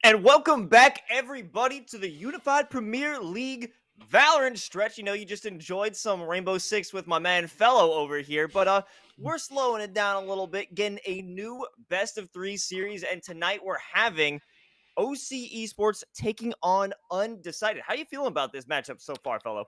And welcome back, everybody, to the Unified Premier League Valorant stretch. You just enjoyed some Rainbow Six with my man Fellow over here, but we're slowing it down a little bit, getting a new best of three series, and tonight we're having OC Esports taking on Undecided. How you feeling about this matchup so far, Fellow?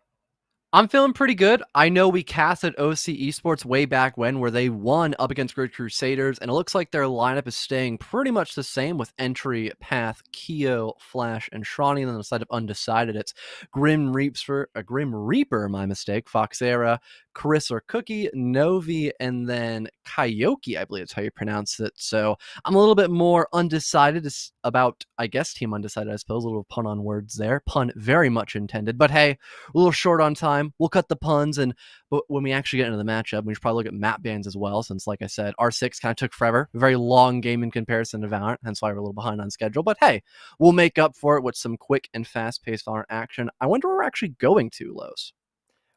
I'm feeling pretty good. I know we casted OC Esports way back when, where they won up against Great Crusaders, and it looks like their lineup is staying pretty much the same with Entry, Path, Keo, Flash, and Shrawny. And on the side of Undecided, it's Grim Reaper, my mistake, Foxera, Chris or Cookie, Novi, and then Kyoki, I believe is how you pronounce it. So I'm a little bit more undecided about, I guess, Team Undecided, I suppose. A little pun on words there. Pun very much intended. But hey, a little short on time. We'll cut the puns, but when we actually get into the matchup, we should probably look at map bans as well, since, like I said, R6 kind of took forever. A very long game in comparison to Valorant, hence why we're a little behind on schedule. But hey, we'll make up for it with some quick and fast-paced Valorant action. I wonder where we're actually going to, Los.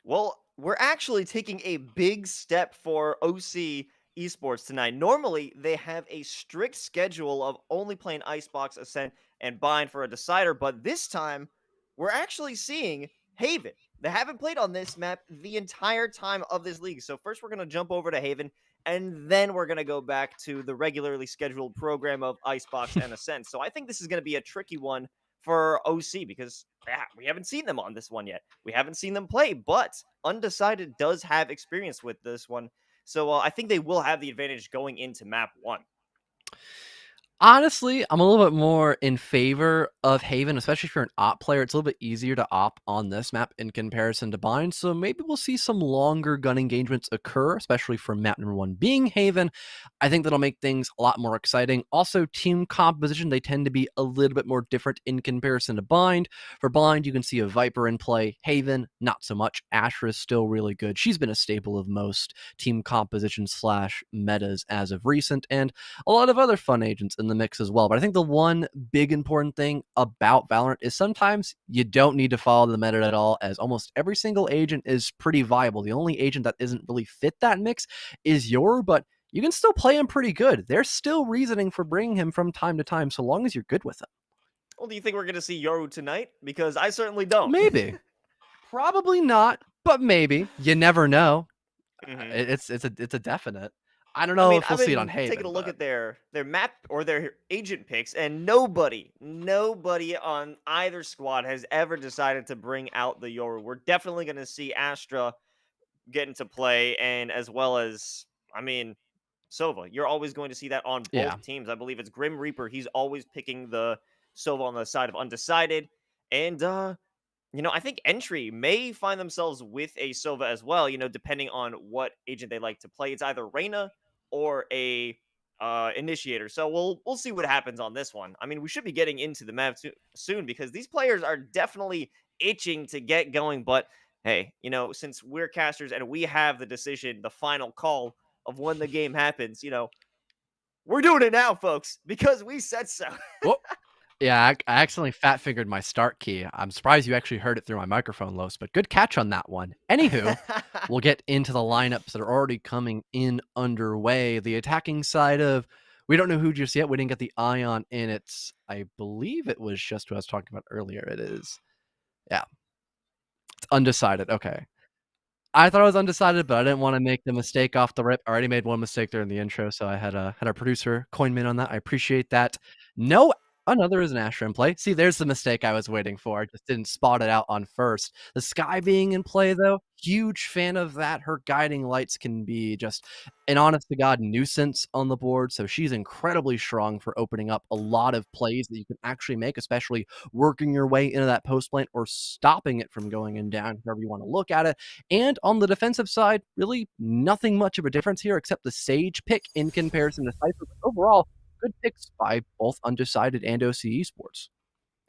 Well, we're actually taking a big step for OC Esports tonight. Normally, they have a strict schedule of only playing Icebox, Ascent, and Bind for a decider, but this time, we're actually seeing Haven. They haven't played on this map the entire time of this league. So first, we're going to jump over to Haven, and then we're going to go back to the regularly scheduled program of Icebox and Ascent. So I think this is going to be a tricky one for OC because we haven't seen them on this one yet. We haven't seen them play, but Undecided does have experience with this one. So I think they will have the advantage going into map one. Honestly, I'm a little bit more in favor of Haven, especially if you're an op player. It's a little bit easier to op on this map in comparison to Bind, so maybe we'll see some longer gun engagements occur, especially for map number one being Haven. I think that'll make things a lot more exciting. Also, team composition, they tend to be a little bit more different in comparison to Bind. For Bind, you can see a Viper in play. Haven, not so much. Astra is still really good. She's been a staple of most team composition / metas as of recent, and a lot of other fun agents in the mix as well. But I think the one big important thing about Valorant is sometimes you don't need to follow the meta at all, as almost every single agent is pretty viable. The only agent that isn't really fit that mix is Yoru, but you can still play him pretty good. There's still reasoning for bringing him from time to time, so long as you're good with him. Well, do you think we're going to see Yoru tonight? Because I certainly don't. Maybe. Probably not, but maybe. You never know. Mm-hmm. It's a definite. I don't I know mean, if we'll I've see it on been Haven. taking a look But at their map or their agent picks, and nobody on either squad has ever decided to bring out the Yoru. We're definitely going to see Astra get into play, and as well as, I mean, Sova. You're always going to see that on yeah. both teams. I believe it's Grim Reaper. He's always picking the Sova on the side of Undecided, and I think Entry may find themselves with a Sova as well, depending on what agent they like to play. It's either Reyna or a Initiator. So we'll see what happens on this one. I mean, we should be getting into the map soon because these players are definitely itching to get going. But hey, since we're casters and we have the decision, the final call of when the game happens, we're doing it now, folks, because we said so. Whoop. Yeah, I accidentally fat fingered my start key. I'm surprised you actually heard it through my microphone, Los, but good catch on that one. Anywho, we'll get into the lineups that are already coming in underway. The attacking side of, we don't know who just yet. We didn't get the Ion in. I believe it was just who I was talking about earlier. It is, yeah, it's Undecided. Okay. I thought I was undecided, but I didn't want to make the mistake off the rip. I already made one mistake during the intro, so I had our producer coin me in on that. I appreciate that. No, another is an Asher in play. See, there's the mistake I was waiting for. I just didn't spot it out on first. The Sky being in play, though, huge fan of that. Her guiding lights can be just an honest to God nuisance on the board, so she's incredibly strong for opening up a lot of plays that you can actually make, especially working your way into that post plant or stopping it from going in down, however you want to look at it. And on the defensive side, really nothing much of a difference here except the Sage pick in comparison to Cypher. But overall, good picks by both Undecided and OC Esports.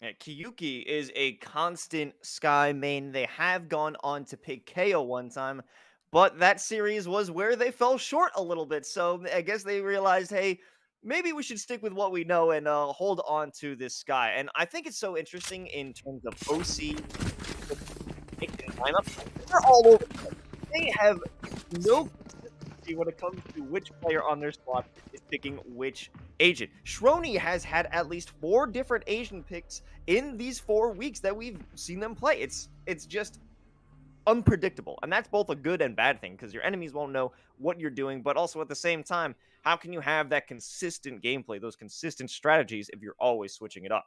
Yeah, Kiyuki is a constant Sky main. They have gone on to pick KO one time, but that series was where they fell short a little bit. So I guess they realized, hey, maybe we should stick with what we know and hold on to this Sky. And I think it's so interesting in terms of OC lineup. They're all over the place. They have no OC when it comes to which player on their squad is picking which agent. Shrony has had at least 4 different agent picks in these 4 weeks that we've seen them play. It's just unpredictable. And that's both a good and bad thing because your enemies won't know what you're doing, but also at the same time, how can you have that consistent gameplay, those consistent strategies if you're always switching it up?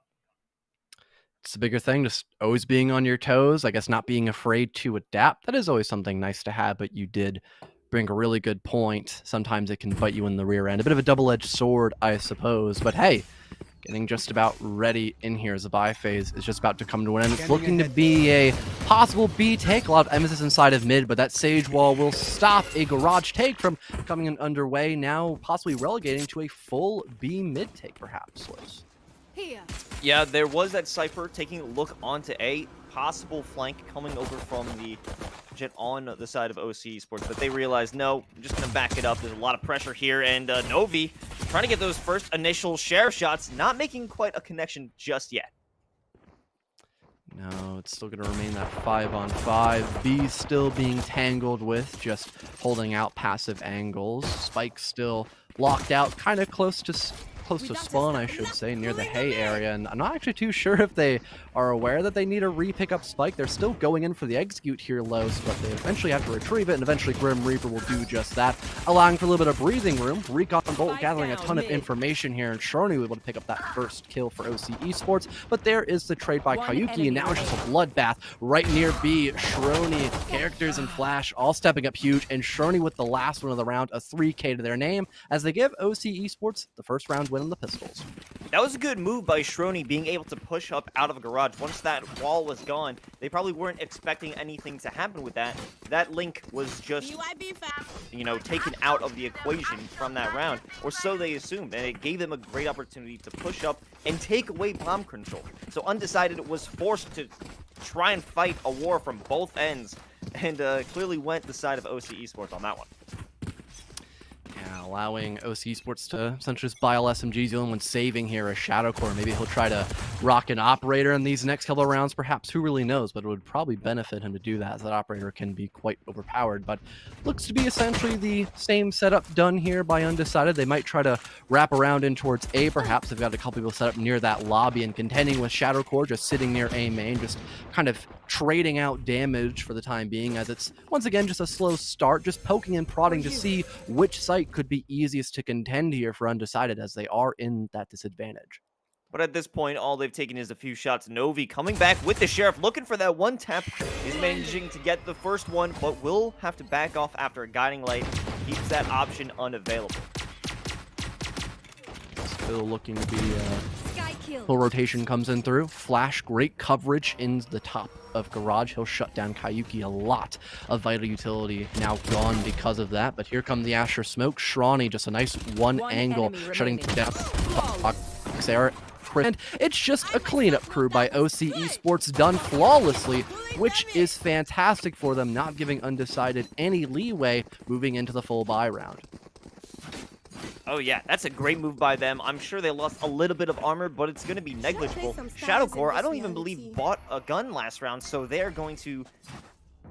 It's a bigger thing, just always being on your toes. I guess not being afraid to adapt. That is always something nice to have, but you did bring a really good point. Sometimes it can bite you in the rear end. A bit of a double-edged sword, I suppose. But hey, getting just about ready in here as the buy phase is just about to come to an end. It's looking to be a possible B take. A lot of emphasis inside of mid, but that Sage Wall will stop a Garage take from coming in underway, now possibly relegating to a full B mid take, perhaps, Liz. Yeah, there was that Cypher taking a look onto A. Possible flank coming over from the Jet on the side of OC Esports, but they realized, no, I'm just going to back it up. There's a lot of pressure here, and Novi trying to get those first initial share shots, not making quite a connection just yet. No, it's still going to remain that 5-on-5. B still being tangled with, just holding out passive angles. Spike still locked out, kind of close to spawn, I should say, near the hay area, and I'm not actually too sure if they are aware that they need to re-pick up Spike. They're still going in for the execute here, Los, but they eventually have to retrieve it, and eventually Grim Reaper will do just that, allowing for a little bit of breathing room. Recon Bolt gathering a ton of information here, and Shrony will able to pick up that first kill for OC Esports, but there is the trade by Kayuki, and now it's just a bloodbath right near B. Shrony, characters and Flash all stepping up huge, and Shrony with the last one of the round, a 3K to their name, as they give OC Esports the first round win on the pistols. That was a good move by Shrony, being able to push up out of a garage. Once that wall was gone, they probably weren't expecting anything to happen with that. That link was just, taken out of the equation from that round, or so they assumed, and it gave them a great opportunity to push up and take away bomb control. So Undecided was forced to try and fight a war from both ends, and clearly went the side of OC Esports on that one. Yeah, allowing OC Esports to essentially just buy all SMGs. The only one saving here is Shadow Core. Maybe he'll try to rock an Operator in these next couple of rounds, perhaps. Who really knows? But it would probably benefit him to do that, as that Operator can be quite overpowered. But looks to be essentially the same setup done here by Undecided. They might try to wrap around in towards A, perhaps. They've got a couple people set up near that lobby and contending with Shadow Core just sitting near A main, just kind of trading out damage for the time being, as it's once again just a slow start, just poking and prodding to see which site could be easiest to contend here for Undecided, as they are in that disadvantage. But at this point, all they've taken is a few shots. Novi coming back with the Sheriff, looking for that one tap. Is managing to get the first one, but will have to back off after a guiding light. Keeps that option unavailable. Still looking to be full rotation comes in through. Flash, great coverage in the top of Garage. He'll shut down Kayuki. A lot of vital utility now gone because of that. But here come the Asher Smoke. Shrony, just a nice one angle, shutting down Sarah. And it's just a cleanup crew by OC Esports, done flawlessly, which is fantastic for them, not giving Undecided any leeway moving into the full buy round. Oh yeah, that's a great move by them. I'm sure they lost a little bit of armor, but it's going to be negligible. Shadow Core, I don't even believe bought a gun last round, so they're going to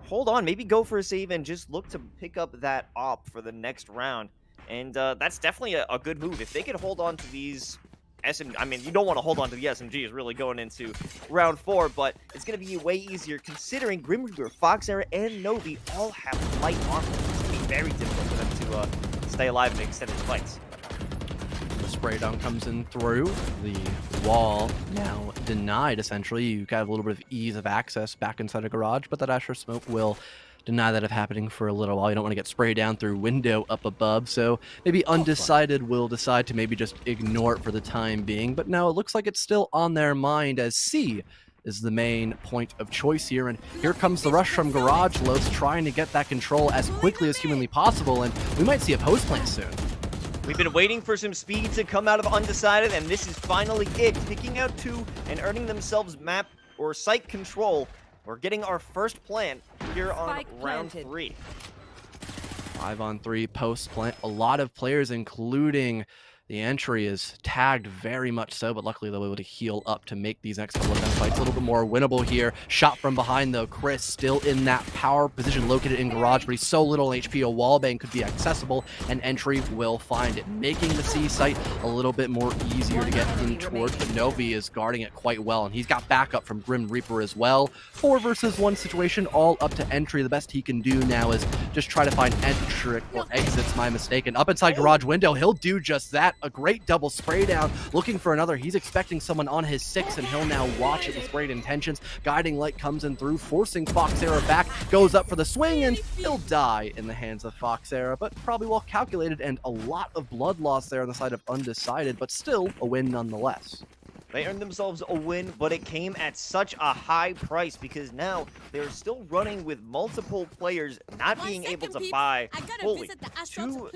hold on, maybe go for a save and just look to pick up that op for the next round. And that's definitely a good move. If they could hold on to these I mean, you don't want to hold on to the SMGs really going into round 4, but it's going to be way easier considering Grim Reaper, Fox Era, and Novi all have light armor. It's going to be very difficult for them to stay alive in extended fights. The spray down comes in through. The wall now denied, essentially. You got a little bit of ease of access back inside a Garage, but that Asher Smoke will deny that of happening for a little while. You don't want to get sprayed down through window up above, so maybe Undecided will decide to maybe just ignore it for the time being, but now it looks like it's still on their mind, as C is the main point of choice here, and here comes the rush from Garage. Los trying to get that control as quickly as humanly possible, and we might see a post plant soon. We've been waiting for some speed to come out of Undecided, and this is finally it, picking out 2 and earning themselves map or site control. We're getting our first plant here on round 3. 5-on-3 post plant. A lot of players, including The entry is tagged very much so, but luckily they'll be able to heal up to make these next couple of gunfights a little bit more winnable here. Shot from behind though, Chris still in that power position located in garage, but he's so little HP, a wallbang could be accessible, and entry will find it, making the C site a little bit more easier to get in towards, but Novi is guarding it quite well, and he's got backup from Grim Reaper as well. 4 versus 1 situation, all up to entry. The best he can do now is just try to find entry or exits, my mistake, and up inside garage window, he'll do just that. A great double spray down, looking for another. He's expecting someone on his 6, and he'll now watch it with great intentions. Guiding light comes in through, forcing Foxera back, goes up for the swing, and he'll die in the hands of Foxera, but probably well calculated, and a lot of blood loss there on the side of Undecided, but still a win nonetheless. They earned themselves a win, but it came at such a high price because now they're still running with multiple players not being able to buy fully 2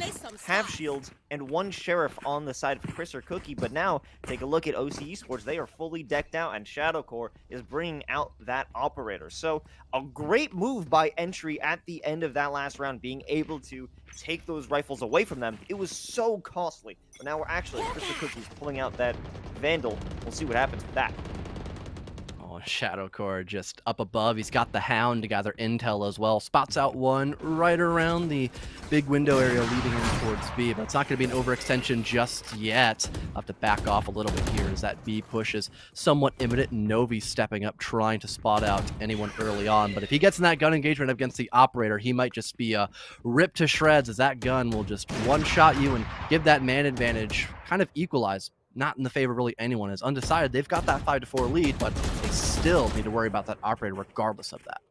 half shields and 1 sheriff on the side of Chris or Cookie. But now, take a look at OC Esports. They are fully decked out, and Shadowcore is bringing out that operator. So a great move by entry at the end of that last round, being able to take those rifles away from them. It was so costly. But now we're actually, Chris or Cookie's pulling out that Vandal. We'll see what happens with that. Oh, Shadowcore just up above. He's got the Hound to gather intel as well. Spots out one right around the big window area leading in towards B, but it's not going to be an overextension just yet. I'll have to back off a little bit here as that B push is somewhat imminent. Novi stepping up, trying to spot out anyone early on, but if he gets in that gun engagement against the operator, he might just be ripped to shreds, as that gun will just one-shot you and give that man advantage, kind of equalize. Not in the favor of really anyone. As Undecided, they've got that 5-4 lead, but they still need to worry about that operator regardless of that.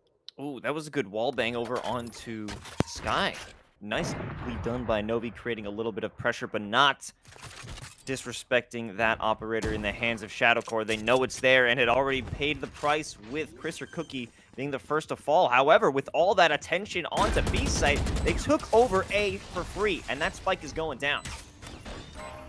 Ooh, that was a good wall bang over onto Sky. Nicely done by Novi, creating a little bit of pressure, but not disrespecting that operator in the hands of Shadowcore. They know it's there, and it already paid the price with Chris or Cookie being the first to fall. However, with all that attention onto B site, they took over A for free, and that spike is going down.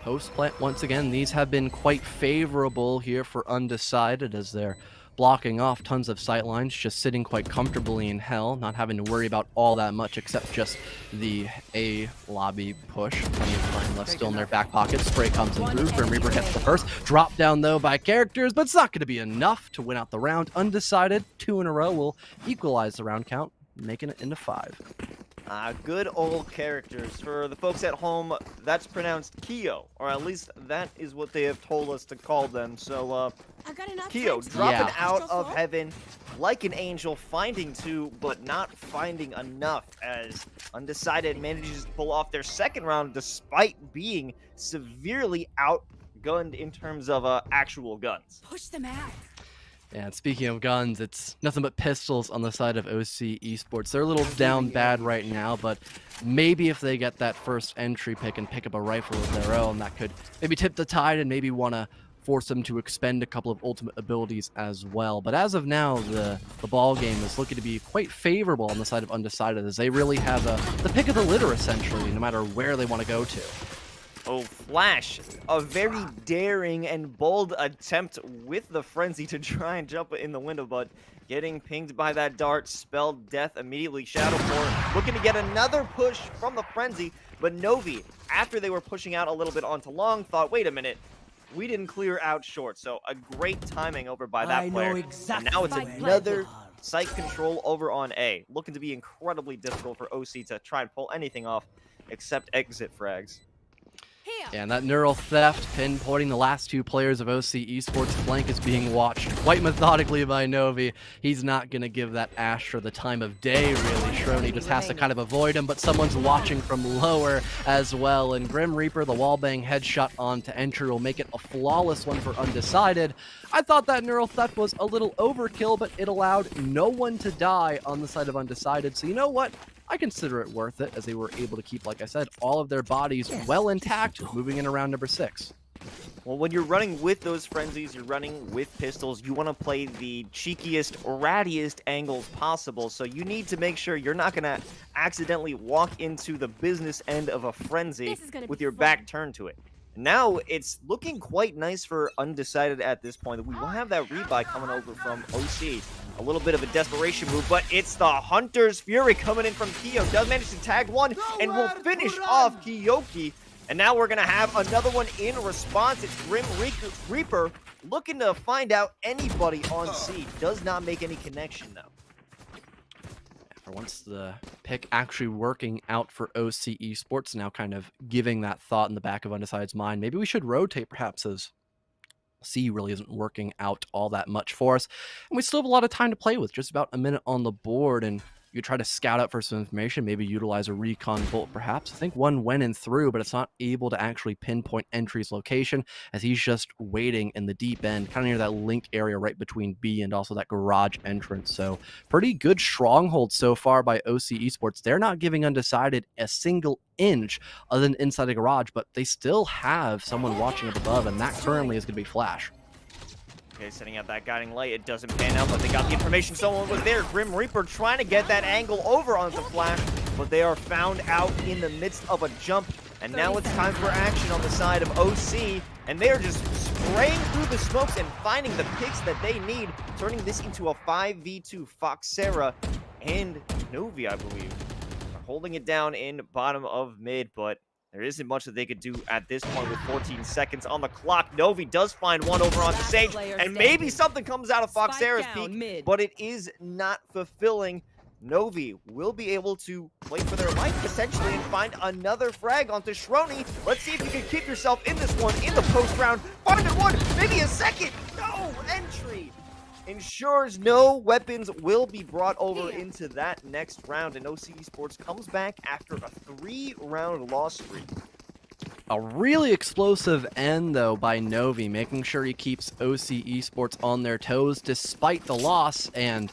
Post plant once again. These have been quite favorable here for Undecided as they're blocking off tons of sight lines, just sitting quite comfortably in hell, not having to worry about all that much except just the A lobby push. Plenty of time left still in their back pocket. Spray comes in through. Grim Reaper gets the first. Drop down though by characters, but it's not going to be enough to win out the round. Undecided, 2 in a row will equalize the round count, making it into 5. Good old characters. For the folks at home, that's pronounced Kyo, or at least that is what they have told us to call them. So, Kyo, dropping out of heaven like an angel, finding 2, but not finding enough, as Undecided manages to pull off their second round despite being severely outgunned in terms of actual guns. Push them out. And speaking of guns, it's nothing but pistols on the side of OC Esports. They're a little down bad right now, but maybe if they get that first entry pick and pick up a rifle of their own, that could maybe tip the tide and maybe want to force them to expend a couple of ultimate abilities as well. But as of now, the ball game is looking to be quite favorable on the side of Undecided, as they really have the pick of the litter, essentially, no matter where they want to go to. Oh, Flash, a very daring and bold attempt with the Frenzy to try and jump in the window, but getting pinged by that dart spelled death immediately. Shadowcore looking to get another push from the Frenzy, but Novi, after they were pushing out a little bit onto long, thought, wait a minute, we didn't clear out short. So a great timing over by that player. And now it's another site control over on A, looking to be incredibly difficult for OC to try and pull anything off except exit frags. Yeah, and that neural theft pinpointing the last 2 players of OC Esports. Flank is being watched quite methodically by Novi. He's not going to give that Astra the time of day, really. Shrony just has to kind of avoid him, but someone's watching from lower as well. And Grim Reaper, the wallbang headshot onto entry will make it a flawless one for Undecided. I thought that neural theft was a little overkill, but it allowed no one to die on the side of Undecided. So you know what? I consider it worth it, as they were able to keep, like I said, all of their bodies well intact moving in around number 6. Well, when you're running with those frenzies, you're running with pistols, you want to play the cheekiest, rattiest angles possible, so you need to make sure you're not going to accidentally walk into the business end of a frenzy with your back turned to it. Now, it's looking quite nice for Undecided at this point. We will have that rebuy coming over from OC. A little bit of a desperation move, but it's the Hunter's Fury coming in from Kyo. Does manage to tag one and will finish off Kiyoki. And now we're going to have another one in response. It's Grim Reaper looking to find out anybody on C. Does not make any connection, though. For once, the pick actually working out for OC Esports, now kind of giving that thought in the back of Undecided's mind. Maybe we should rotate, perhaps, as C really isn't working out all that much for us. And we still have a lot of time to play with, just about a minute on the board. And you try to scout out for some information, maybe utilize a recon bolt, perhaps. I think one went in through, but it's not able to actually pinpoint Entry's location, as he's just waiting in the deep end, kind of near that link area right between B and also that garage entrance. So pretty good stronghold so far by OC Esports. They're not giving Undecided a single inch other than inside the garage, but they still have someone watching up above, and that currently is going to be Flash. Okay, setting out that guiding light. It doesn't pan out, but they got the information someone was there. Grim Reaper trying to get that angle over onto Flash, but they are found out in the midst of a jump. And now it's time for action on the side of OC, and they're just spraying through the smokes and finding the picks that they need, turning this into a 5v2. Foxera and Novi, I believe, are holding it down in bottom of mid, but there isn't much that they could do at this point with 14 seconds on the clock. Novi does find one over onto Sage, and maybe something comes out of Foxera's peak, but it is not fulfilling. Novi will be able to play for their life potentially and find another frag onto Shrony. Let's see if you can keep yourself in this one in the post round. Finding one, maybe a second. No entry. Ensures no weapons will be brought over into that next round, and OC Esports comes back after a 3-round loss streak. A really explosive end, though, by Novi, making sure he keeps OC Esports on their toes despite the loss. And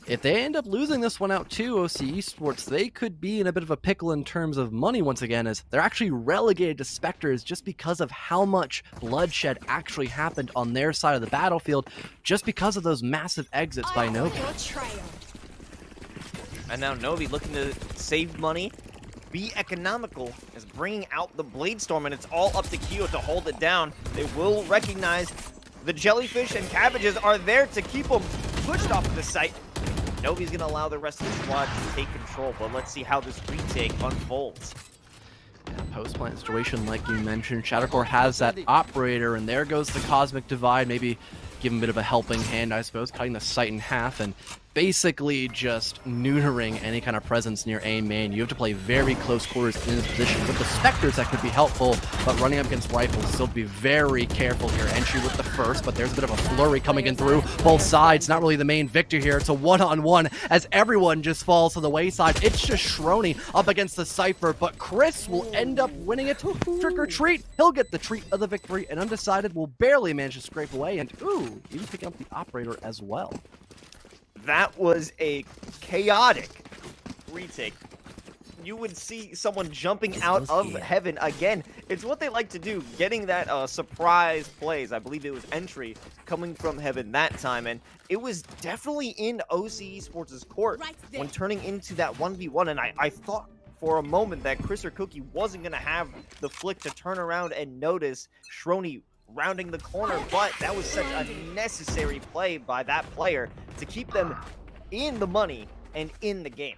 if they end up losing this one out too, OC Esports, they could be in a bit of a pickle in terms of money once again, as they're actually relegated to Spectres just because of how much bloodshed actually happened on their side of the battlefield, just because of those massive exits by Novi. And now Novi looking to save money, be economical, is bringing out the Blade Storm, and it's all up to Kyo to hold it down. They will recognize the jellyfish and cabbages are there to keep them pushed off of the site. Novi's going to allow the rest of the squad to take control, but let's see how this retake unfolds. Post-plant situation, like you mentioned, Shadowcore has that operator, and there goes the Cosmic Divide. Maybe give him a bit of a helping hand, I suppose, cutting the site in half and basically just neutering any kind of presence near A main. You have to play very close quarters in this position. With the Spectres, that could be helpful, but running up against rifles, still be very careful here. Entry with the first, but there's a bit of a flurry coming in through both sides. Not really the main victor here. It's a one-on-one as everyone just falls to the wayside. It's just Shrony up against the Cypher, but Chris will end up winning it. Trick or treat. He'll get the treat of the victory, and Undecided will barely manage to scrape away, and ooh, even picking up the operator as well. That was a chaotic retake. You would see someone jumping out of heaven again. It's what they like to do, getting that surprise plays. I believe it was Entry coming from heaven that time, and it was definitely in OC Esports' court when turning into that 1v1, and I thought for a moment that Chris or Cookie wasn't going to have the flick to turn around and notice Shrony rounding the corner, but that was such a necessary play by that player to keep them in the money and in the game.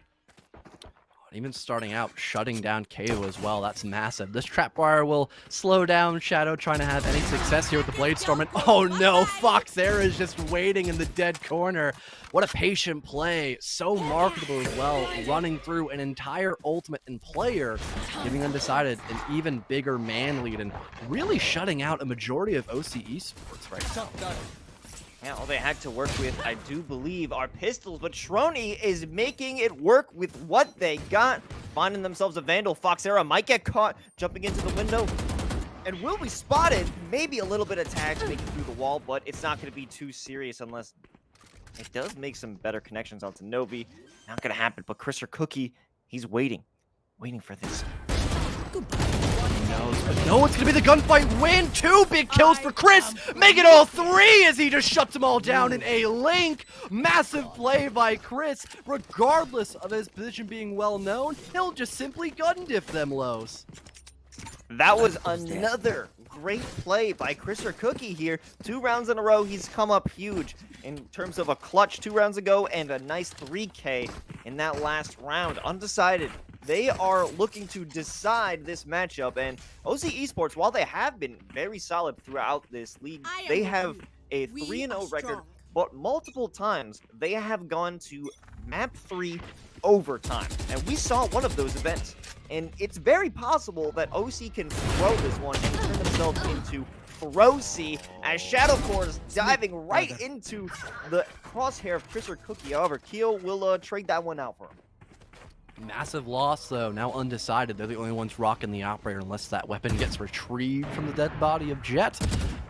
Even starting out, shutting down KO as well. That's massive. This trapwire will slow down Shadow trying to have any success here with the Blade Storm. And oh no, Foxera is just waiting in the dead corner. What a patient play. So marketable as well, running through an entire ultimate and player, giving Undecided an even bigger man lead and really shutting out a majority of OC Esports right now. Yeah, all they had to work with, I do believe, are pistols, but Shrony is making it work with what they got, finding themselves a Vandal. Foxera might get caught jumping into the window, and will be spotted. Maybe a little bit of tags making through the wall, but it's not going to be too serious unless it does make some better connections onto Novi. Not going to happen, but Chris or Cookie, he's waiting for this. But no, it's gonna be the gunfight win. 2 big kills for Chris, make it all 3 as he just shuts them all down in a link. Massive play by Chris. Regardless of his position being well known, he'll just simply gun diff them lows. That was another great play by Chris or Cookie here. 2 rounds in a row, he's come up huge in terms of a clutch 2 rounds ago and a nice 3K in that last round. Undecided they are looking to decide this matchup. And OC Esports, while they have been very solid throughout this league, I am they with have you. a We are 3-0 record, strong. but multiple times they have gone to map 3 overtime. And we saw one of those events. And it's very possible that OC can throw this one and turn themselves into Throw-C as Shadowcore is diving right into the crosshair of Chris or Cookie. However, Keel will trade that one out for him. Massive loss, though. Now Undecided. They're the only ones rocking the operator unless that weapon gets retrieved from the dead body of Jet.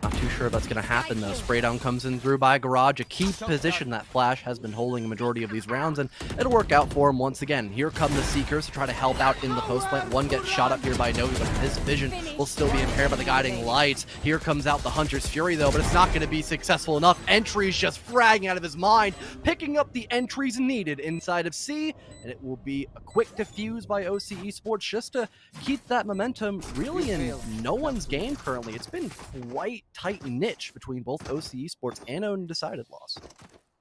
Not too sure if that's going to happen, though. Spraydown comes in through by Garage. A key position that Flash has been holding a majority of these rounds, and it'll work out for him once again. Here come the Seekers to try to help out in the post plant. One gets shot up here by Novi, but his vision will still be impaired by the guiding lights. Here comes out the Hunter's Fury, though, but it's not going to be successful enough. Entries just fragging out of his mind, picking up the entries needed inside of C, and it will be a quick defuse by OC Esports just to keep that momentum really in no one's game currently. It's been quite tight niche between both OC Esports and Undecided loss.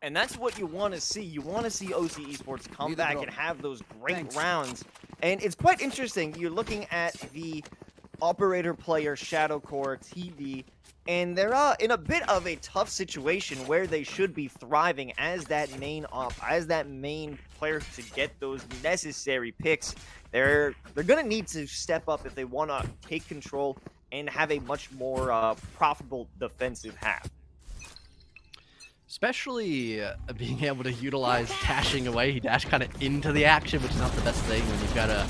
And that's what you want to see. You want to see OC Esports come back and have those great rounds. And it's quite interesting. You're looking at the operator player Shadowcore TV, and they're in a bit of a tough situation where they should be thriving as that main op, as that main player to get those necessary picks. They're going to need to step up if they want to take control and have a much more profitable defensive half. Especially being able to utilize dashing away. He dashed kind of into the action, which is not the best thing when you've got to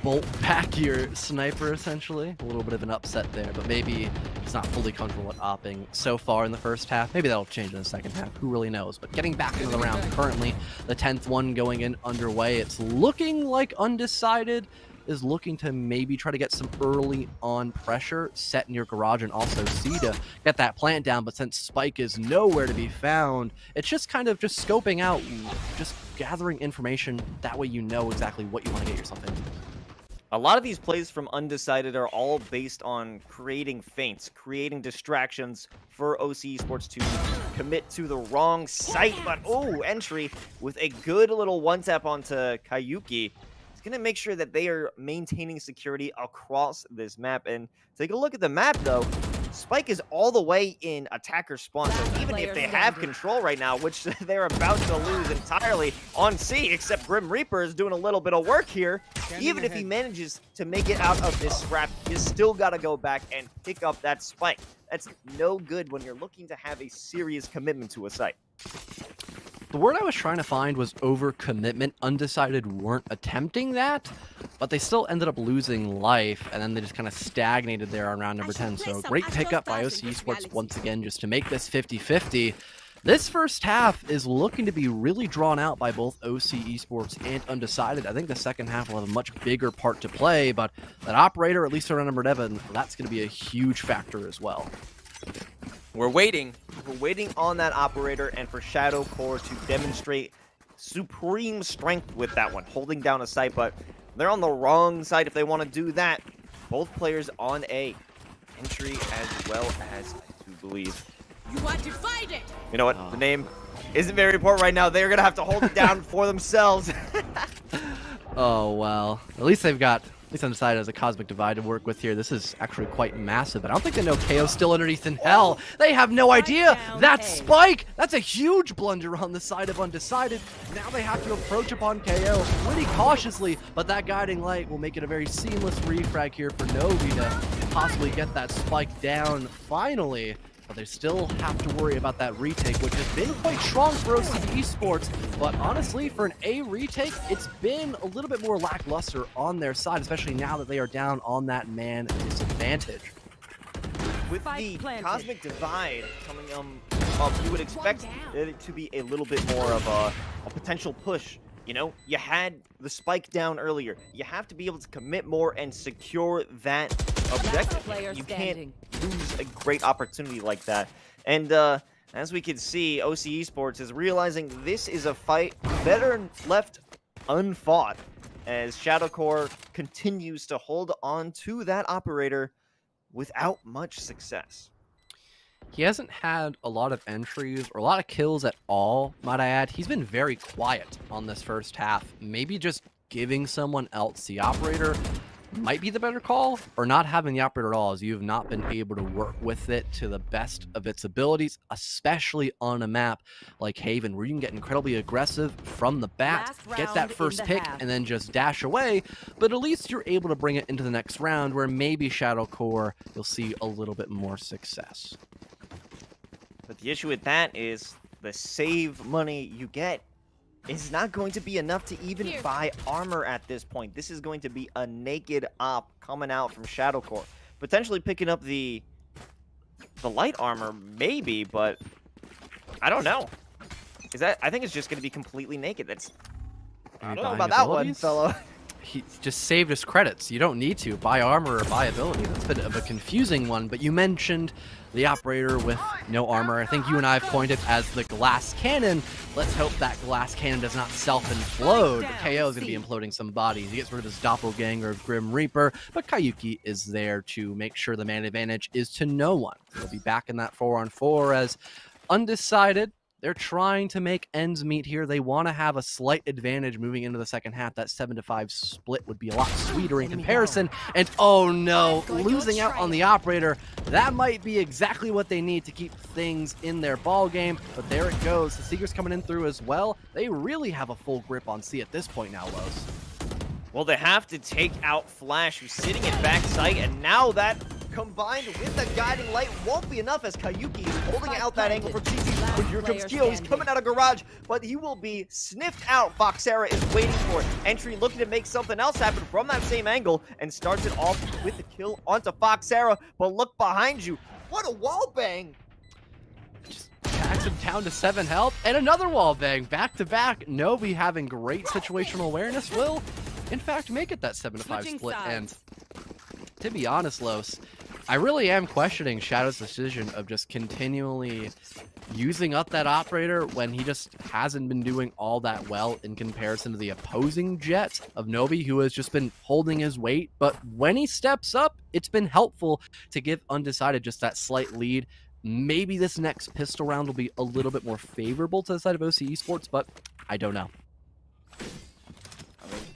bolt back your sniper, essentially. A little bit of an upset there, but maybe he's not fully comfortable at opping so far in the first half. Maybe that'll change in the second half. Who really knows? But getting back into the round currently, the 10th one going in underway. It's looking like Undecided is looking to maybe try to get some early on pressure set in your Garage and also C to get that plant down, but since Spike is nowhere to be found, it's just kind of just scoping out, just gathering information. That way you know exactly what you want to get yourself into. A lot of these plays from Undecided are all based on creating feints, creating distractions for OC Esports to commit to the wrong site. But, oh, entry with a good little one-tap onto Kayuki. It's going to make sure that they are maintaining security across this map. And take a look at the map, though. Spike is all the way in attacker spawn, so even if they have control right now, which they're about to lose entirely on C, except Grim Reaper is doing a little bit of work here, even if he manages to make it out of this scrap, he's still got to go back and pick up that Spike. That's no good when you're looking to have a serious commitment to a site. The word I was trying to find was overcommitment. Undecided weren't attempting that, but they still ended up losing life, and then they just kind of stagnated there on round number 10. So great pickup by OC Esports once again just to make this 50-50. This first half is looking to be really drawn out by both OC Esports and Undecided. I think the second half will have a much bigger part to play, but that operator, at least around number 11, that's going to be a huge factor as well. We're waiting. We're waiting on that operator and for Shadowcore to demonstrate supreme strength with that one, holding down a site, but they're on the wrong side if they want to do that. Both players on A. Entry as well as I do believe. You are divided. You know what? The name isn't very important right now. They're going to have to hold it down for themselves. Oh, well. At least they've got... At least Undecided has a Cosmic Divide to work with here. This is actually quite massive. I don't think they know KO's still underneath in hell. They have no idea. That Spike! That's a huge blunder on the side of Undecided. Now they have to approach upon KO pretty cautiously, but that Guiding Light will make it a very seamless refrag here for Novi to possibly get that Spike down finally. But they still have to worry about that retake, which has been quite strong for OC Esports. But honestly, for an A retake, it's been a little bit more lackluster on their side, especially now that they are down on that man disadvantage. With the Cosmic Divide coming up, you would expect it to be a little bit more of a potential push. You know, you had the Spike down earlier. You have to be able to commit more and secure that objective. You can't lose a great opportunity like that. And as we can see, OC Esports is realizing this is a fight better left unfought as Shadowcore continues to hold on to that operator without much success. He hasn't had a lot of entries or a lot of kills at all, might I add. He's been very quiet on this first half. Maybe just giving someone else the operator might be the better call, or not having the operator at all, as you have not been able to work with it to the best of its abilities, especially on a map like Haven, where you can get incredibly aggressive from the bat, get that first pick, and then just dash away. But at least you're able to bring it into the next round, where maybe Shadow Core, you'll see a little bit more success. But the issue with that is the save money you get is not going to be enough to even buy armor at this point. This is going to be a naked op coming out from Shadow Core. Potentially picking up the light armor, maybe, but I don't know. I think it's just going to be completely naked. I don't know about that one, fellow. He just saved his credits. You don't need to buy armor or buy ability. That's a bit of a confusing one, but you mentioned the operator with no armor. I think you and I have coined it as the glass cannon. Let's hope that glass cannon does not self-implode. KO is going to be imploding some bodies. He gets rid of his doppelganger of Grim Reaper, but Kayuki is there to make sure the man advantage is to no one. He'll be back in that 4-on-4 as Undecided. They're trying to make ends meet here. They want to have a slight advantage moving into the second half. That 7-5 split would be a lot sweeter in comparison. And oh no, losing out on the operator. That might be exactly what they need to keep things in their ball game. But there it goes. The Seeker's coming in through as well. They really have a full grip on C at this point now, Los. Well, they have to take out Flash, who's sitting in backside, and now that combined with the guiding light won't be enough as Kayuki is holding out that angle for GG. But here comes Kyo. He's coming out of garage, but he will be sniffed out. Foxera is waiting for it. Entry looking to make something else happen from that same angle and starts it off with the kill onto Foxera. But look behind you. What a wall bang. Just tags him down to 7 health and another wall bang back to back. Novi having great situational awareness will, in fact, make it that 7-5 split. And to be honest, Los, I really am questioning Shadow's decision of just continually using up that operator when he just hasn't been doing all that well in comparison to the opposing Jet of Novi, who has just been holding his weight. But when he steps up, it's been helpful to give Undecided just that slight lead. Maybe this next pistol round will be a little bit more favorable to the side of OC Esports, but I don't know.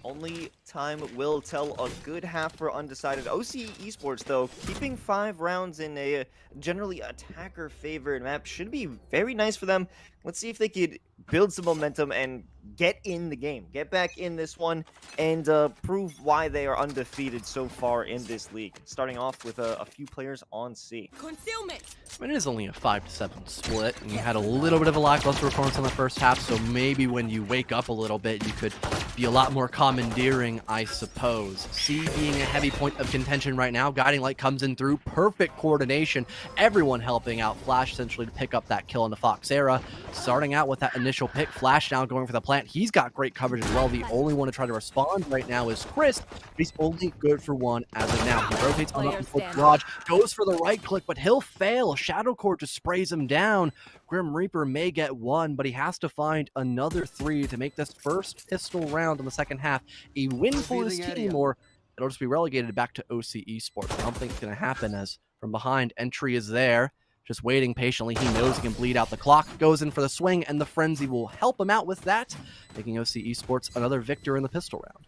Only time will tell. A good half for Undecided. OC Esports, though, keeping 5 rounds in a generally attacker-favored map should be very nice for them. Let's see if they could build some momentum and get in the game. Get back in this one and prove why they are undefeated so far in this league. Starting off with a few players on C. Concealment. I mean, it is only a 5-7 split, and you had a little bit of a lackluster performance in the first half, so maybe when you wake up a little bit, you could be a lot more commandeering, I suppose. C being a heavy point of contention right now. Guiding Light comes in through. Perfect coordination. Everyone helping out Flash essentially to pick up that kill in the Foxera. Starting out with that initial pick. Flash now going for the plant. He's got great coverage as well. The only one to try to respond right now is Chris, but he's only good for one as of now. He rotates on up before garage, goes for the right click, but he'll fail. Shadow Core just sprays him down. Grim Reaper may get one, but he has to find another 3 to make this first pistol round in the second half a win for his team, or it'll just be relegated back to OC Esports. I don't think it's going to happen, as from behind, Entry is there, just waiting patiently. He knows he can bleed out the clock, goes in for the swing, and the Frenzy will help him out with that, making OC Esports another victor in the pistol round.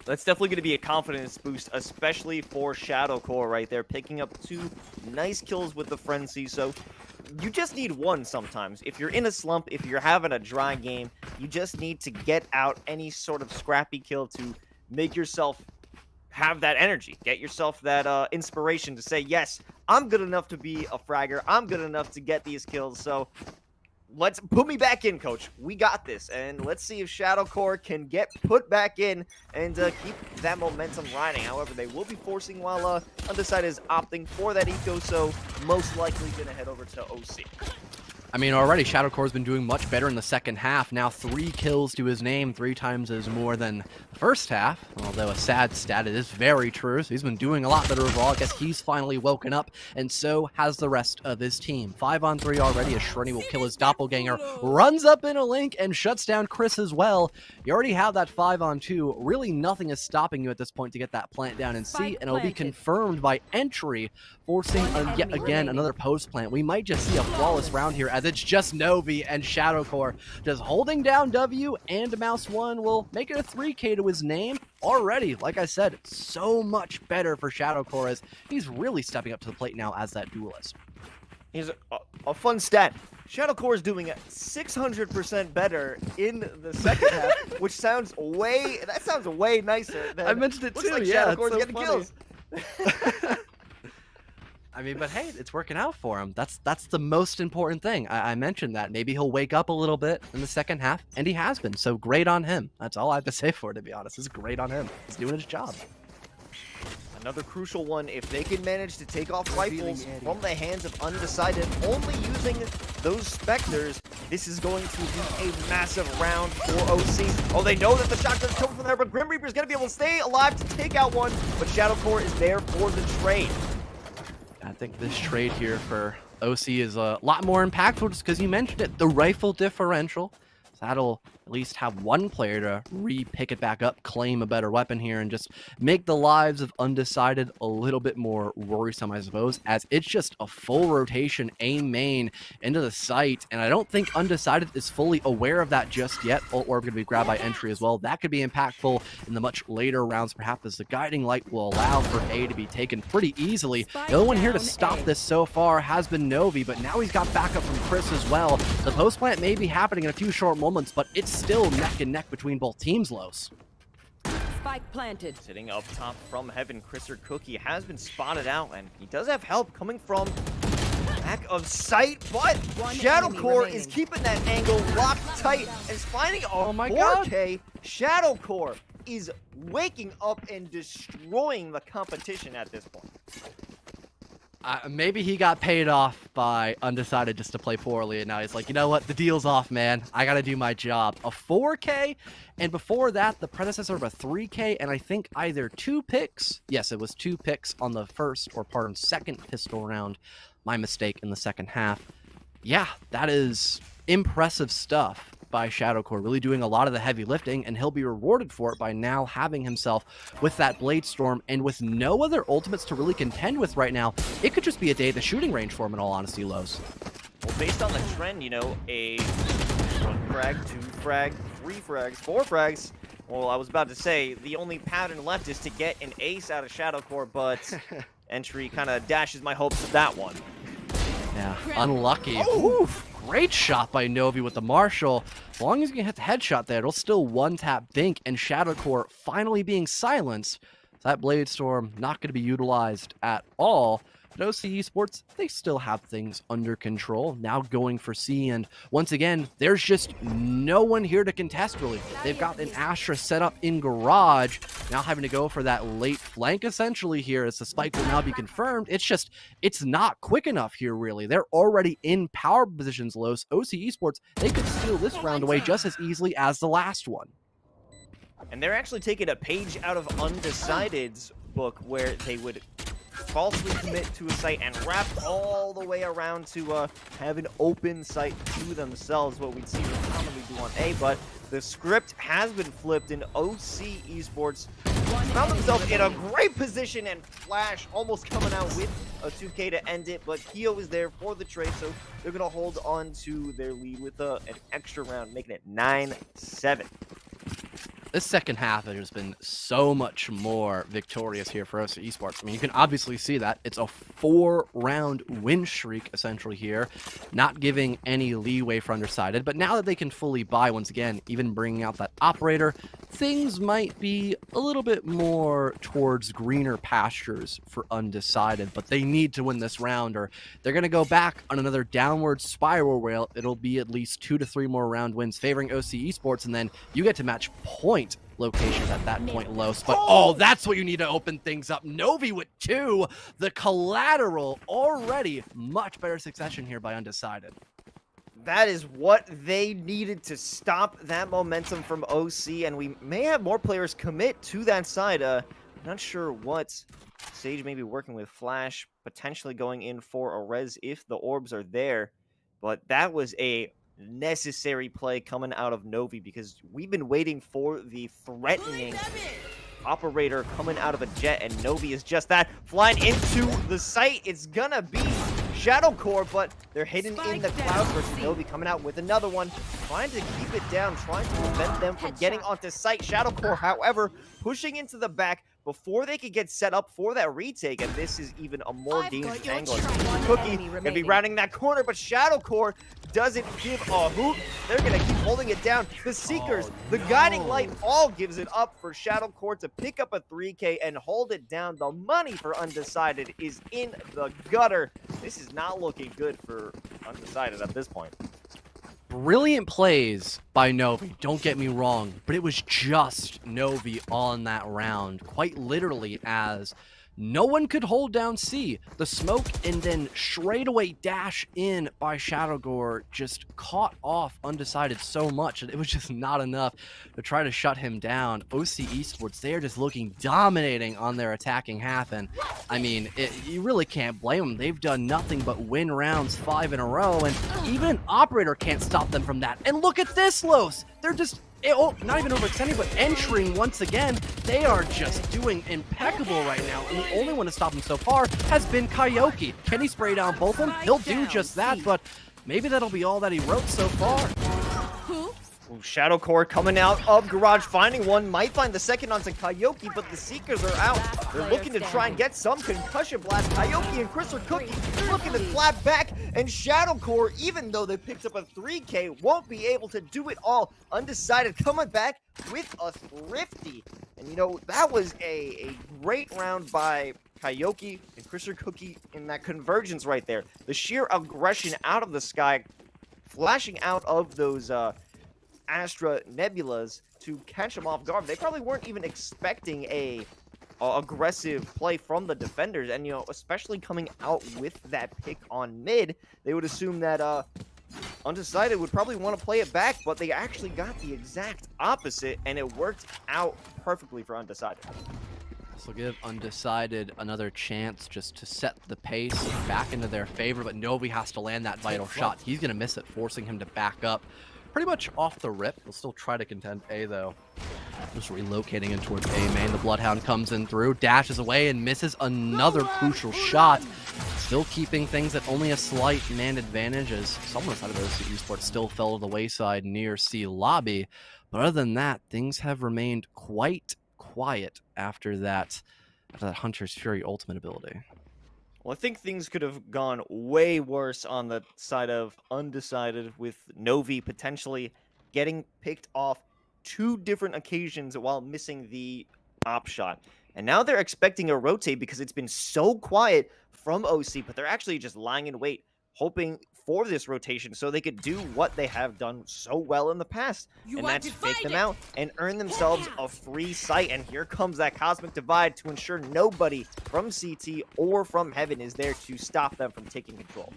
That's definitely going to be a confidence boost, especially for Shadow Core right there, picking up 2 nice kills with the Frenzy. So you just need one sometimes. If you're in a slump, if you're having a dry game, you just need to get out any sort of scrappy kill to make yourself have that energy. Get yourself that inspiration to say, yes, I'm good enough to be a fragger. I'm good enough to get these kills. So let's put me back in, coach. We got this. And let's see if Shadow Core can get put back in and keep that momentum riding. However, they will be forcing while Undecided is opting for that eco, so most likely going to head over to OC. I mean, already Shadow Core's been doing much better in the second half. Now 3 kills to his name, 3 times as more than the first half. Although a sad stat, it is very true. So he's been doing a lot better overall. I guess he's finally woken up, and so has the rest of his team. 5-on-3 already, as Shreddy will kill his doppelganger, runs up in a link, and shuts down Chris as well. You already have that 5-on-2. Really nothing is stopping you at this point to get that plant down in C, and it'll be confirmed by Entry, forcing yet again another post plant. We might just see a flawless round here as as it's just Novi and Shadowcore just holding down W, and Mouse1 will make it a 3K to his name already. Like I said, so much better for Shadowcore as he's really stepping up to the plate now as that duelist. Here's a fun stat. Shadowcore is doing 600% better in the second half, which sounds way nicer than I mentioned it looks too. like Yeah, Shadowcore's it's so getting funny. kills. I mean, but hey, it's working out for him. That's the most important thing. I mentioned that. Maybe he'll wake up a little bit in the second half, and he has been. So great on him. That's all I have to say for it, to be honest. It's great on him. He's doing his job. Another crucial one, if they can manage to take off rifles from the hands of Undecided, only using those Spectres, this is going to be a massive round for OC. Oh, they know that the shotgun's coming from there, but Grim Reaper's going to be able to stay alive to take out one, but Shadowcore is there for the trade. I think this trade here for OC is a lot more impactful just because you mentioned it. The rifle differential. So that'll at least have one player to re-pick it back up, claim a better weapon here, and just make the lives of Undecided a little bit more worrisome, I suppose, as it's just a full rotation A main into the site, and I don't think Undecided is fully aware of that just yet. Ult Orb going to be grabbed by entry as well. That could be impactful in the much later rounds, perhaps, as the guiding light will allow for A to be taken pretty easily. The only one here to stop this so far has been Novi, but now he's got backup from Chris as well. The post plant may be happening in a few short moments, but it's still neck and neck between both teams, Los. Spike planted. Sitting up top from Heaven, Chriser Cookie has been spotted out, and he does have help coming from back of sight, but Shadowcore is keeping that angle locked tight and is finding a 4K. Shadowcore is waking up and destroying the competition at this point. Maybe he got paid off by Undecided just to play poorly, and now he's like, you know what, the deal's off, man. I gotta do my job. A 4K, and before that, the predecessor of a 3K, and I think either 2 picks. Yes, it was 2 picks on the first, or pardon, second pistol round. My mistake in the second half. Yeah, that is impressive stuff by Shadowcore, really doing a lot of the heavy lifting, and he'll be rewarded for it by now having himself with that Blade Storm, and with no other ultimates to really contend with right now, it could just be a day at the shooting range for him, in all honesty, Los. Well, based on the trend, you know, a 1 frag, 2 frag, 3 frags, 4 frags. Well, I was about to say, the only pattern left is to get an ace out of Shadowcore, but entry kind of dashes my hopes of that one. Yeah, unlucky. Oh! Oof, great shot by Novi with the Marshall. As long as you can hit the headshot there, it'll still one-tap Dink, and Shadowcore finally being silenced. So that Blade Storm not going to be utilized at all. But OC Esports, they still have things under control. Now going for C, and once again, there's just no one here to contest, really. They've got an Astra set up in garage, now having to go for that late flank, essentially, here, as the spike will now be confirmed. It's not quick enough here, really. They're already in power positions, Los. OC Esports, they could steal this round away just as easily as the last one. And they're actually taking a page out of Undecided's book, where they would falsely commit to a site and wrap all the way around to have an open site to themselves, what we'd see them commonly do on A, but the script has been flipped, and OC Esports found themselves in a great position, and Flash almost coming out with a 2K to end it, but Keo is there for the trade, so they're going to hold on to their lead with an extra round, making it 9-7. This second half has just been so much more victorious here for OC Esports. I mean, you can obviously see that. It's a 4-round win streak, essentially, here, not giving any leeway for Undecided. But now that they can fully buy, once again, even bringing out that operator, things might be a little bit more towards greener pastures for Undecided. But they need to win this round, or they're going to go back on another downward spiral where it'll be at least 2 to 3 more round wins favoring OC Esports, and then you get to match point locations at that point, Los. But oh, that's what you need to open things up. Novi with 2. The collateral already much better succession here by Undecided. That is what they needed to stop that momentum from OC, and we may have more players commit to that side. Not sure what Sage may be working with. Flash potentially going in for a res if the orbs are there, but that was a necessary play coming out of Novi, because we've been waiting for the threatening operator coming out of a jet, and Novi is just that, flying into the site. It's gonna be Shadow Core, but they're hidden in the Spike clouds down. versus Novi coming out with another one, trying to keep it down, trying to prevent them from getting onto site. Shadow Core, however, pushing into the back before they could get set up for that retake, and this is even a more dangerous angle. Cookie gonna be rounding that corner, but Shadow Core doesn't give a hoot. They're gonna keep holding it down. The Seekers, the Guiding Light, all gives it up for Shadow Core to pick up a 3K and hold it down. The money for Undecided is in the gutter. This is not looking good for Undecided at this point. Brilliant plays by Novi, don't get me wrong, but it was just Novi on that round, quite literally, as no one could hold down C. The smoke and then straight away dash in by Shadowgore just caught off Undecided so much, and it was just not enough to try to shut him down. OC Esports, they are just looking dominating on their attacking half, and I mean, you really can't blame them. They've done nothing but win rounds 5 in a row, and even an operator can't stop them from that. And look at this, Los! They're just not even overextending, but entering once again. They are just doing impeccable right now, and the only one to stop him so far has been Kyoki. Can he spray down both of them? He'll do just that, but maybe that'll be all that he wrote so far. Ooh, Shadow Core coming out of Garage, finding one, might find the second onto Kyoki, but the Seekers are out. They're looking to try and get some concussion blast. Kyoki and Chris are cooking, looking to clap back, and Shadow Core, even though they picked up a 3K, won't be able to do it all. Undecided coming back with a thrifty. And you know, that was a great round by Kyoki and Chris Cookie in that convergence right there. The sheer aggression out of the sky, flashing out of those Astra Nebulas to catch them off guard. They probably weren't even expecting a aggressive play from the defenders, and you know, especially coming out with that pick on mid, they would assume that Undecided would probably want to play it back, but they actually got the exact opposite, and it worked out perfectly for Undecided. This will give Undecided another chance just to set the pace back into their favor, but Novi has to land that vital shot. He's going to miss it, forcing him to back up pretty much off the rip. He'll still try to contend A, though. Just relocating in towards A main. The Bloodhound comes in through, dashes away, and misses another crucial shot. Still keeping things at only a slight man advantage, as someone outside of OC Esports still fell to the wayside near C lobby. But other than that, things have remained quite quiet after that Hunter's Fury ultimate ability. Well, I think things could have gone way worse on the side of Undecided, with Novi potentially getting picked off 2 different occasions while missing the op shot. And now they're expecting a rotate because it's been so quiet from OC, but they're actually just lying in wait, hoping for this rotation so they could do what they have done so well in the past, and that's fake them out and earn themselves a free site. And here comes that Cosmic Divide to ensure nobody from CT or from Heaven is there to stop them from taking control.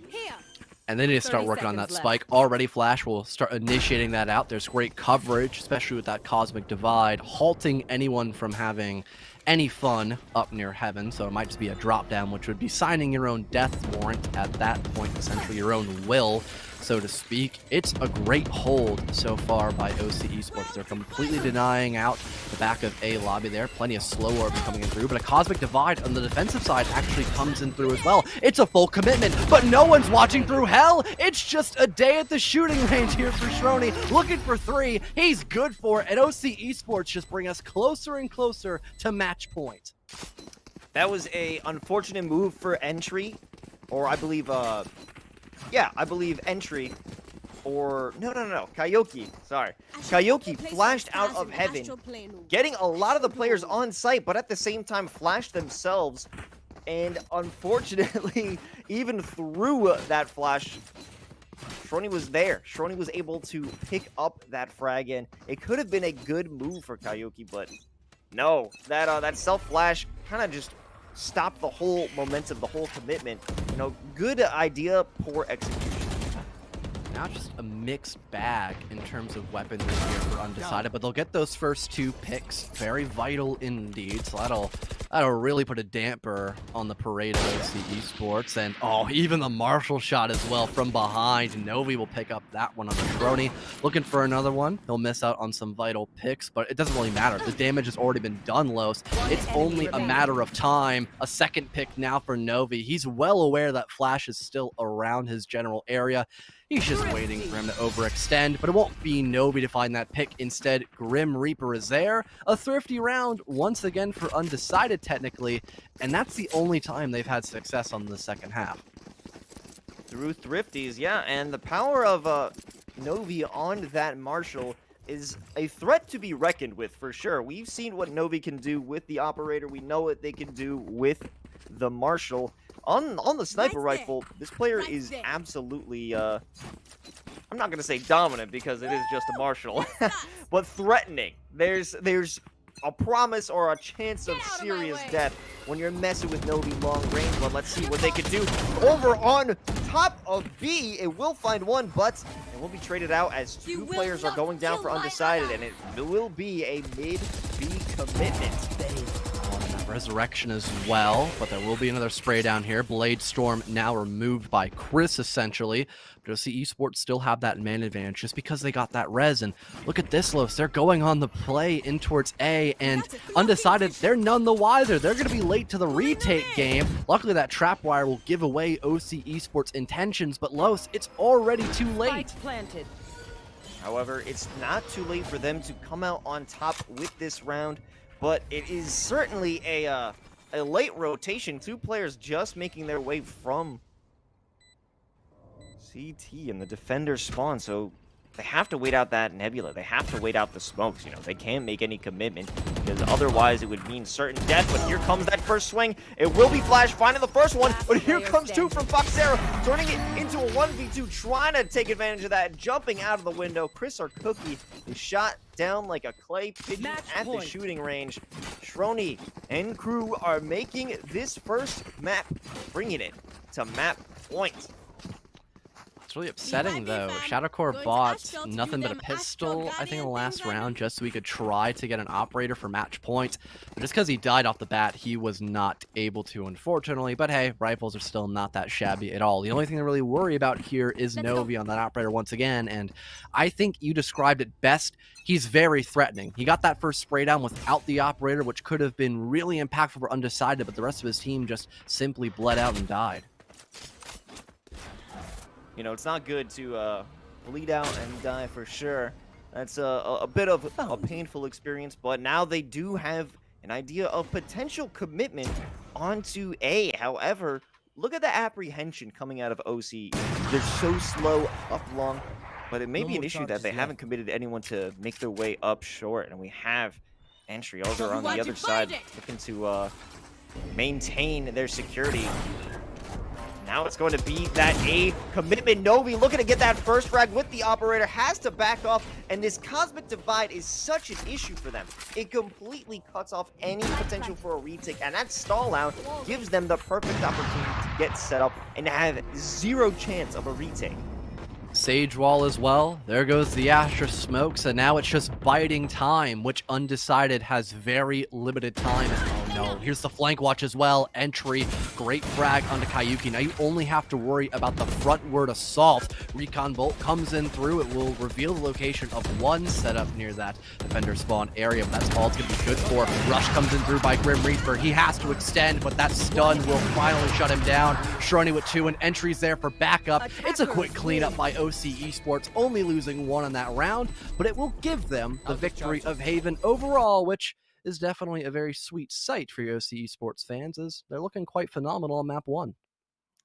And they need to start working on that spike. Already Flash will start initiating that out. There's great coverage, especially with that Cosmic Divide, halting anyone from having any fun up near Heaven. So it might just be a drop down, which would be signing your own death warrant at that point, essentially your own will, so to speak. It's a great hold so far by OC Esports. They're completely denying out the back of A lobby there. Plenty of slow orbs coming in through, but a Cosmic Divide on the defensive side actually comes in through as well. It's a full commitment, but no one's watching through hell. It's just a day at the shooting range here for Shrony, looking for 3. He's good for it, and OC Esports just bring us closer and closer to match point. That was a unfortunate move for entry, or I believe entry, or no, Kyoki, sorry. Kyoki flashed out of Heaven, getting a lot of the players on site, but at the same time flashed themselves, and unfortunately, even through that flash, Shrony was there. Shrony was able to pick up that frag, and it could have been a good move for Kyoki, but no, that self-flash kind of just stopped the whole momentum, the whole commitment. You know, good idea, poor execution. Now just a mixed bag in terms of weaponry here for Undecided, but they'll get those first 2 picks. Very vital indeed. So that'll really put a damper on the parade of OC Esports. And oh, even the Marshall shot as well from behind. Novi will pick up that one on the Crony. Looking for another one. He'll miss out on some vital picks, but it doesn't really matter. The damage has already been done, Los. It's only a matter of time. A second pick now for Novi. He's well aware that Flash is still around his general area. He's just waiting for him to overextend, but it won't be Novi to find that pick. Instead, Grim Reaper is there. A thrifty round once again for Undecided technically, and that's the only time they've had success on the second half. Through thrifties, yeah, and the power of Novi on that Marshall is a threat to be reckoned with for sure. We've seen what Novi can do with the operator. We know what they can do with the Marshall. On the sniper rifle, this player is absolutely, I'm not going to say dominant because it is just a Marshall, but threatening. There's a promise or a chance of serious death when you're messing with Novi long range. But let's see what they can do over on top of B. It will find one, but it will be traded out as 2 players are going down for Undecided, and it will be a mid-B commitment. Resurrection as well, but there will be another spray down here. Blade Storm now removed by Chris, essentially. But you'll see Esports still have that man advantage just because they got that res. And look at this, Los. They're going on the play in towards A, and Undecided, they're none the wiser. They're going to be late to the retake game. Luckily, that trapwire will give away OC Esports' intentions, but Los, it's already too late. However, it's not too late for them to come out on top with this round. But it is certainly a late rotation. 2 players just making their way from CT in the defender spawn. So they have to wait out that Nebula. They have to wait out the smokes. You know, they can't make any commitment because otherwise it would mean certain death. But here comes that first swing. It will be Flash finding the first one. But here comes 2 from Foxera, turning it into a 1v2, trying to take advantage of that, jumping out of the window. Chris or Cookie is shot down like a clay pigeon at the shooting range. Shrony and crew are making this first map, bringing it to map point. It's really upsetting, though. Shadowcore bought nothing but a pistol, I think, in the last round, just so he could try to get an operator for match point. But just because he died off the bat, he was not able to, unfortunately. But hey, rifles are still not that shabby at all. The only thing to really worry about here is Novi on that operator once again, and I think you described it best. He's very threatening. He got that first spray down without the operator, which could have been really impactful for Undecided, but the rest of his team just simply bled out and died. You know, it's not good to bleed out and die for sure. That's a bit of a painful experience, but now they do have an idea of potential commitment onto A. However, look at the apprehension coming out of OC. They're so slow up long, but it may be an issue that they haven't committed anyone to make their way up short, and we have entry over on the other side looking to maintain their security. Now it's going to be that A commitment. Novi looking to get that first frag with the operator, has to back off, and this Cosmic Divide is such an issue for them. It completely cuts off any potential for a retake, and that stall out gives them the perfect opportunity to get set up and have 0 chance of a retake. Sage wall as well. There goes the Astra smokes, and now it's just biding time, which Undecided has very limited time. Oh no, here's the flank watch as well. Entry, great frag onto Kayuki. Now you only have to worry about the frontward assault. Recon Bolt comes in through. It will reveal the location of one setup near that defender spawn area, but that's all it's going to be good for. Rush comes in through by Grim Reaper. He has to extend, but that stun will finally shut him down. Shrony with 2, and Entry's there for backup. It's a quick cleanup by OC Esports, only losing 1 on that round, but it will give them the victory of Haven overall, which is definitely a very sweet sight for your OC Esports fans, as they're looking quite phenomenal on map 1.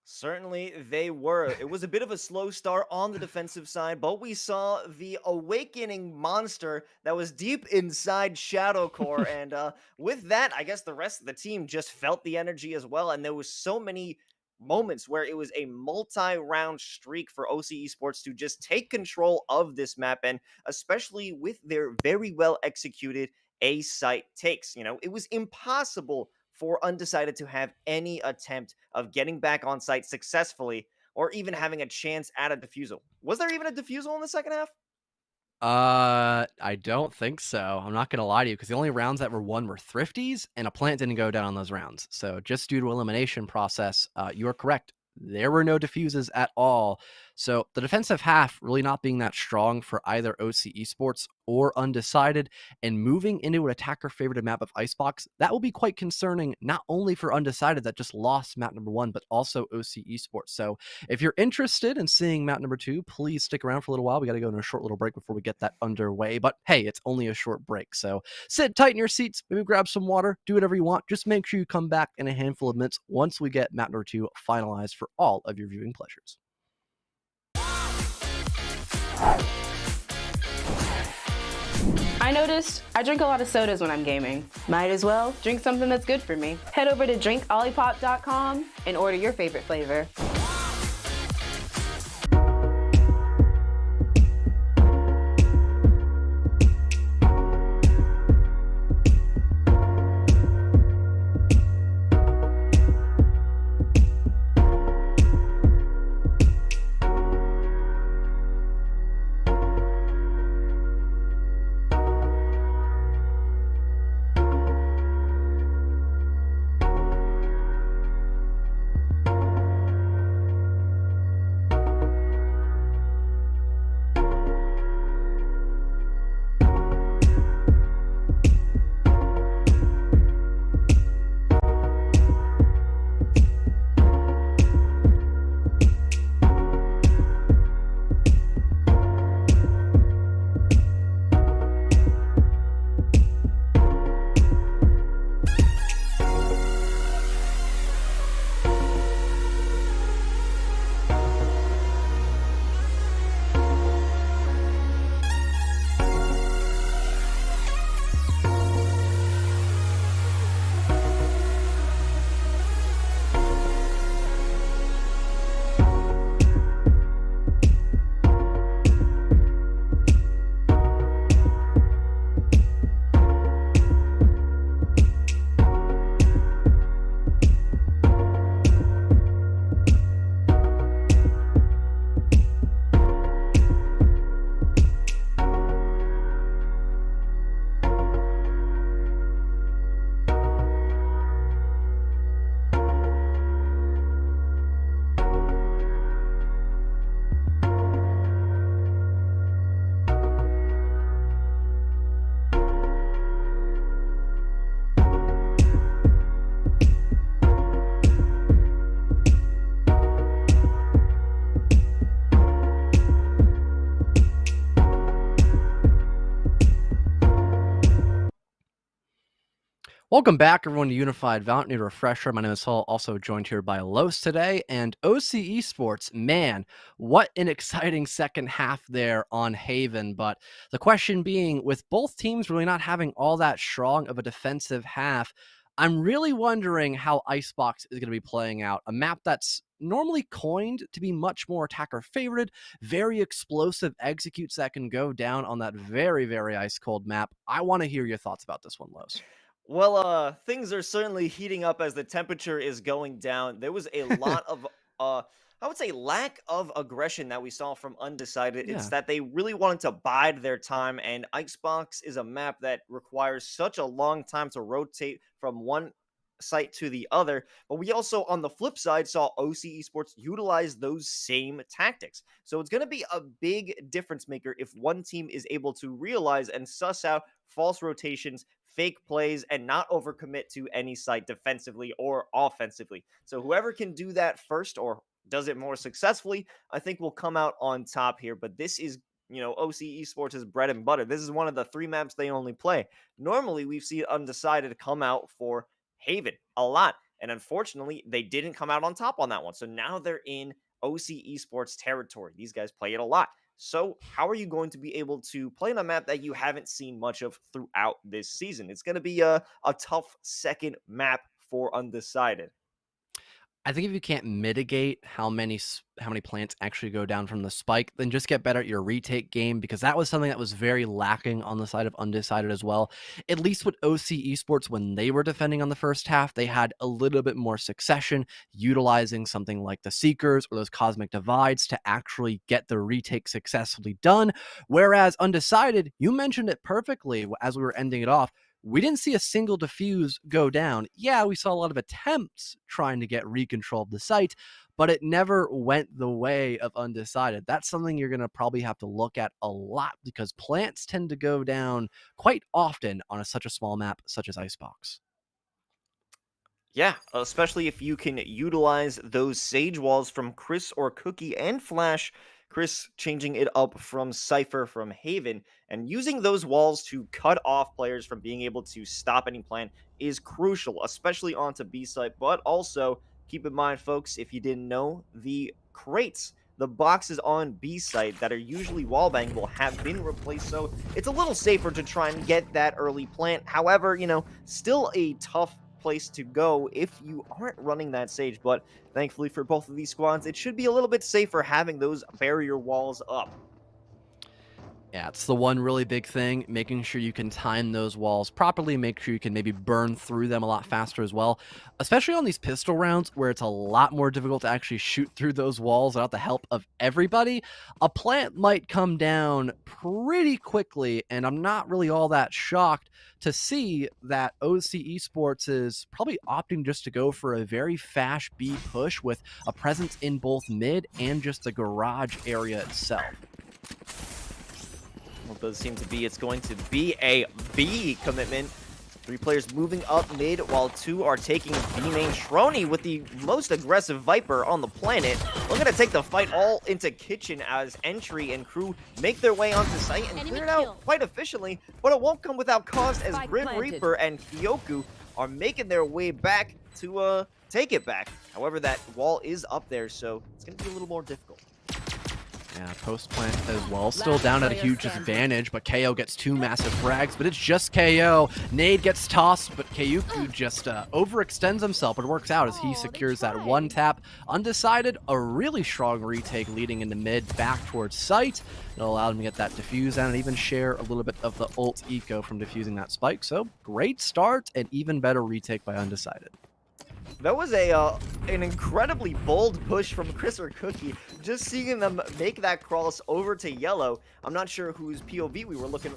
Certainly they were. It was a bit of a slow start on the defensive side, but we saw the awakening monster that was deep inside Shadowcore. And with that, I guess the rest of the team just felt the energy as well. And there was so many moments where it was a multi-round streak for OC Esports to just take control of this map, and especially with their very well executed A site takes. You know, it was impossible for Undecided to have any attempt of getting back on site successfully or even having a chance at a defusal. Was there even a defusal in the second half? I don't think so. I'm not gonna lie to you because the only rounds that were won were thrifties, and a plant didn't go down on those rounds. So just due to elimination process, you are correct. There were no diffuses at all. So the defensive half really not being that strong for either OC Esports or Undecided, and moving into an attacker favorited map of Icebox, that will be quite concerning, not only for Undecided that just lost map number one, but also OC Esports. So if you're interested in seeing map number two, please stick around for a little while. We got to go on a short little break before we get that underway. But hey, it's only a short break. So sit tight in your seats, maybe grab some water, do whatever you want. Just make sure you come back in a handful of minutes once we get map number two finalized for all of your viewing pleasures. I noticed I drink a lot of sodas when I'm gaming. Might as well drink something that's good for me. Head over to drinkolipop.com and order your favorite flavor. Welcome back, everyone, to Unified Valent. Need a refresher. My name is Saul, also joined here by Los today. And OC Esports, man, what an exciting second half there on Haven. But the question being, with both teams really not having all that strong of a defensive half, I'm really wondering how Icebox is going to be playing out. A map that's normally coined to be much more attacker favorited, very explosive executes that can go down on that very, very ice cold map. I want to hear your thoughts about this one, Los. Well, things are certainly heating up as the temperature is going down. There was a lot of, I would say, lack of aggression that we saw from Undecided. It's Yeah. that they really wanted to bide their time, and Icebox is a map that requires such a long time to rotate from one site to the other. But we also, on the flip side, saw OC Esports utilize those same tactics. So it's going to be a big difference maker if one team is able to realize and suss out false rotations, fake plays, and not overcommit to any site defensively or offensively. So whoever can do that first or does it more successfully, I think will come out on top here. But this is, OC Esports' bread and butter. This is one of the three maps they only play. Normally, we've seen Undecided come out for Haven a lot. And unfortunately, they didn't come out on top on that one. So now they're in OC Esports territory. These guys play it a lot. So, how are you going to be able to play on a map that you haven't seen much of throughout this season? It's going to be a tough second map for Undecided. I think if you can't mitigate how many plants actually go down from the spike, then just get better at your retake game, because that was something that was very lacking on the side of Undecided as well. At least with OC Esports, when they were defending on the first half, they had a little bit more succession, utilizing something like the Seekers or those Cosmic Divides to actually get the retake successfully done. Whereas Undecided, you mentioned it perfectly as we were ending it off. We didn't see a single defuse go down. Yeah, we saw a lot of attempts trying to get recontrol of the site, but it never went the way of Undecided. That's something you're going to probably have to look at a lot, because plants tend to go down quite often on such a small map such as Icebox. Yeah, especially if you can utilize those Sage walls from Chris or Cookie and Flash. Chris changing it up from Cypher from Haven, and using those walls to cut off players from being able to stop any plan is crucial, especially onto B site. But also keep in mind, folks, if you didn't know, the crates, the boxes on B site that are usually wallbangable have been replaced, so it's a little safer to try and get that early plant. However, still a tough place to go if you aren't running that Sage, but thankfully for both of these squads, it should be a little bit safer having those barrier walls up. Yeah, it's the one really big thing, making sure you can time those walls properly, make sure you can maybe burn through them a lot faster as well, especially on these pistol rounds where it's a lot more difficult to actually shoot through those walls without the help of everybody. A plant might come down pretty quickly, and I'm not really all that shocked to see that OC Esports is probably opting just to go for a very fast B push with a presence in both mid and just the garage area itself. Well, it does seem to be it's going to be a B commitment. 3 players moving up mid, while 2 are taking B main. Shrony with the most aggressive Viper on the planet. Looking to take the fight all into kitchen as Entry and crew make their way onto site and clear it out quite efficiently, but it won't come without cost, as Grim Reaper and Kyoku are making their way back to take it back. However, that wall is up there, so it's going to be a little more difficult. Yeah, post plant as well. Still down at a huge disadvantage, but KO gets 2 massive frags, but it's just KO. Nade gets tossed, but Kayuku just overextends himself, but it works out as he secures that 1 tap. Undecided, a really strong retake leading into mid back towards site. It'll allow him to get that defuse and even share a little bit of the ult eco from defusing that spike. So great start and even better retake by Undecided. That was an incredibly bold push from Chris or Cookie. Just seeing them make that cross over to yellow. I'm not sure whose POV we were looking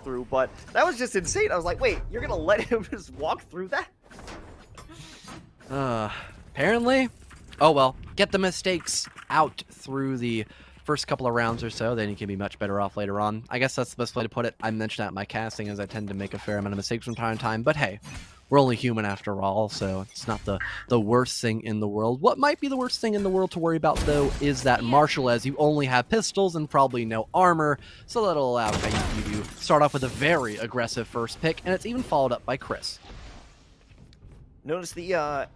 through, but that was just insane. I was like, wait, you're gonna let him just walk through that? Apparently. Oh well, get the mistakes out through the first couple of rounds or so, then you can be much better off later on. I guess that's the best way to put it. I mentioned that in my casting, as I tend to make a fair amount of mistakes from time to time, but hey, we're only human after all, so it's not the worst thing in the world. What might be the worst thing in the world to worry about, though, is that Marshall, as you only have pistols and probably no armor, so that'll allow you to start off with a very aggressive first pick, and it's even followed up by Chris. Notice the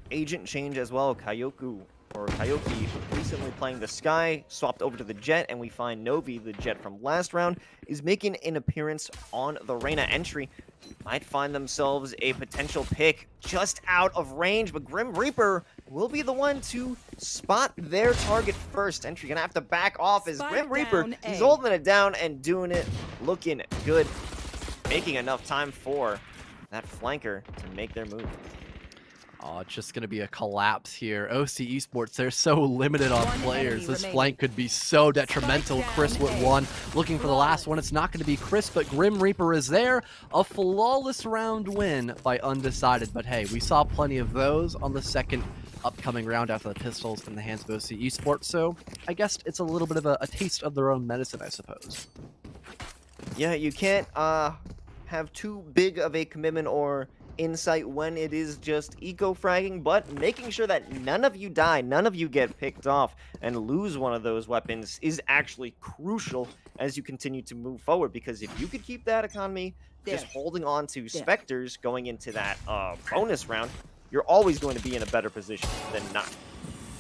agent change as well. Kyoki recently playing the Sky, swapped over to the Jet, and we find Novi, the Jet from last round, is making an appearance on the Reyna. Entry might find themselves a potential pick just out of range, but Grim Reaper will be the one to spot their target first. Entry gonna have to back off as Grim Reaper, he's holding it down and doing it looking good, making enough time for that flanker to make their move. Oh, it's just going to be a collapse here. OC Esports, they're so limited on players. This flank could be so detrimental. Chris with 1. Looking for the last one. It's not going to be Chris, but Grim Reaper is there. A flawless round win by Undecided. But hey, we saw plenty of those on the second upcoming round after the pistols in the hands of OC Esports. So I guess it's a little bit of a taste of their own medicine, I suppose. Yeah, you can't have too big of a commitment or insight when it is just eco-fragging, but making sure that none of you die, none of you get picked off and lose one of those weapons is actually crucial as you continue to move forward, because if you could keep that economy just holding on to Spectres going into that bonus round, you're always going to be in a better position than not.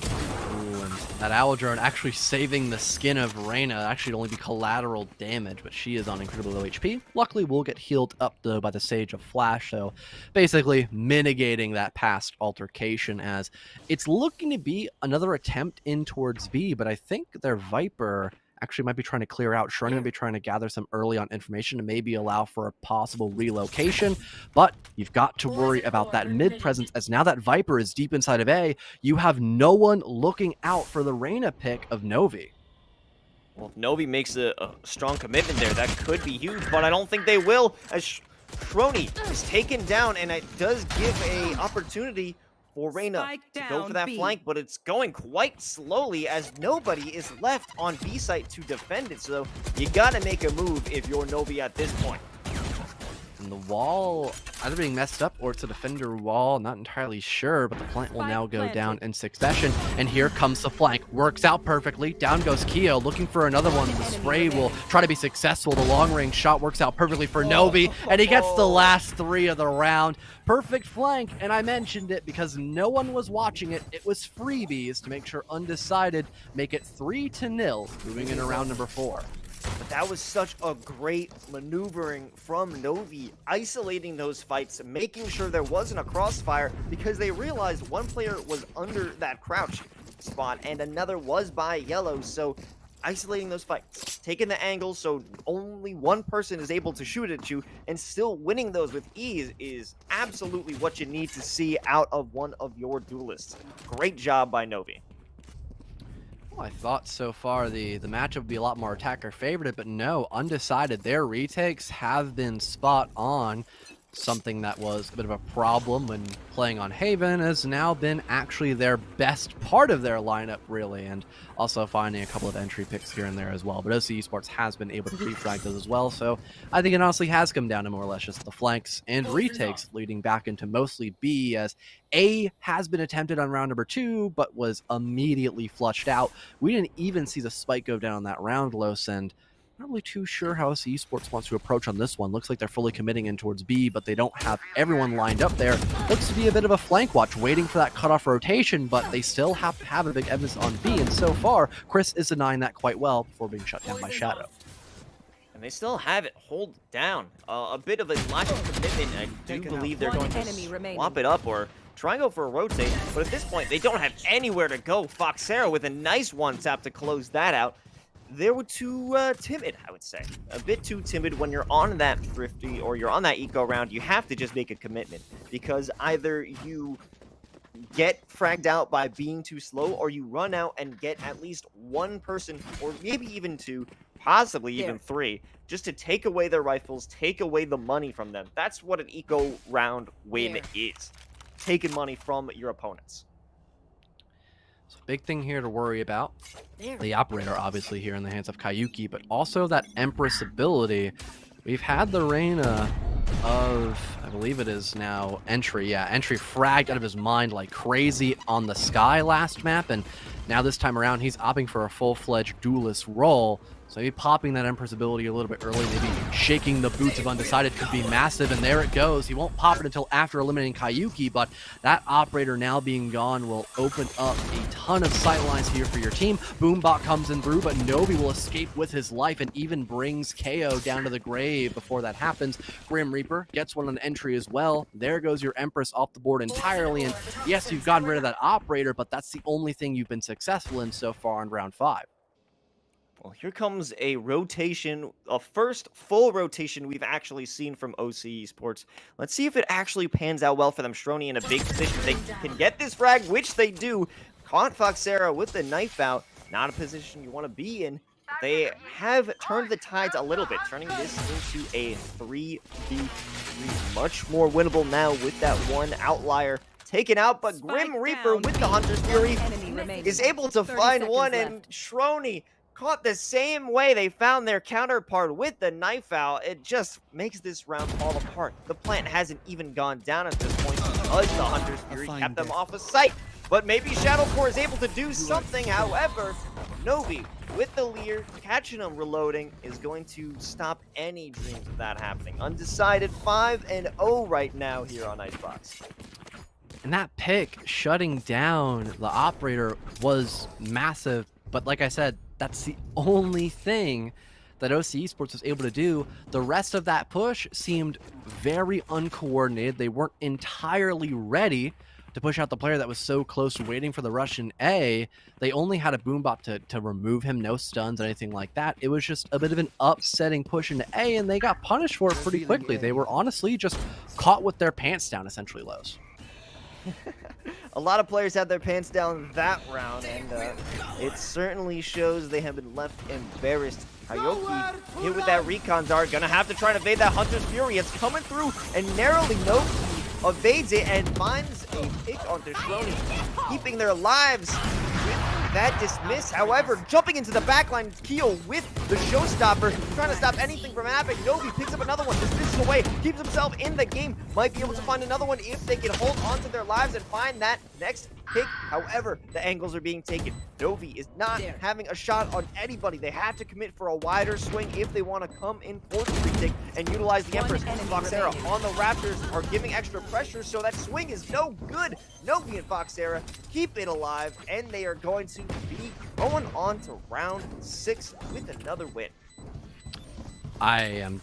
Ooh, and That Owl Drone actually saving the skin of Reyna. Actually, it'd only be collateral damage, but she is on incredibly low HP. Luckily, we'll get healed up, though, by the Sage of Flash, so basically mitigating that past altercation, as it's looking to be another attempt in towards B, but I think their Viper actually might be trying to clear out. Shrine might be trying to gather some early on information to maybe allow for a possible relocation, but you've got to worry about that mid presence, as now that Viper is deep inside of A, you have no one looking out for the Reyna pick of Novi. Well, if Novi makes a strong commitment there, that could be huge, but I don't think they will, as Shrony is taken down, and it does give a opportunity for Reyna to go for that flank, but it's going quite slowly as nobody is left on B site to defend it. So you gotta make a move if you're Novi at this point. And the wall either being messed up or it's a defender wall, not entirely sure, but the plant will now go down in succession. And here comes the flank. Works out perfectly. Down goes Keo, looking for another one. The spray will try to be successful. The long range shot works out perfectly for Novi, and he gets the last 3 of the round. Perfect flank, and I mentioned it because no one was watching it. It was freebies to make sure Undecided make it 3-0, moving into round number 4. But that was such a great maneuvering from Novi, isolating those fights, making sure there wasn't a crossfire, because they realized one player was under that crouch spot and another was by yellow. So isolating those fights, taking the angles so only one person is able to shoot at you, and still winning those with ease is absolutely what you need to see out of one of your duelists. Great job by Novi. I thought so far the matchup would be a lot more attacker favored, but no, Undecided. Their retakes have been spot on. Something that was a bit of a problem when playing on Haven has now been actually their best part of their lineup, really, and also finding a couple of entry picks here and there as well. But OC Esports has been able to refrag those as well, so I think it honestly has come down to more or less just the flanks and retakes leading back into mostly B, as A has been attempted on round number 2, but was immediately flushed out. We didn't even see the spike go down on that round, Los, and not really too sure how OC Esports wants to approach on this one. Looks like they're fully committing in towards B, but they don't have everyone lined up there. Looks to be a bit of a flank watch, waiting for that cutoff rotation, but they still have to have a big emphasis on B, and so far, Chris is denying that quite well before being shut down by Shadow. And they still have it hold down. A bit of a lack of commitment. I do believe they're going to swap it up or try and go for a rotate, but at this point, they don't have anywhere to go. Foxera with a nice one tap to close that out. They were too timid, I would say. A bit too timid. When you're on that thrifty or you're on that eco round, you have to just make a commitment, because either you get fragged out by being too slow, or you run out and get at least one person, or maybe even 2, possibly even 3, just to take away their rifles, take away the money from them. That's what an eco round win is. Taking money from your opponents. So big thing here to worry about. The operator obviously here in the hands of Kayuki, but also that Empress ability. We've had the Reyna of, I believe it is now Entry. Yeah, Entry fragged out of his mind like crazy on the Sky last map, and now this time around he's opting for a full-fledged duelist role. So maybe popping that Empress ability a little bit early, maybe shaking the boots of Undecided could be massive, and there it goes. He won't pop it until after eliminating Kayuki, but that operator now being gone will open up a ton of sightlines here for your team. Boombot comes in through, but Novi will escape with his life and even brings KO down to the grave before that happens. Grim Reaper gets one on entry as well. There goes your Empress off the board entirely, and yes, you've gotten rid of that operator, but that's the only thing you've been successful in so far in round 5. Well, here comes a rotation, a first full rotation we've actually seen from OC Esports. Let's see if it actually pans out well for them. Shrony in a big position. They can get this frag, which they do. Caught Foxera with the knife out. Not a position you want to be in. They have turned the tides a little bit, turning this into a 3v3. Much more winnable now with that one outlier taken out, but Grim Reaper with the Hunter's Fury is able to find one, and Shrony caught the same way they found their counterpart with the knife out. It just makes this round fall apart. The plant hasn't even gone down at this point because the Hunter's Fury kept them off of sight. But maybe Shadowcore is able to do something. However, Novi with the Leer, catching him reloading, is going to stop any dreams of that happening. Undecided 5-0 right now here on Icebox. And that pick shutting down the operator was massive. But like I said, that's the only thing that OC Esports was able to do. The rest of that push seemed very uncoordinated. They weren't entirely ready to push out the player that was so close, waiting for the Russian A. They only had a boombot to remove him, no stuns, anything like that. It was just a bit of an upsetting push into A, and they got punished for it pretty quickly. They were honestly just caught with their pants down, essentially, Lowe's. A lot of players had their pants down that round, and it certainly shows they have been left embarrassed. Hayoki hit with that recon dart, gonna have to try to evade that Hunter's Fury. It's coming through, and narrowly evades it and finds a pick onto Shrony, keeping their lives with that dismiss. However, jumping into the backline, Keo with the showstopper, trying to stop anything from happening. Novi picks up another one, dismisses away, keeps himself in the game, might be able to find another one if they can hold on to their lives and find that next pick. However, the angles are being taken. Novi is not having a shot on anybody. They have to commit for a wider swing if they want to come in for the retake and utilize the Empress. Foxera on the Raptors are giving extra pressure, so that swing is no good. Novi and Foxera keep it alive, and they are going to be going on to round 6 with another win. I'm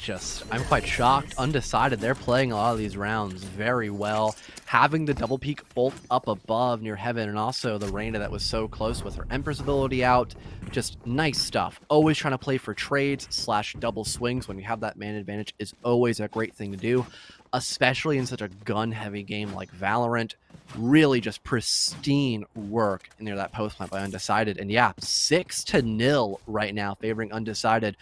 quite shocked. Undecided, they're playing a lot of these rounds very well. Having the double peek both up above near Heaven, and also the Reyna that was so close with her Empress ability out. Just nice stuff. Always trying to play for trades / double swings when you have that man advantage is always a great thing to do, especially in such a gun-heavy game like Valorant. Really just pristine work near that post plant by Undecided. And yeah, 6-0 right now, favoring Undecided.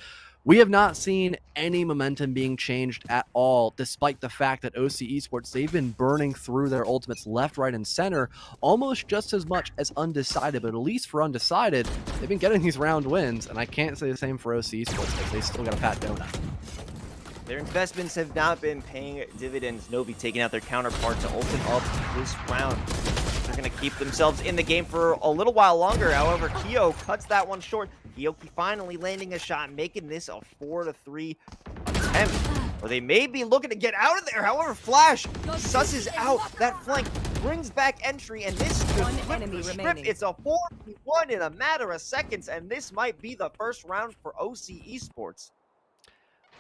We have not seen any momentum being changed at all, despite the fact that OC Esports, they've been burning through their ultimates left, right, and center almost just as much as Undecided. But at least for Undecided, they've been getting these round wins, and I can't say the same for OC Esports because they still got a fat donut. Their investments have not been paying dividends. Novi taking out their counterpart to open up this round. They're going to keep themselves in the game for a little while longer. However, Keo cuts that one short. Kyoki finally landing a shot, making this a 4-3 attempt. Or they may be looking to get out of there. However, Flash susses out that flank, brings back entry, and this could flip the script. It's a 4v1 in a matter of seconds, and this might be the first round for OC Esports.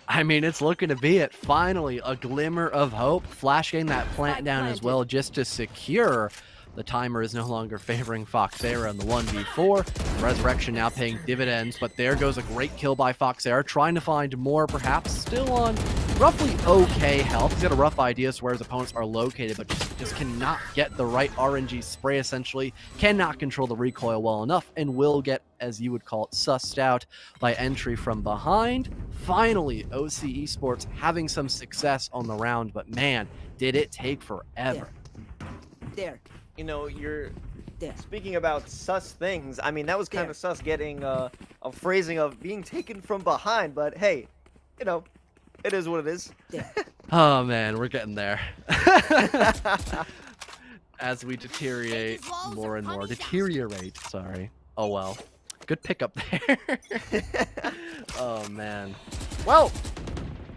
I mean, it's looking to be it. Finally, a glimmer of hope. Flash getting that plant down as well just to secure. The timer is no longer favoring Foxera in the 1v4. Resurrection now paying dividends, but there goes a great kill by Foxera, trying to find more, perhaps still on roughly okay health. He's got a rough idea as to where his opponents are located, but just cannot get the right RNG spray, essentially. Cannot control the recoil well enough, and will get, as you would call it, sussed out by entry from behind. Finally, OC Esports having some success on the round, but man, did it take forever. There. You know, you're speaking about sus things. I mean, that was kind of sus getting a phrasing of being taken from behind, but hey, you know, it is what it is. Oh man, we're getting there. As we deteriorate more and more. Deteriorate, sorry. Oh well. Good pickup there. Oh man. Well,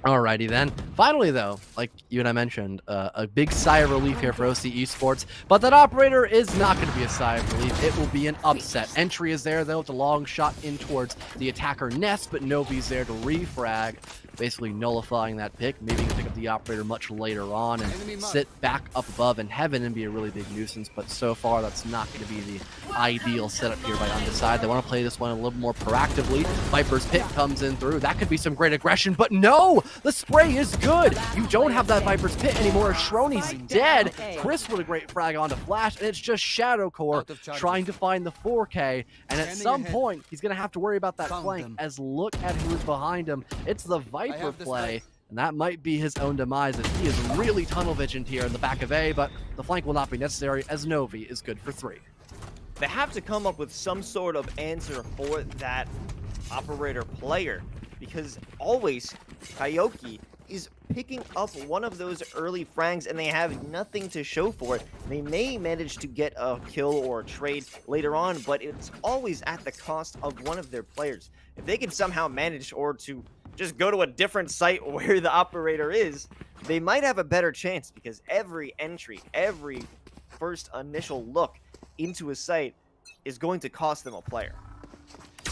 alrighty then. Finally though, like you and I mentioned, a big sigh of relief here for OC Esports, but that operator is not going to be a sigh of relief. It will be an upset. Entry is there though, with a long shot in towards the attacker nest, but Novi's there to refrag, basically nullifying that pick, maybe pick up the operator much later on and sit back up above in Heaven and be a really big nuisance. But so far, that's not going to be the ideal setup here by Undecided. They want to play this one a little more proactively. Viper's Pit comes in through. That could be some great aggression, but no! The spray is good! You don't have that Viper's Pit anymore. Shrony's dead. Chris with a great frag onto Flash, and it's just Shadowcore trying to find the 4K. And at some point, he's going to have to worry about that flank, as look at who's behind him. It's the Viper play, and that might be his own demise, as he is really tunnel visioned here in the back of A, but the flank will not be necessary, as Novi is good for 3. They have to come up with some sort of answer for that operator player, because always Kaioki is picking up one of those early frags and they have nothing to show for it. They may manage to get a kill or a trade later on, but it's always at the cost of one of their players. If they can somehow manage or to just go to a different site where the operator is, they might have a better chance, because every entry, every first initial look into a site is going to cost them a player.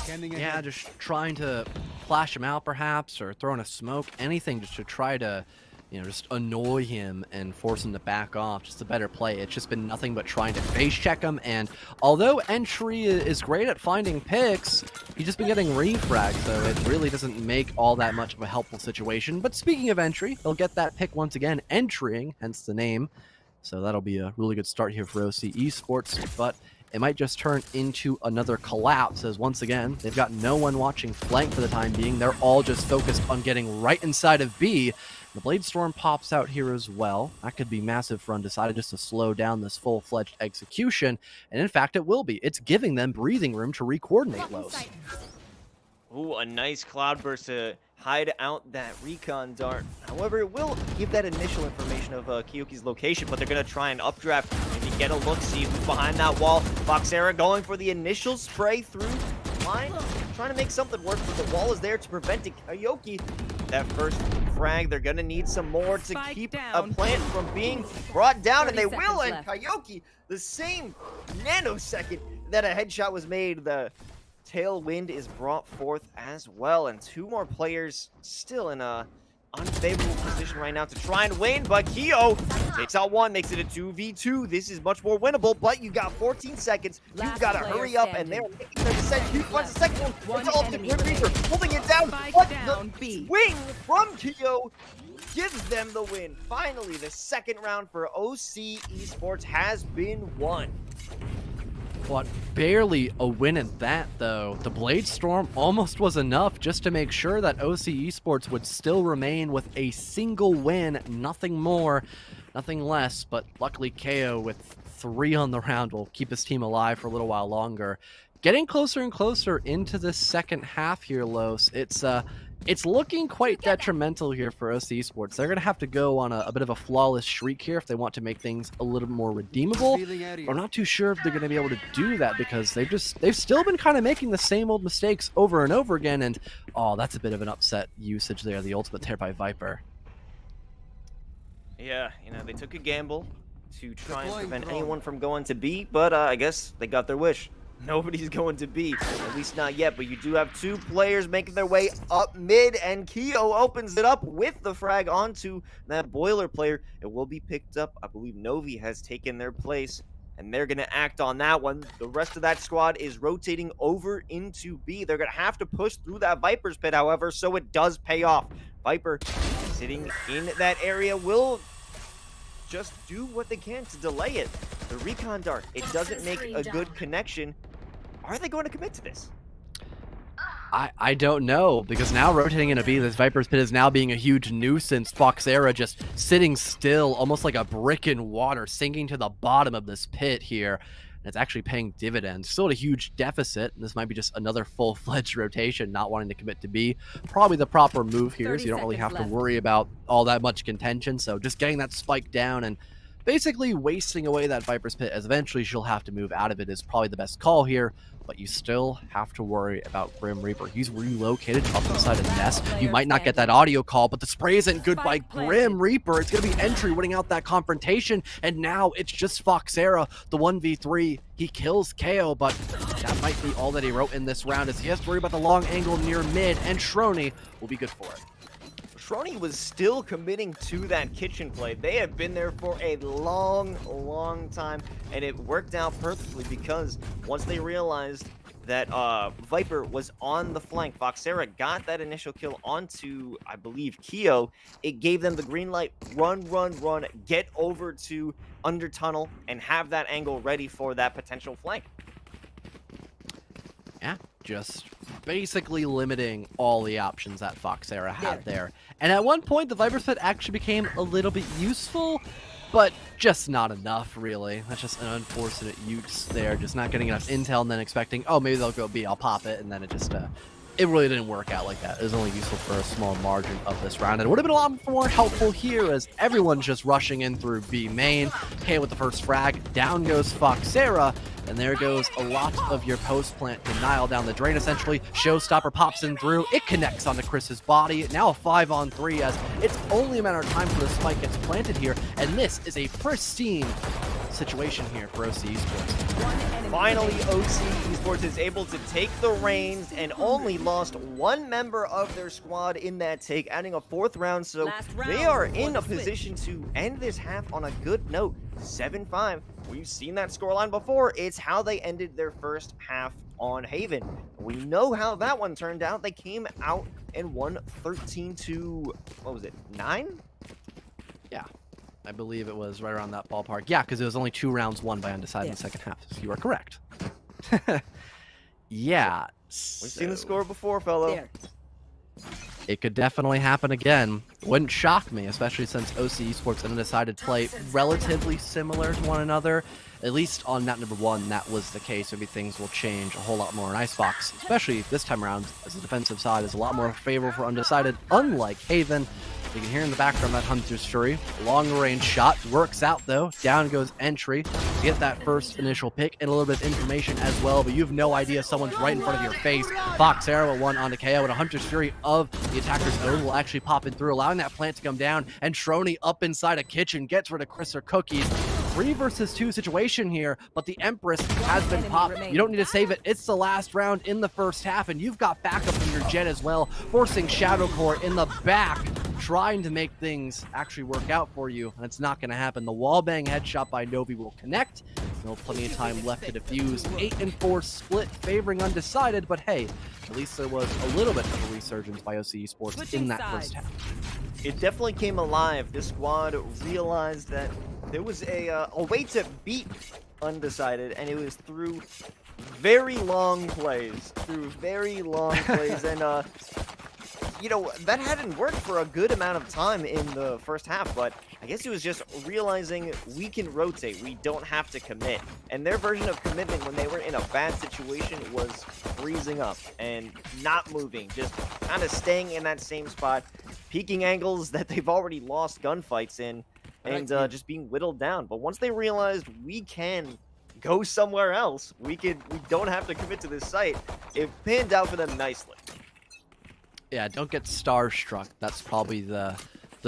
Yeah, just trying to flash him out perhaps, or throwing a smoke, anything just to try to, just annoy him and force him to back off. Just a better play. It's just been nothing but trying to face check him, and although Entry is great at finding picks, he's just been getting refragged, so it really doesn't make all that much of a helpful situation. But speaking of Entry, he'll get that pick once again, entering, hence the name. So that'll be a really good start here for OC Esports, but it might just turn into another collapse, as once again, they've got no one watching flank for the time being. They're all just focused on getting right inside of B. The Blade Storm pops out here as well. That could be massive for Undecided, just to slow down this full-fledged execution. And in fact, it will be. It's giving them breathing room to re-coordinate Los. Ooh, a nice cloudburst to hide out that recon dart. However, it will give that initial information of Kyoki's location, but they're going to try and updraft, maybe get a look, see who's behind that wall. Foxera going for the initial spray through line, trying to make something work, but the wall is there to prevent Kyoki. That first frag, they're going to need some more to keep a plant from being brought down, and they will, and Kyoki, the same nanosecond that a headshot was made, the tailwind is brought forth as well, and two more players still in a unfavorable position right now to try and win, but Keo takes out one, makes it a 2v2. This is much more winnable, but you got 14 seconds. You've got to hurry up, and they're making their descent. Q finds the second one. It's all up to Grim Reaper, holding it down. But the swing from Keo gives them the win. Finally, the second round for OC Esports has been won. But barely a win at that, though. The Blade Storm almost was enough just to make sure that OC Esports would still remain with a single win, nothing more, nothing less. But luckily, KO with 3 on the round will keep his team alive for a little while longer. Getting closer and closer into the second half here, Los. It's looking quite detrimental here for OC Esports. They're going to have to go on a bit of a flawless streak here if they want to make things a little more redeemable. I'm not too sure if they're going to be able to do that, because they've still been kind of making the same old mistakes over and over again, and oh, that's a bit of an upset usage there, the ultimate there by Viper. Yeah, they took a gamble to try and prevent anyone from going to B, but I guess they got their wish. Nobody's going to B, at least not yet, but you do have 2 players making their way up mid, and Keo opens it up with the frag onto that boiler player. It will be picked up. I believe Novi has taken their place, and they're going to act on that one. The rest of that squad is rotating over into B. They're going to have to push through that Viper's pit, however, so it does pay off. Viper sitting in that area will just do what they can to delay it. The recon dart, it doesn't make a good connection. Are they going to commit to this? I don't know, because now rotating into B, this Viper's pit is now being a huge nuisance. Foxera just sitting still, almost like a brick in water, sinking to the bottom of this pit here. And it's actually paying dividends. Still at a huge deficit, and this might be just another full-fledged rotation, not wanting to commit to B. Probably the proper move here, so you don't really have to worry about all that much contention. So just getting that spike down and basically wasting away that Viper's pit, as eventually she'll have to move out of it, is probably the best call here. But you still have to worry about Grim Reaper. He's relocated up inside a nest. You might not get that audio call, but the spray isn't good by Grim Reaper. It's going to be Entry winning out that confrontation, and now it's just Foxera, the 1v3. He kills KO, but that might be all that he wrote in this round, as he has to worry about the long angle near mid, and Shrony will be good for it. Shrony was still committing to that kitchen play. They have been there for a long time, and it worked out perfectly, because once they realized that Viper was on the flank, Foxera got that initial kill onto, I believe, Keo. It gave them the green light, run, get over to under tunnel, and have that angle ready for that potential flank. Yeah, just basically limiting all the options that Foxera had there. And at one point, the Viper's pit actually became a little bit useful, but just not enough, really. That's just an unfortunate use there, just not getting enough intel and then expecting, oh, maybe they'll go B, I'll pop it, and then it just, it really didn't work out like that. It was only useful for a small margin of this round, and it would have been a lot more helpful here, as everyone's just rushing in through B main. Okay, with the first frag, down goes Foxera, and there goes a lot of your post-plant denial down the drain, essentially. Showstopper pops in through. It connects onto Chris's body. Now a 5-on-3, as it's only a matter of time for the spike gets planted here, and this is a pristine situation here for OC Esports. Finally, OC Esports is able to take the reins and only lost one member of their squad in that take, adding a 4th round, so they are in a position to end this half on a good note. 7-5. We've seen that scoreline before. It's how they ended their first half on Haven. We know how that one turned out. They came out and won 13 to, what was it, 9? Yeah, I believe it was right around that ballpark. Yeah, because it was only 2 rounds won by Undecided in the second half. So you are correct. Yeah. We've seen the score before, fellow. It could definitely happen again. Wouldn't shock me, especially since OC Esports and Undecided play relatively similar to one another. At least on map number 1, that was the case. Maybe things will change a whole lot more in Icebox, especially this time around, as the defensive side is a lot more favorable for Undecided, unlike Haven. You can hear in the background that Hunter's Fury. Long-range shot works out, though. Down goes Entry to get that first initial pick and a little bit of information as well, but you have no idea someone's right in front of your face. Fox Arrow at 1 onto KO, and a Hunter's Fury of the attacker's own will actually pop in through, allowing that plant to come down, and Shrony up inside a kitchen gets rid of Chris or Cookies. 3 versus 2 situation here, but the Empress has been popped. You don't need to save it. It's the last round in the first half, and you've got backup from your Jet as well, forcing Shadowcore in the back, trying to make things actually work out for you, and it's not going to happen. The wallbang headshot by Novi will connect. No, plenty of time left to defuse. 8 and 4 split favoring Undecided, but hey, at least there was a little bit of a resurgence by OC Esports in that first half. It definitely came alive. This squad realized that there was a way to beat Undecided, and it was through very long plays. And you know, that hadn't worked for a good amount of time in the first half, but I guess it was just realizing we can rotate. We don't have to commit. And their version of commitment when they were in a bad situation was freezing up and not moving, just kind of staying in that same spot, peeking angles that they've already lost gunfights in, and just being whittled down. But once they realized we can go somewhere else, we don't have to commit to this site, it panned out for them nicely. Yeah, don't get starstruck. That's probably the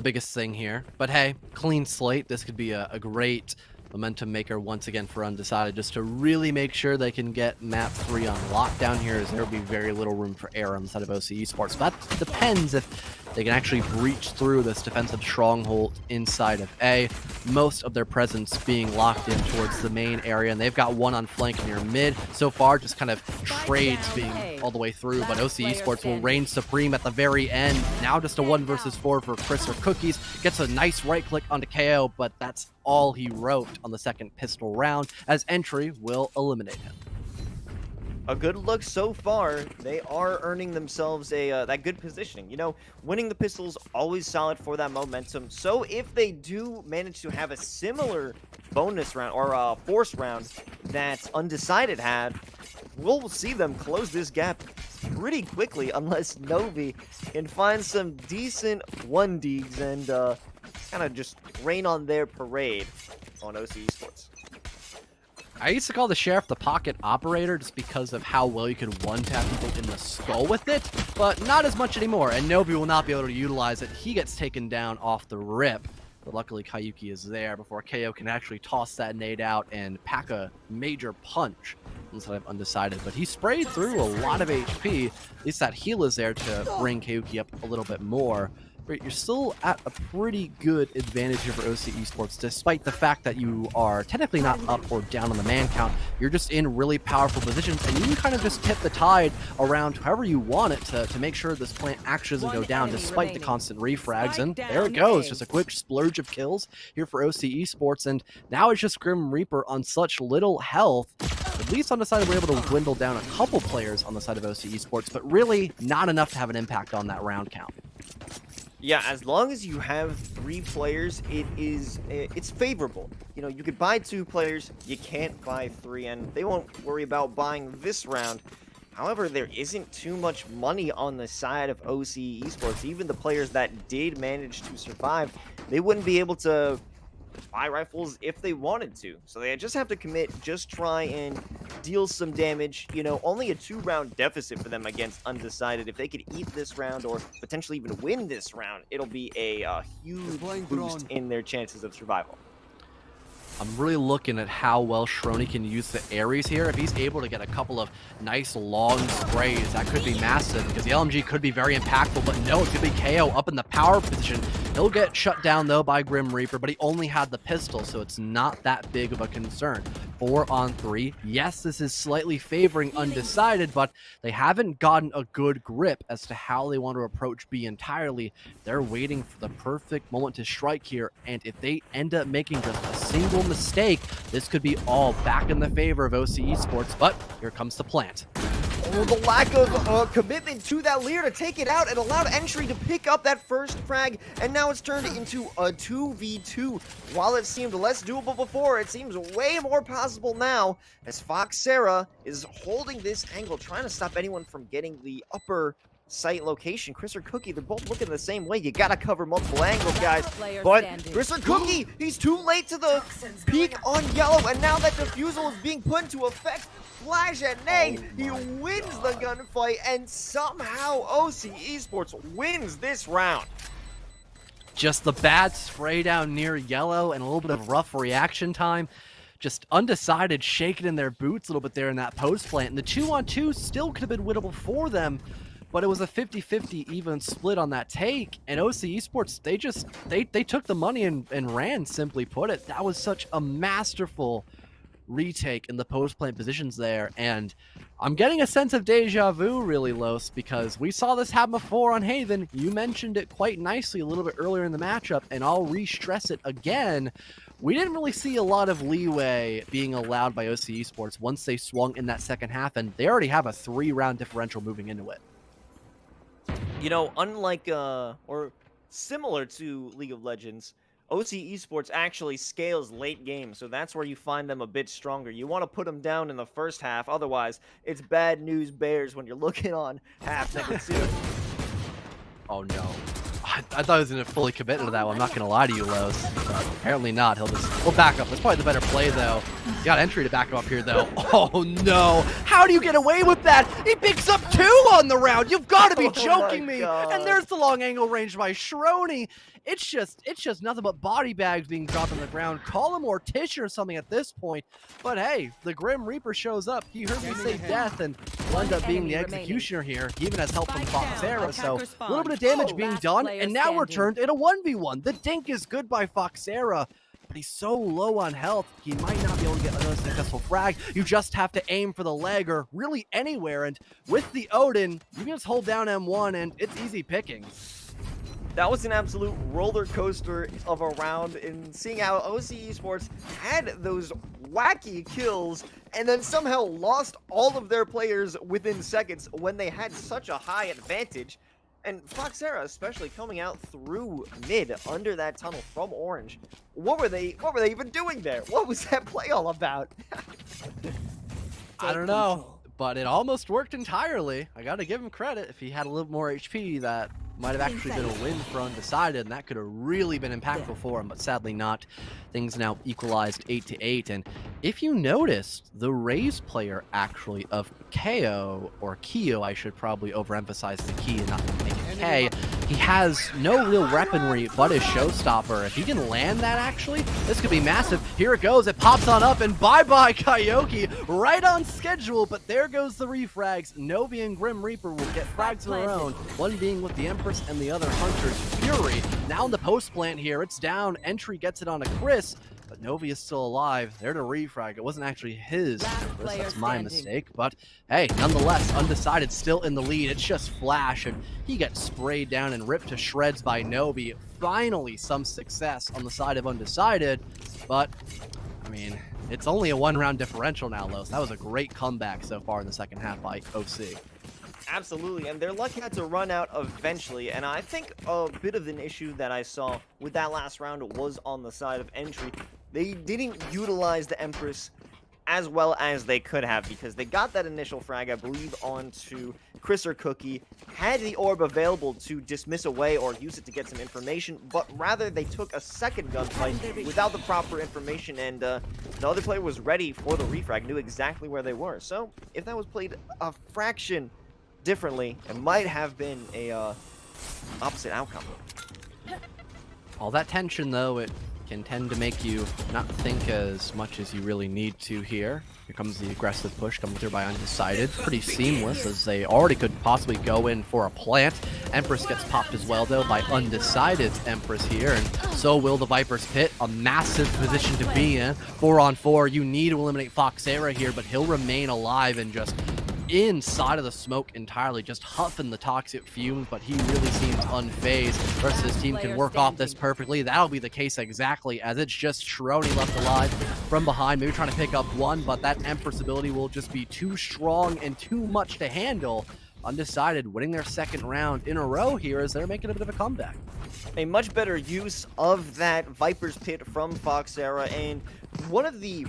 biggest thing here. But hey, clean slate. This could be a great momentum maker once again for Undecided, just to really make sure they can get map 3 on lockdown here, as there will be very little room for error on the side of OC Esports. But that depends if they can actually breach through this defensive stronghold inside of A. Most of their presence being locked in towards the main area, and they've got one on flank near mid. So far, just kind of trades being all the way through, but OC Esports will reign supreme at the very end. Now just a 1 versus 4 for Chris or Cookies. Gets a nice right click onto KO, but that's all he wrote on the second pistol round, as Entry will eliminate him. A good look so far. They are earning themselves that good positioning. You know, winning the pistols always solid for that momentum. So if they do manage to have a similar bonus round or force round that Undecided had, we'll see them close this gap pretty quickly, unless Novi can find some decent 1Ds and kind of just rain on their parade on OC Esports. I used to call the Sheriff the pocket operator just because of how well you could one-tap people in the skull with it, but not as much anymore, and Novi will not be able to utilize it. He gets taken down off the rip, but luckily Kayuki is there before KO can actually toss that nade out and pack a major punch instead of Undecided. But he sprayed through a lot of HP. At least that heal is there to bring Kayuki up a little bit more. But you're still at a pretty good advantage here for OC Esports, despite the fact that you are technically not up or down on the man count. You're just in really powerful positions, and you can kind of just tip the tide around however you want it to make sure this plant actually doesn't go down, despite the constant refrags. And there it goes, just a quick splurge of kills here for OC Esports, and now it's just Grim Reaper on such little health. At least Undecided, we're able to dwindle down a couple players on the side of OC Esports, but really not enough to have an impact on that round count. Yeah, as long as you have 3 players, it's favorable. You know, you could buy 2 players, you can't buy 3, and they won't worry about buying this round. However, there isn't too much money on the side of OC Esports. Even the players that did manage to survive, they wouldn't be able to buy rifles if they wanted to. So they just have to commit, just try and deal some damage. You know, only a 2-round deficit for them against Undecided. If they could eat this round or potentially even win this round, it'll be a huge boost in their chances of survival. I'm really looking at how well Shrony can use the Ares here. If he's able to get a couple of nice long sprays, that could be massive because the LMG could be very impactful, but no, it could be KO up in the power position. He'll get shut down though by Grim Reaper, but he only had the pistol, so it's not that big of a concern. 4 on 3. Yes, this is slightly favoring Undecided, but they haven't gotten a good grip as to how they want to approach B entirely. They're waiting for the perfect moment to strike here, and if they end up making just a single mistake, this could be all back in the favor of OC Esports, but here comes the plant. Oh, the lack of commitment to that leader to take it out and allowed Entry to pick up that first frag, and now it's turned into a 2v2. While it seemed less doable before, it seems way more possible now as Foxera is holding this angle, trying to stop anyone from getting the upper site location. Chris or Cookie, they're both looking the same way. You gotta cover multiple angles, guys. But Chris or Cookie, he's too late to the peak on yellow, and now that defusal is being put into effect, Flash and Nay, he wins the gunfight, and somehow OC Esports wins this round. Just the bad spray down near yellow and a little bit of rough reaction time. Just Undecided shaking in their boots a little bit there in that post plant, and the 2-on-2 still could have been winnable for them. But it was a 50-50 even split on that take, and OC Esports, they took the money and ran, simply put it. That was such a masterful retake in the post-plant positions there, and I'm getting a sense of deja vu really, Los, because we saw this happen before on Haven. You mentioned it quite nicely a little bit earlier in the matchup, and I'll re-stress it again. We didn't really see a lot of leeway being allowed by OC Esports once they swung in that second half, and they already have a 3-round differential moving into it. You know, unlike, or similar to League of Legends, OC Esports actually scales late game, so that's where you find them a bit stronger. You want to put them down in the first half, otherwise it's bad news bears when you're looking on half number 2. Oh no. I thought he was going to fully commit to that one. I'm not going to lie to you, Los. Apparently not. He'll back up. That's probably the better play, though. You got Entry to back him up here, though. Oh, no. How do you get away with that? He picks up 2 on the round. You've got to be joking me. And there's the long angle range by Shrony. It's just nothing but body bags being dropped on the ground. Call him Morticia or something at this point. But hey, the Grim Reaper shows up. He heard me say death and will end up being the executioner here. He even has help from Foxera, so a little bit of damage being done. And now we're turned in a 1v1. The dink is good by Foxera, but he's so low on health, he might not be able to get another successful frag. You just have to aim for the leg or really anywhere. And with the Odin, you can just hold down M1 and it's easy pickings. That was an absolute roller coaster of a round in seeing how OC Esports had those wacky kills and then somehow lost all of their players within seconds when they had such a high advantage. And Foxera especially coming out through mid under that tunnel from Orange. What were they even doing there? What was that play all about? I don't know, but it almost worked entirely. I gotta give him credit. If he had a little more HP, that might have actually been a win for Undecided, and that could have really been impactful for him, but sadly not. Things now equalized 8-8, and if you noticed, the Raze player actually of KO, or Kyo, I should probably overemphasize the key and not make it K, he has no real weaponry but his showstopper. If he can land that, actually, this could be massive. Here it goes, it pops on up, and bye-bye Kyoki, right on schedule, but there goes the refrags. Novi and Grim Reaper will get frags of their own, one being with the Empress and the other Hunter's Fury. Now in the post plant here, it's down, Entry gets it on a Chris, but Novi is still alive. There to refrag. It wasn't actually his Empress, that's my mistake, but hey, nonetheless, Undecided still in the lead. It's just Flash, and he gets sprayed down and ripped to shreds by Novi. Finally, some success on the side of Undecided, but, I mean, it's only a 1-round differential now, Los. That was a great comeback so far in the second half by OC. Absolutely, and their luck had to run out eventually, and I think a bit of an issue that I saw with that last round was on the side of Entry. They didn't utilize the Empress as well as they could have, because they got that initial frag, I believe, onto Chris or Cookie, had the orb available to dismiss away or use it to get some information, but rather they took a second gunfight without the proper information, and the other player was ready for the refrag, knew exactly where they were. So if that was played a fraction differently, it might have been a opposite outcome. All that tension, though, it can tend to make you not think as much as you really need to here. Here comes the aggressive push coming through by Undecided. Pretty seamless, as they already could possibly go in for a plant. Empress gets popped as well, though, by Undecided's Empress here, and so will the Viper's Pit. A massive position to be in. 4-on-4, you need to eliminate Foxera here, but he'll remain alive and just inside of the smoke entirely, just huffing the toxic fumes, but he really seems unfazed. The rest of his team can work off this perfectly. That'll be the case exactly, as it's just Shrony left alive from behind, maybe trying to pick up one, but that Empress ability will just be too strong and too much to handle. Undecided winning their second round in a row here as they're making a bit of a comeback. A much better use of that Viper's Pit from Foxera, and one of the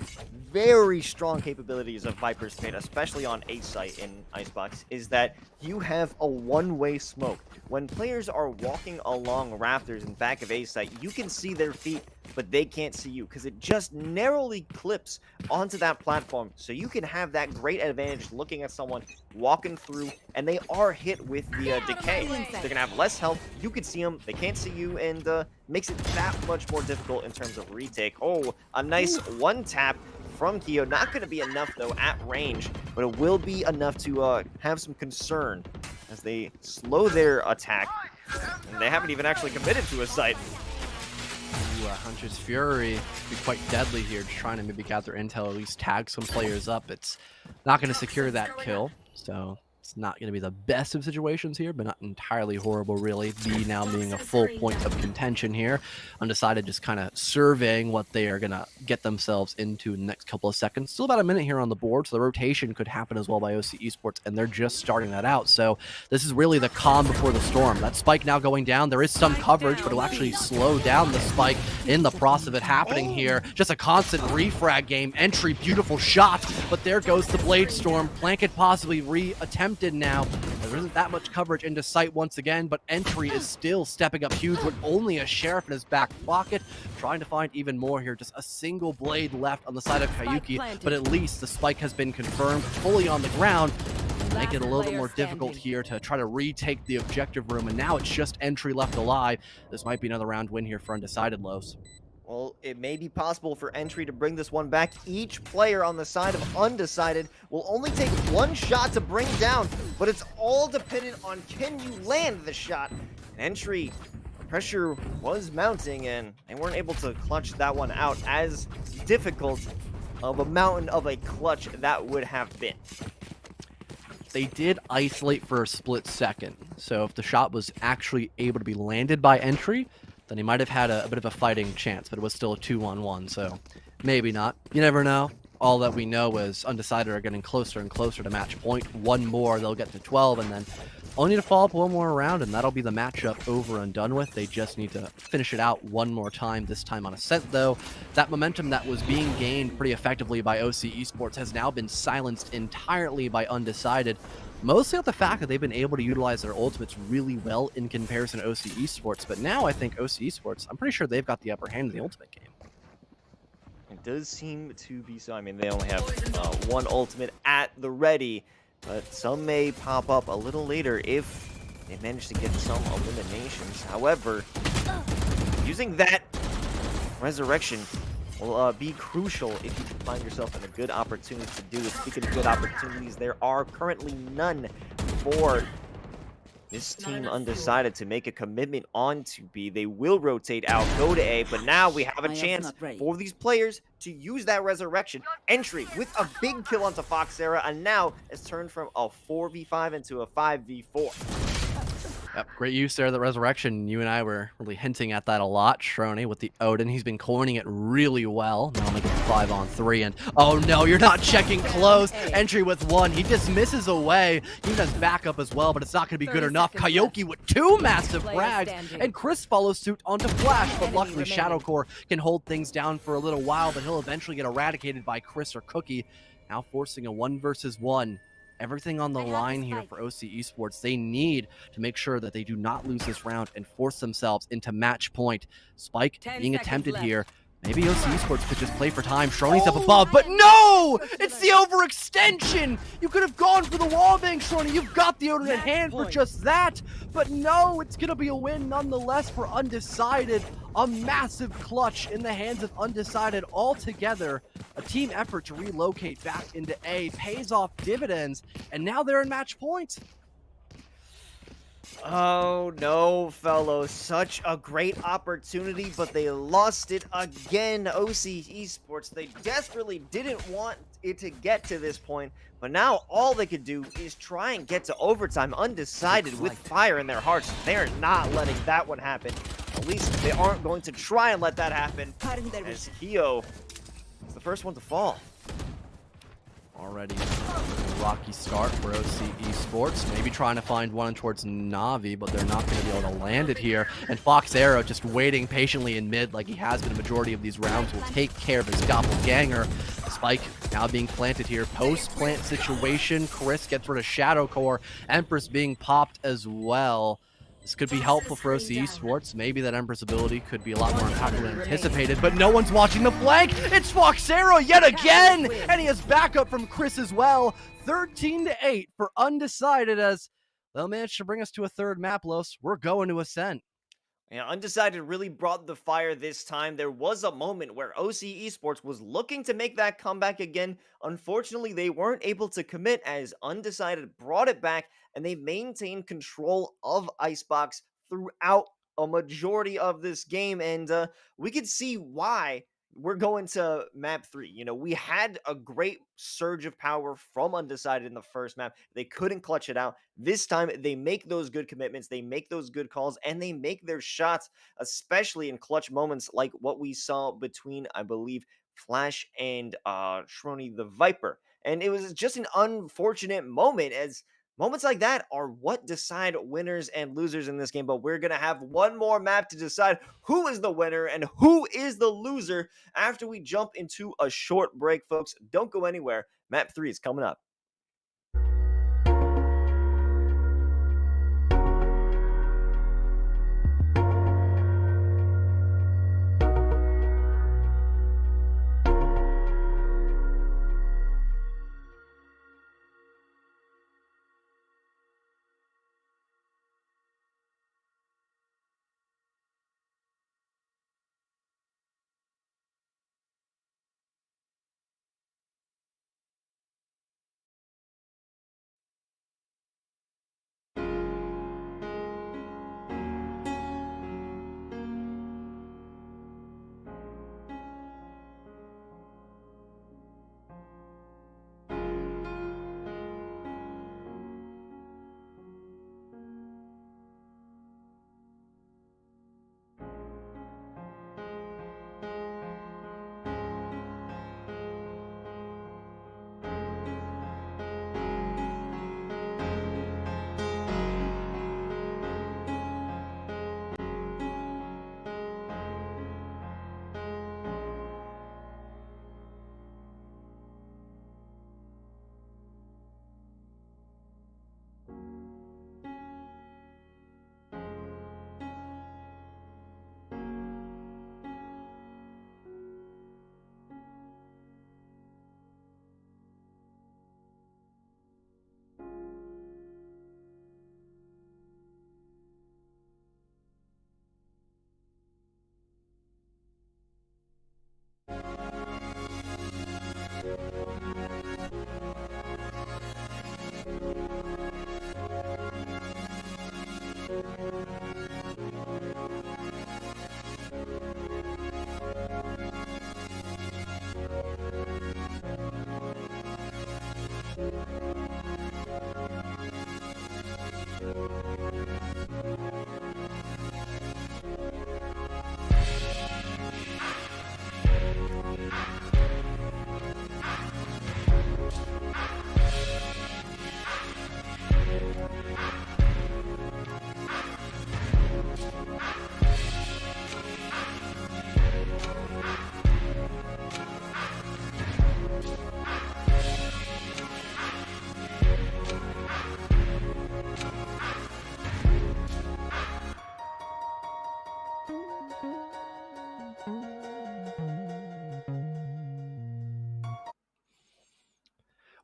very strong capabilities of Viper's Pit, especially on A site in Icebox, is that you have a one-way smoke. When players are walking along rafters in back of A site, you can see their feet, but they can't see you because it just narrowly clips onto that platform. So you can have that great advantage looking at someone walking through, and they are hit with the decay. They're gonna have less health. You can see them, they can't see you, and makes it that much more difficult in terms of retake. Oh, a nice one tap from Kyo. Not going to be enough, though, at range, but it will be enough to have some concern as they slow their attack. And they haven't even actually committed to a site. Hunter's Fury be quite deadly here, just trying to maybe gather intel, at least tag some players up. It's not going to secure that kill, so it's not going to be the best of situations here, but not entirely horrible, really. B now being a full point of contention here. Undecided just kind of surveying what they are going to get themselves into in the next couple of seconds. Still about a minute here on the board, so the rotation could happen as well by OC Esports, and they're just starting that out. So this is really the calm before the storm. That spike now going down. There is some coverage, but it'll actually slow down the spike in the process of it happening here. Just a constant refrag game. Entry, beautiful shot, but there goes the Blade Storm. Plant could possibly re-attempt now. There isn't that much coverage into sight once again, but Entry is still stepping up huge with only a Sheriff in his back pocket, trying to find even more here. Just a single blade left on the side of Kayuki, but at least the spike has been confirmed fully on the ground. Make it a little bit more difficult here to try to retake the objective room, and now it's just Entry left alive. This might be another round win here for Undecided, Los. Well, it may be possible for Entry to bring this one back. Each player on the side of Undecided will only take one shot to bring down, but it's all dependent on can you land the shot. And Entry, pressure was mounting, and they weren't able to clutch that one out. As difficult of a mountain of a clutch that would have been. They did isolate for a split second, so if the shot was actually able to be landed by Entry, then he might have had a bit of a fighting chance, but it was still a 2-on-1, so maybe not. You never know. All that we know is Undecided are getting closer and closer to match point. One more, they'll get to 12, and then only to follow up one more round, and that'll be the matchup over and done with. They just need to finish it out one more time, this time on Ascent, though. That momentum that was being gained pretty effectively by OC Esports has now been silenced entirely by Undecided. Mostly on the fact that they've been able to utilize their ultimates really well in comparison to OC Esports, but now I think OC Esports, I'm pretty sure they've got the upper hand in the ultimate game. It does seem to be so. I mean, they only have one ultimate at the ready, but some may pop up a little later if they manage to get some eliminations. However, using that resurrection will be crucial if you can find yourself in a good opportunity to do it. Speaking of good opportunities, there are currently none for this team Undecided to make a commitment onto B. They will rotate out, go to A, but now we have a chance for these players to use that resurrection. Entry with a big kill onto Foxera, and now it's turned from a 4v5 into a 5v4. Yep, great use there of the resurrection. You and I were really hinting at that a lot. Shrony with the Odin, he's been coining it really well. Now only getting 5-on-3, and oh no, you're not checking close. Entry with one, he just misses away. He has backup as well, but it's not going to be good enough. Kyoki with two massive frags, and Chris follows suit onto Flash, but luckily Shadowcore can hold things down for a little while, but he'll eventually get eradicated by Chris or Cookie, now forcing a 1-versus-1. Everything on the line here for OC Esports. They need to make sure that they do not lose this round and force themselves into match point. Spike being attempted here. Maybe OC Esports could just play for time. Shrony's up above, but no! It's the overextension! You could have gone for the wallbang, Shrony. You've got the Odin in hand for just that. But no, it's going to be a win nonetheless for Undecided. A massive clutch in the hands of Undecided altogether. A team effort to relocate back into A pays off dividends, and now they're in match point. Oh no, fellows. Such a great opportunity, but they lost it again. OC Esports, they desperately didn't want it to get to this point, but now all they could do is try and get to overtime. Undecided with fire in their hearts. They're not letting that one happen. At least they aren't going to try and let that happen, as Hio is the first one to fall. Already a rocky start for OC Esports. Maybe trying to find one towards Na'Vi, but they're not going to be able to land it here. And Fox Arrow just waiting patiently in mid like he has been a majority of these rounds, will take care of his doppelganger. Spike now being planted here. Post-plant situation. Chris gets rid of Shadow Core. Empress being popped as well. This could be helpful for OC Esports. Maybe that Empress ability could be a lot more impactful than anticipated, but no one's watching the flank. It's Foxero yet again, and he has backup from Chris as well. 13-8 for Undecided as they'll manage to bring us to a third map, Los. We're going to Ascent. Yeah, Undecided really brought the fire this time. There was a moment where OC Esports was looking to make that comeback again. Unfortunately, they weren't able to commit as Undecided brought it back, and they maintained control of Icebox throughout a majority of this game. And we could see why we're going to map 3. You know, we had a great surge of power from Undecided in the first map. They couldn't clutch it out. This time, they make those good commitments, they make those good calls, and they make their shots, especially in clutch moments like what we saw between, I believe, Flash and Shrony the Viper. And it was just an unfortunate moment, as moments like that are what decide winners and losers in this game. But we're going to have one more map to decide who is the winner and who is the loser after we jump into a short break, folks. Don't go anywhere. Map 3 is coming up.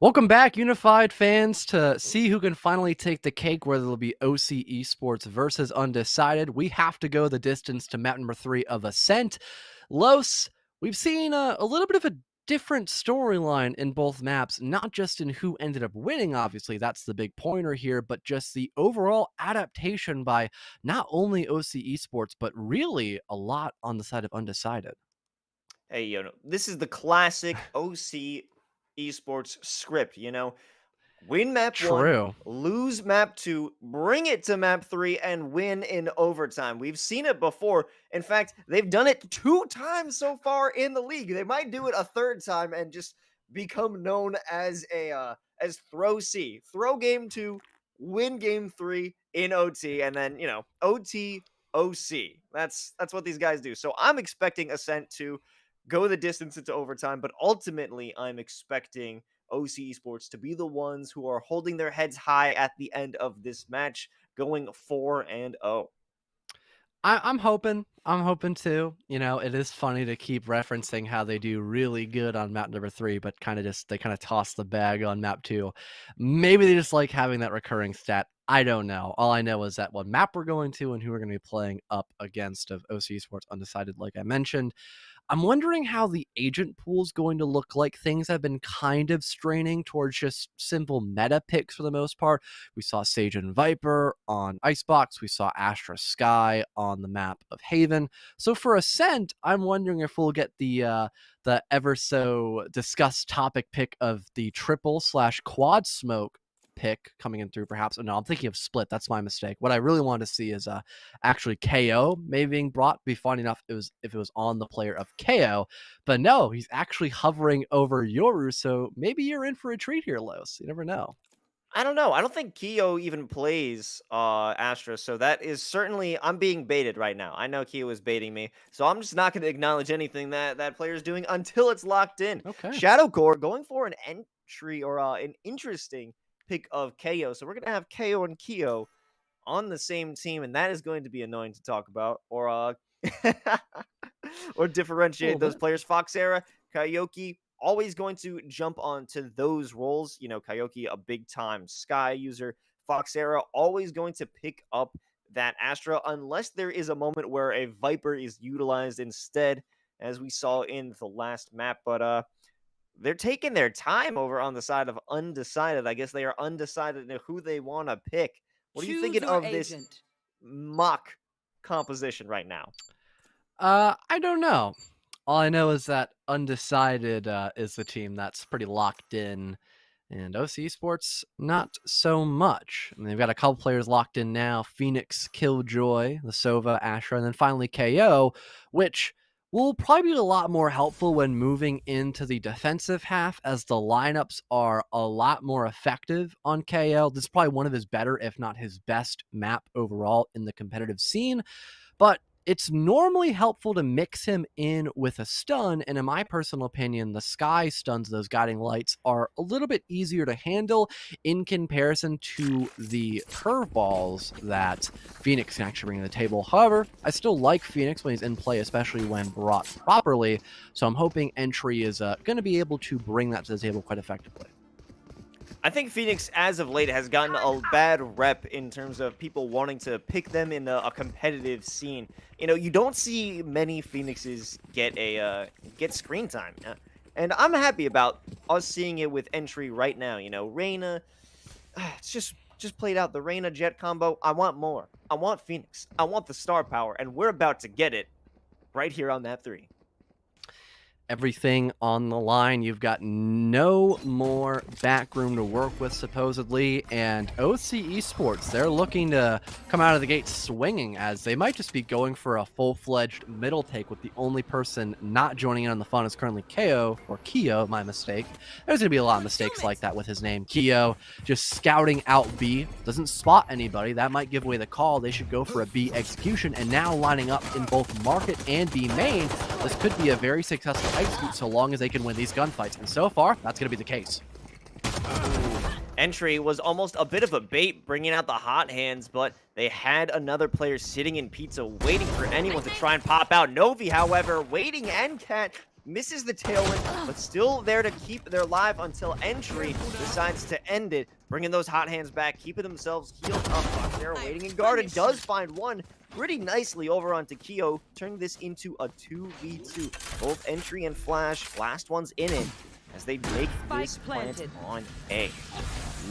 Welcome back, Unified fans, to see who can finally take the cake, whether it'll be OC Esports versus Undecided. We have to go the distance to map number 3 of Ascent. Los, we've seen a little bit of a different storyline in both maps, not just in who ended up winning, obviously, that's the big pointer here, but just the overall adaptation by not only OC Esports, but really a lot on the side of Undecided. Hey, this is the classic OC esports script, Win map 1, True. lose map 2, bring it to map 3, and win in overtime. We've seen it before. In fact, they've done it 2 times so far in the league. They might do it a 3rd time and just become known as as Throw C. Throw game 2, win game 3 in OT, and then, OT OC. That's what these guys do. So I'm expecting Ascent to go the distance into overtime, but ultimately I'm expecting OC Esports to be the ones who are holding their heads high at the end of this match, going 4-0. I'm hoping. I'm hoping too. You know, it is funny to keep referencing how they do really good on map number 3, but they kind of toss the bag on map 2. Maybe they just like having that recurring stat. I don't know. All I know is that what map we're going to and who we're going to be playing up against of OC Sports Undecided, like I mentioned. I'm wondering how the agent pool is going to look like. Things have been kind of straining towards just simple meta picks for the most part. We saw Sage and Viper on Icebox. We saw Astra Sky on the map of Haven. So for Ascent, I'm wondering if we'll get the ever so discussed topic pick of the triple/quad smoke pick coming in through, perhaps. Oh, no, I'm thinking of split. That's my mistake. What I really want to see is actually KO maybe being brought. Be fun enough if it was on the player of KO, but no, he's actually hovering over Yoru. So maybe you're in for a treat here, Los. You never know. I don't know. I don't think Keo even plays Astra, so that is certainly I'm being baited right now. I know Keo is baiting me, so I'm just not going to acknowledge anything that player is doing until it's locked in. Okay. Shadow Core going for an entry or an interesting pick of KO. So we're going to have KO and Keo on the same team, and that is going to be annoying to talk about or or differentiate those bit. players. Foxera, Kyoki, always going to jump onto those roles. Kyoki, a big time Sky user. Foxera, always going to pick up that Astra, unless there is a moment where a Viper is utilized instead, as we saw in the last map. But they're taking their time over on the side of Undecided. I guess they are undecided in who they want to pick. What are you Choose thinking your of this agent. mock composition right now? I don't know. All I know is that Undecided is the team that's pretty locked in, and OC Sports not so much. I mean, they've got a couple players locked in now: Phoenix, Killjoy, the Sova, Astra, and then finally KO, which will probably be a lot more helpful when moving into the defensive half, as the lineups are a lot more effective on KO. This is probably one of his better, if not his best, map overall in the competitive scene. But it's normally helpful to mix him in with a stun, and in my personal opinion, the Sky stuns, those guiding lights, are a little bit easier to handle in comparison to the curveballs that Phoenix can actually bring to the table. However, I still like Phoenix when he's in play, especially when brought properly, so I'm hoping Entry is going to be able to bring that to the table quite effectively. I think Phoenix, as of late, has gotten a bad rep in terms of people wanting to pick them in a competitive scene. You don't see many Phoenixes get screen time, and I'm happy about us seeing it with Entry right now. Reyna, it's just played out the Reyna Jet combo. I want more. I want Phoenix. I want the star power, and we're about to get it right here on map 3. Everything on the line. You've got no more backroom to work with, supposedly, and OC Esports, they're looking to come out of the gate swinging, as they might just be going for a full-fledged middle take, with the only person not joining in on the fun is currently KO, or Keo, my mistake. There's going to be a lot of mistakes like that with his name. Keo just scouting out B, doesn't spot anybody. That might give away the call. They should go for a B execution, and now lining up in both market and B main. This could be a very successful execute so long as they can win these gunfights, and so far that's going to be the case. Entry was almost a bit of a bait, bringing out the hot hands, but they had another player sitting in pizza waiting for anyone to try and pop out. Novi, however, waiting and misses the tailwind, but still there to keep their life until Entry decides to end it, bringing those hot hands back, keeping themselves healed up. Foxera waiting in guard and does find one pretty nicely over onto Keo, turning this into a 2v2. Both Entry and Flash, last one's in it, as they make this plant on A.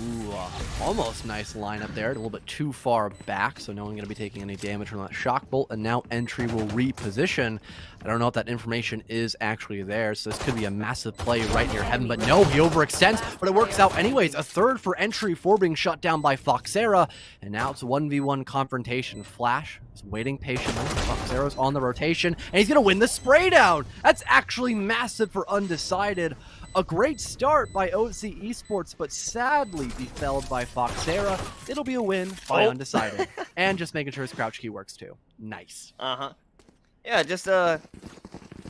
Ooh, almost nice lineup there. A little bit too far back, so no one going to be taking any damage from that shock bolt. And now Entry will reposition. I don't know if that information is actually there, so this could be a massive play right near heaven. But no, he overextends, but it works out anyways. A third for Entry for being shut down by Foxera. And now it's a 1v1 confrontation. Flash is waiting patiently. Foxera's on the rotation, and he's going to win the spray down. That's actually massive for Undecided. A great start by OC Esports, but sadly befelled by Foxera. It'll be a win by Undecided. And just making sure his crouch key works too. Nice. Yeah, just a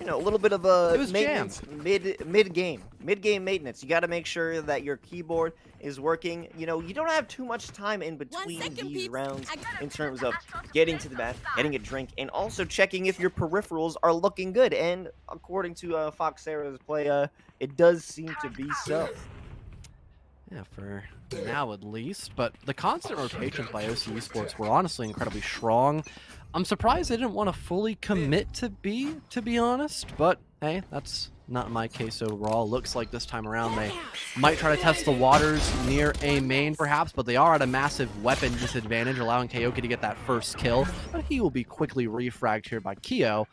little bit of a maintenance mid-game maintenance. You got to make sure that your keyboard is working. You don't have too much time in between these rounds in terms of getting to the bath, getting a drink, and also checking if your peripherals are looking good. And according to Foxera's play, it does seem to be so. Yeah, for now at least. But the constant rotations by OC Esports were honestly incredibly strong. I'm surprised they didn't want to fully commit to B, to be honest. But hey, that's not my case overall. Looks like this time around they might try to test the waters near A main perhaps, but they are at a massive weapon disadvantage, allowing Kaioki to get that first kill. But he will be quickly refragged here by Keo.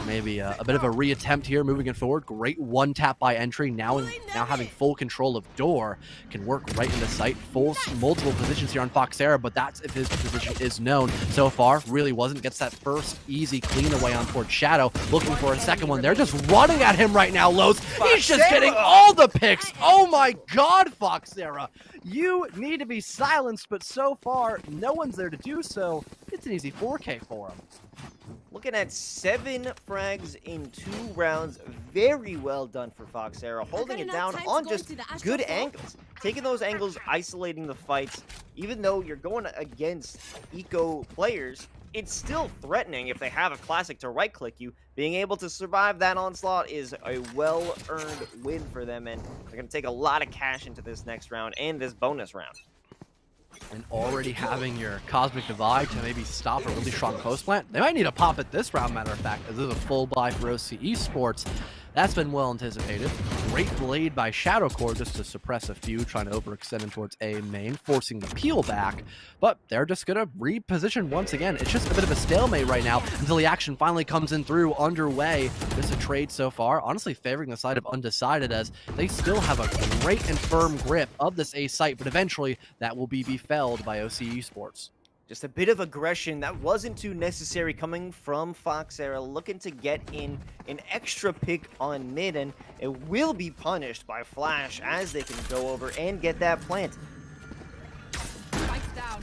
Maybe a bit of a reattempt here moving it forward. Great one tap by Entry. Now having full control of door. Can work right into sight. Multiple positions here on Foxera, but that's if his position is known. So far, really wasn't. Gets that first easy clean away on towards Shadow. Looking for a second one. They're just running at him right now, Lowe's. He's just getting all the picks. Oh my god, Foxera. You need to be silenced, but so far, no one's there to do so. It's an easy 4K for him. Looking at 7 frags in 2 rounds. Very well done for Foxera. Holding it down on just good angles. Taking those angles, isolating the fights. Even though you're going against eco players, it's still threatening if they have a classic to right-click you. Being able to survive that onslaught is a well-earned win for them, and they're going to take a lot of cash into this next round and this bonus round. And already having your Cosmic Divide to maybe stop a really strong post plant. They might need to pop it this round, matter of fact, as this is a full buy for OC Esports. That's been well anticipated. Great blade by Shadowcore just to suppress a few, trying to overextend him towards A main, forcing the peel back. But they're just going to reposition once again. It's just a bit of a stalemate right now until the action finally comes in through underway. Just a trade so far, honestly favoring the side of Undecided as they still have a great and firm grip of this A site, but eventually that will be befelled by OC Esports. Just a bit of aggression that wasn't too necessary coming from Foxera, looking to get in an extra pick on mid, and it will be punished by Flash as they can go over and get that plant.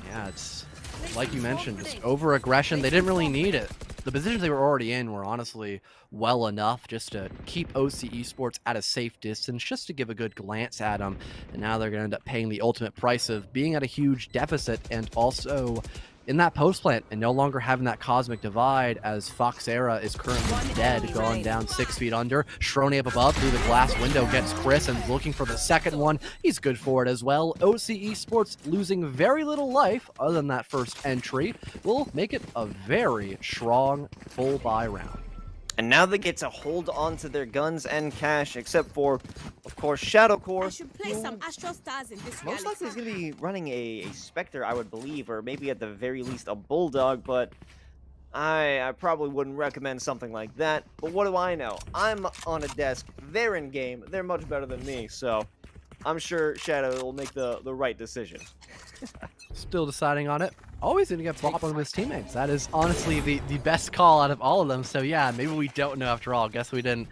Yeah, it's like you mentioned, just over aggression. They didn't really need it. The positions they were already in were honestly well enough just to keep OC Esports at a safe distance, just to give a good glance at them. And now they're going to end up paying the ultimate price of being at a huge deficit and also in that post plant and no longer having that Cosmic Divide as Foxera is currently dead, going down 6 feet under. Shrony up above through the glass window gets Chris and looking for the second one. He's good for it as well. OC Esports losing very little life other than that first entry will make it a very strong full buy round. And now they get to hold on to their guns and cash, except for, of course, Shadowcore. I should play some Astral Stars in this Most likely is going to be running a Spectre, I would believe, or maybe at the very least a Bulldog, but I probably wouldn't recommend something like that. But what do I know? I'm on a desk. They're in game. They're much better than me, so I'm sure Shadow will make the right decision. Still deciding on it. Always going to get bought by his teammates. That is honestly the best call out of all of them. So yeah, maybe we don't know after all. Guess we didn't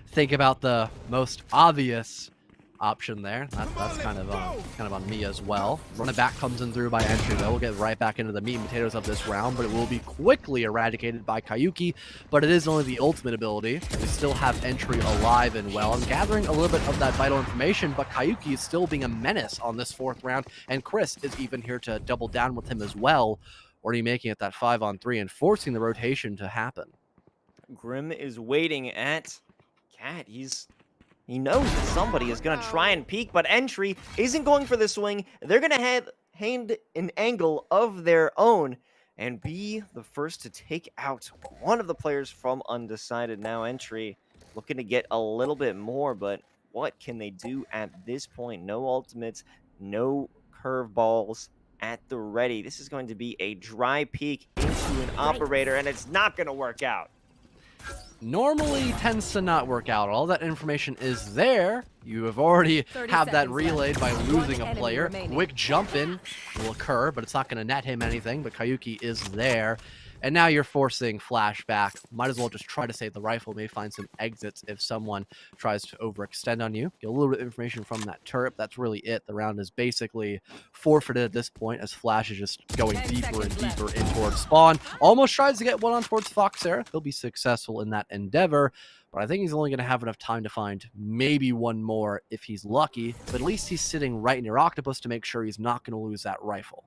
think about the most obvious option there. That's kind of on me as well. Run it back comes in through by Entry though. We'll get right back into the meat and potatoes of this round, but it will be quickly eradicated by Kaiyuki. But it is only the ultimate ability. We still have Entry alive and well. I'm gathering a little bit of that vital information, but Kaiyuki is still being a menace on this 4th round, and Chris is even here to double down with him as well. Already making it that 5-on-3 and forcing the rotation to happen. Grim is waiting at Cat, he knows that somebody is going to try and peek, but Entry isn't going for the swing. They're going to hand an angle of their own and be the first to take out one of the players from Undecided. Now Entry looking to get a little bit more, but what can they do at this point? No ultimates, no curveballs at the ready. This is going to be a dry peek into an operator, and it's not going to work out. Normally tends to not work out. All that information is there. You have already had that relayed by losing a player. Quick jump in will occur, but it's not going to net him anything. But Kayuki is there. And now you're forcing flashback. Might as well just try to save the rifle. Maybe find some exits if someone tries to overextend on you. Get a little bit of information from that turret. That's really it. The round is basically forfeited at this point as Flash is just going deeper and deeper in towards spawn. Almost tries to get one on towards Foxera. He'll be successful in that endeavor. But I think he's only going to have enough time to find maybe one more if he's lucky. But at least he's sitting right near Octopus to make sure he's not going to lose that rifle.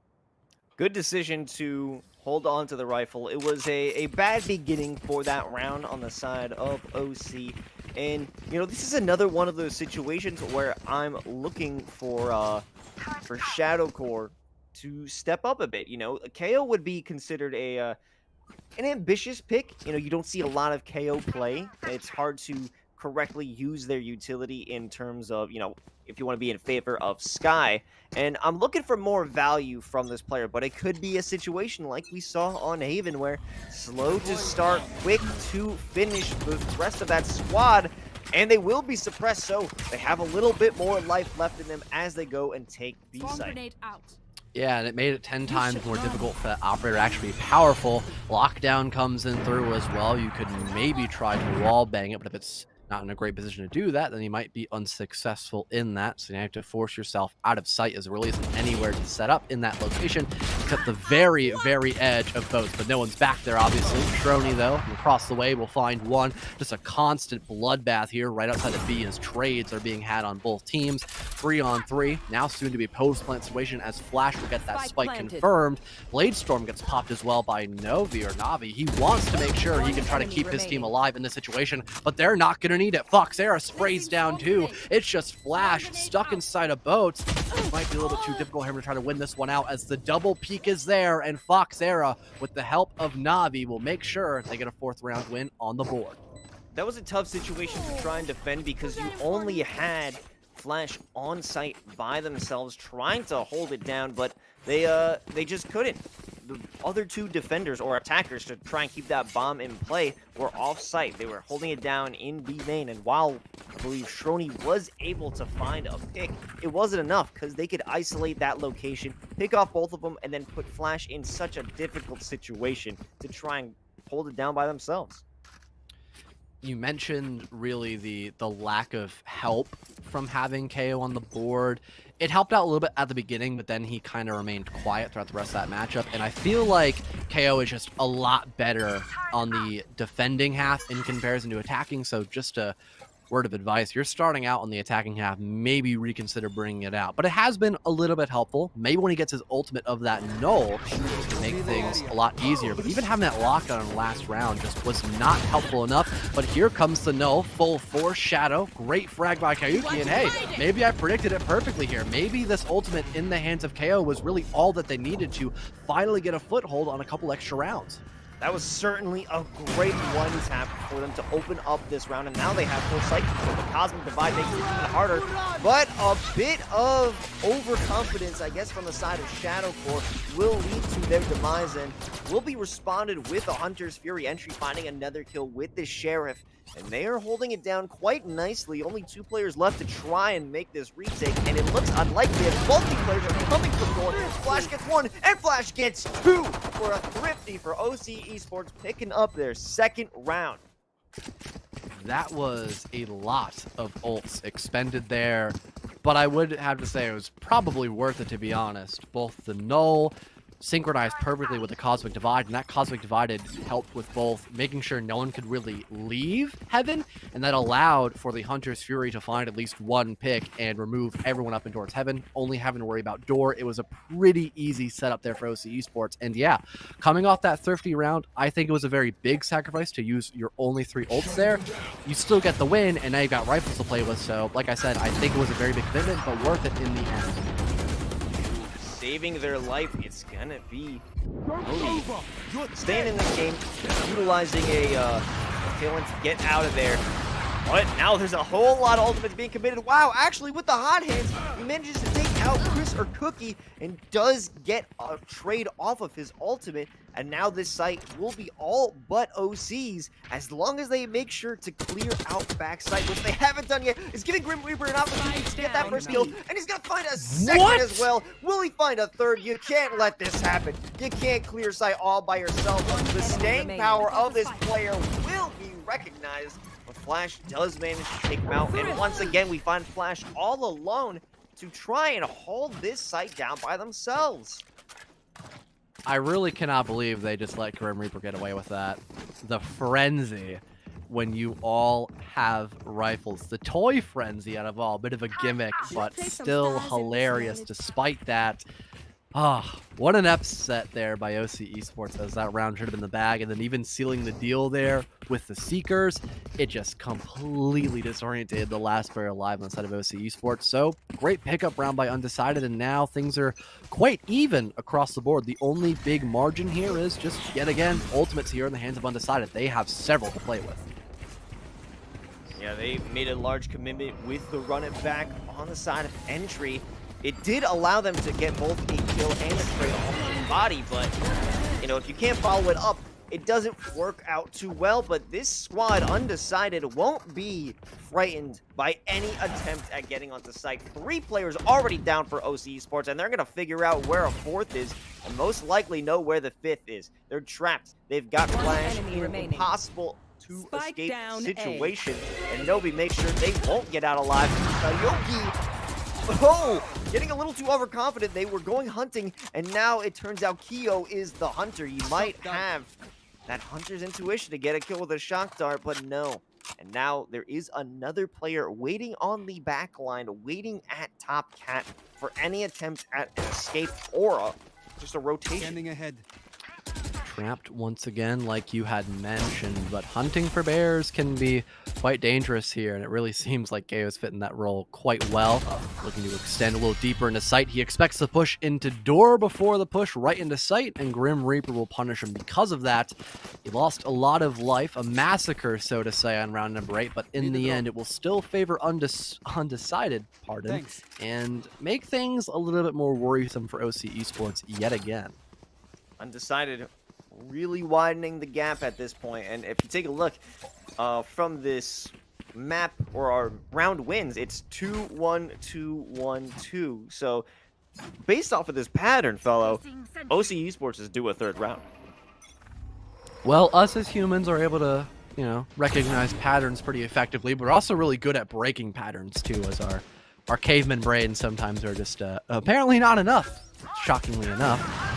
Good decision to hold on to the rifle. It was a bad beginning for that round on the side of OC. And, you know, this is another one of those situations where I'm looking for Shadowcore to step up a bit. You know, KO would be considered an ambitious pick. You know, you don't see a lot of KO play. It's hard to correctly use their utility in terms of, you know, if you want to be in favor of Sky. And I'm looking for more value from this player, but it could be a situation like we saw on Haven where slow to start, quick to finish the rest of that squad, and they will be suppressed, so they have a little bit more life left in them as they go and take B site. Yeah, and it made it 10 times more difficult for that operator to actually be powerful. Lockdown comes in through as well. You could maybe try to wall bang it, but if it's not in a great position to do that, then you might be unsuccessful in that. So you have to force yourself out of sight as there really isn't anywhere to set up in that location. It's at the very, very edge of both, but no one's back there, obviously. Shrony, though, across the way, will find one. Just a constant bloodbath here right outside of B as trades are being had on both teams. 3-on-3, now soon to be post-plant situation as Flash will get that spike confirmed. Bladestorm gets popped as well by Novi or Navi. He wants to make sure he can try to keep his team alive in this situation, but they're not going to need it. Foxera sprays down too. It's just Flash stuck inside a boat. It might be a little bit too difficult for him to try to win this one out as the double peak is there, and Foxera, with the help of Navi, will make sure they get a 4th round win on the board. That was a tough situation to try and defend because you only had Flash on site by themselves trying to hold it down, but they just couldn't. The other two defenders or attackers to try and keep that bomb in play were off site. They were holding it down in B main, and while I believe Shrony was able to find a pick, it wasn't enough because they could isolate that location, pick off both of them, and then put Flash in such a difficult situation to try and hold it down by themselves. You mentioned really the lack of help from having KO on the board. It helped out a little bit at the beginning, but then he kind of remained quiet throughout the rest of that matchup. And I feel like KO is just a lot better on the defending half in comparison to attacking. So just a word of advice, you're starting out on the attacking half, maybe reconsider bringing it out. But it has been a little bit helpful. Maybe when he gets his ultimate of that null, to make things a lot easier. But even having that lockdown in the last round just was not helpful enough. But here comes the null, full force shadow. Great frag by Kayuki. And hey, maybe I predicted it perfectly here. Maybe this ultimate in the hands of KO was really all that they needed to finally get a foothold on a couple extra rounds. That was certainly a great one-tap for them to open up this round, and now they have full sight control. The Cosmic Divide makes it even harder, but a bit of overconfidence, I guess, from the side of Shadowcore will lead to their demise, and will be responded with a Hunter's Fury entry, finding another kill with the Sheriff, and they are holding it down quite nicely. Only 2 players left to try and make this retake, and it looks unlikely as multiplayers are coming from goal. Flash gets 1, and Flash gets 2 for a thrifty for OC Esports, picking up their 2nd round. That was a lot of ults expended there, but I would have to say it was probably worth it, to be honest. Both the null, synchronized perfectly with the Cosmic Divide, and that Cosmic Divide had helped with both making sure no one could really leave Heaven, and that allowed for the Hunter's Fury to find at least one pick and remove everyone up and towards Heaven, only having to worry about door. It was a pretty easy setup there for OC Esports, and yeah, coming off that Thrifty round, I think it was a very big sacrifice to use your only 3 ults there. You still get the win, and now you've got rifles to play with, so like I said, I think it was a very big commitment, but worth it in the end. Saving their life, it's gonna be Cody staying in this game, utilizing a talent to get out of there. But now there's a whole lot of ultimates being committed. Wow, actually with the hot hands, he manages to take out Chris or Cookie and does get a trade off of his ultimate. And now this site will be all but OC's as long as they make sure to clear out backside, which they haven't done yet. Is giving Grim Reaper an opportunity to get that first kill, and he's gonna find a second as well. Will he find a third? You can't let this happen. You can't clear site all by yourself. The staying power of this player will be recognized. But Flash does manage to take him out, and once again we find Flash all alone to try and hold this site down by themselves. I really cannot believe they just let Grim Reaper get away with that. The frenzy when you all have rifles. The toy frenzy out of all, bit of a gimmick, but still hilarious despite that. Ah, what an upset there by OC Esports as that round should have been the bag, and then even sealing the deal there with the Seekers, it just completely disoriented the last player alive on the side of OC Esports. So, great pickup round by Undecided, and now things are quite even across the board. The only big margin here is just, yet again, ultimates here in the hands of Undecided. They have several to play with. Yeah, they made a large commitment with the run it back on the side of entry. It did allow them to get both a kill and a trade off the body, but, you know, if you can't follow it up, it doesn't work out too well. But this squad, Undecided, won't be frightened by any attempt at getting onto site. 3 players already down for OC Esports, and they're going to figure out where a 4th is, and most likely know where the 5th is. They're trapped. They've got Flash in an impossible to escape situation, and Nobi makes sure they won't get out alive. Yogi, oh, getting a little too overconfident. They were going hunting, and now it turns out Keo is the hunter. You might have that hunter's intuition to get a kill with a shock dart, but no. And now there is another player waiting on the back line, waiting at top cat for any attempt at an escape or just a rotation. Standing ahead. Trapped once again, like you had mentioned, but hunting for bears can be quite dangerous here, and it really seems like Gao's fitting that role quite well. Looking to extend a little deeper into sight. He expects the push into door before the push right into sight, and Grim Reaper will punish him because of that. He lost a lot of life, a massacre, so to say, on round number 8, but in the end, it will still favor Undecided, and make things a little bit more worrisome for OC Esports yet again. Undecided really widening the gap at this point, and if you take a look from this map or our round wins, it's 2-1, 2-1, 2. So based off of this pattern, fellow, OC Esports is due a 3rd round. Well, us as humans are able to, you know, recognize patterns pretty effectively, but we're also really good at breaking patterns too, as our caveman brains sometimes are just apparently not enough, shockingly enough.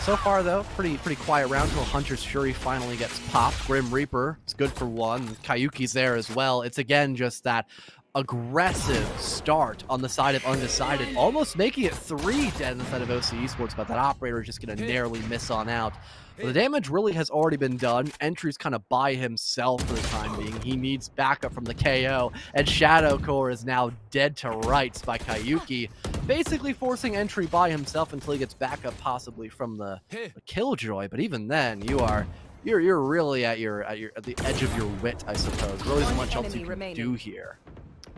So far, though, pretty quiet round until Hunter's Fury finally gets popped. Grim Reaper is good for 1. Kayuki's there as well. It's, again, just that aggressive start on the side of Undecided, almost making it 3 dead on the side of OC Esports, but that operator is just going to narrowly miss on out. But the damage really has already been done. Entry's kind of by himself for the time being. He needs backup from the KO, and Shadow Core is now dead to rights by Kayuki, basically forcing Entry by himself until he gets backup possibly from the Killjoy. But even then, you're really at the edge of your wit, I suppose. Really, as much else you can do here.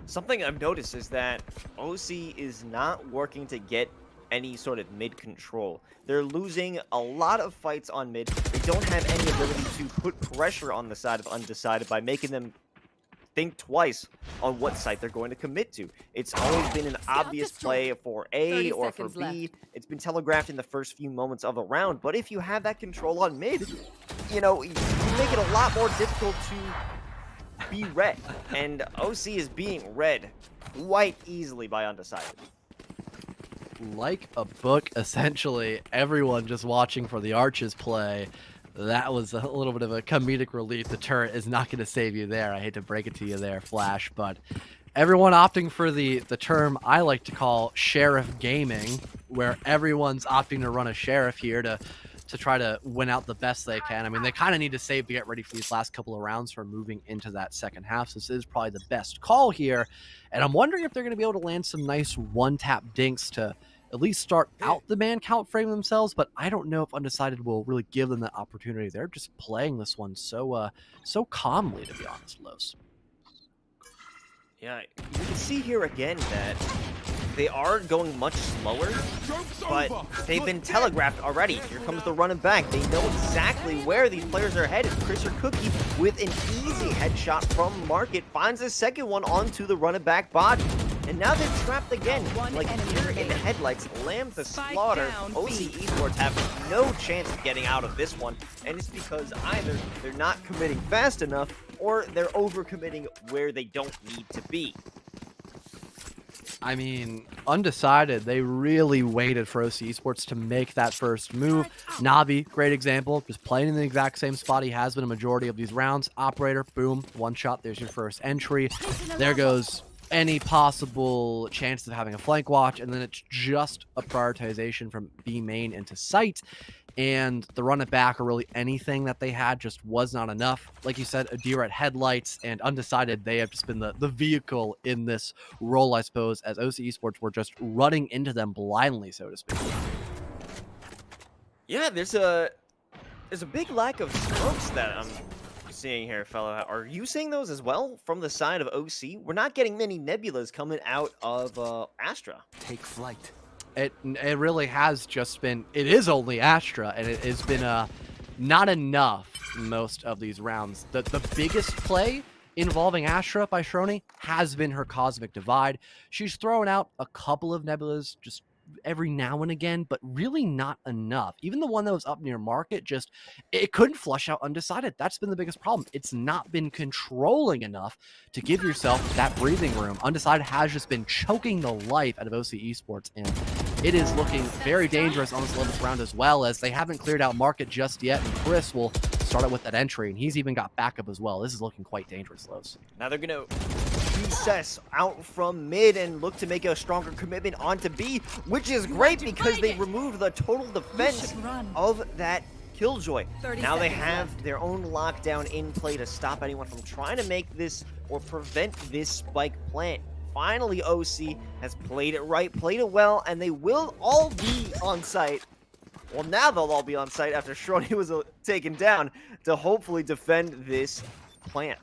Something I've noticed is that OC is not working to get any sort of mid control. They're losing a lot of fights on mid. They don't have any ability to put pressure on the side of Undecided by making them think twice on what site they're going to commit to. It's always been an obvious play for A or for B. It's been telegraphed in the first few moments of a round, but if you have that control on mid, you know, you make it a lot more difficult to be read. And OC is being read quite easily by Undecided. like a book, essentially. Everyone just watching for the Arches play. That was a little bit of a comedic relief. The turret is not going to save you there. I hate to break it to you there, Flash, but everyone opting for the term I like to call sheriff gaming, where everyone's opting to run a sheriff here to try to win out the best they can. I mean, they kind of need to save to get ready for these last couple of rounds for moving into that second half. So this is probably the best call here. And I'm wondering if they're going to be able to land some nice one-tap dinks to at least start out the man count frame themselves. But I don't know if Undecided will really give them that opportunity. They're just playing this one so calmly, to be honest, Los. Yeah, you can see here again that they are going much slower, but they've been telegraphed already. Here comes the running back. They know exactly where these players are headed. Chris or Cookie with an easy headshot from Market finds a second one onto the running back body. And now they're trapped again. Like here in the headlights, Lamb to slaughter. OC Esports have no chance of getting out of this one. And it's because either they're not committing fast enough or they're overcommitting where they don't need to be. I mean, Undecided, they really waited for OC Esports to make that first move. Navi, great example, just playing in the exact same spot he has been a majority of these rounds. Operator, boom, one shot, there's your first entry. There goes any possible chance of having a flank watch, and then it's just a prioritization from B main into site. And the run it back or really anything that they had just was not enough. Like you said, Adira at headlights and Undecided, they have just been the vehicle in this role, I suppose, as OC Esports were just running into them blindly, so to speak. Yeah, there's a big lack of smokes that I'm seeing here, fella. Are you seeing those as well from the side of OC? We're not getting many nebulas coming out of Astra. Take flight. It really has just been, it is only Astra, and it has been not enough most of these rounds. The biggest play involving Astra by Shrony has been her Cosmic Divide. She's thrown out a couple of nebulas just every now and again, but really not enough. Even the one that was up near Market, just it couldn't flush out Undecided. That's been the biggest problem. It's not been controlling enough to give yourself that breathing room. Undecided has just been choking the life out of OC Esports, and it is looking very dangerous on this 11th round, as well as they haven't cleared out Market just yet, and Chris will start it with that entry, and he's even got backup as well. This is looking quite dangerous, Los. Now they're going to recess out from mid and look to make a stronger commitment onto B, which is great because they remove the total defense of that Killjoy. Now they have their own lockdown in play to stop anyone from trying to make this or prevent this spike plant. Finally, OC has played it right, played it well, and they will all be on site. Well, now they'll all be on site after Shrony was taken down to hopefully defend this plant.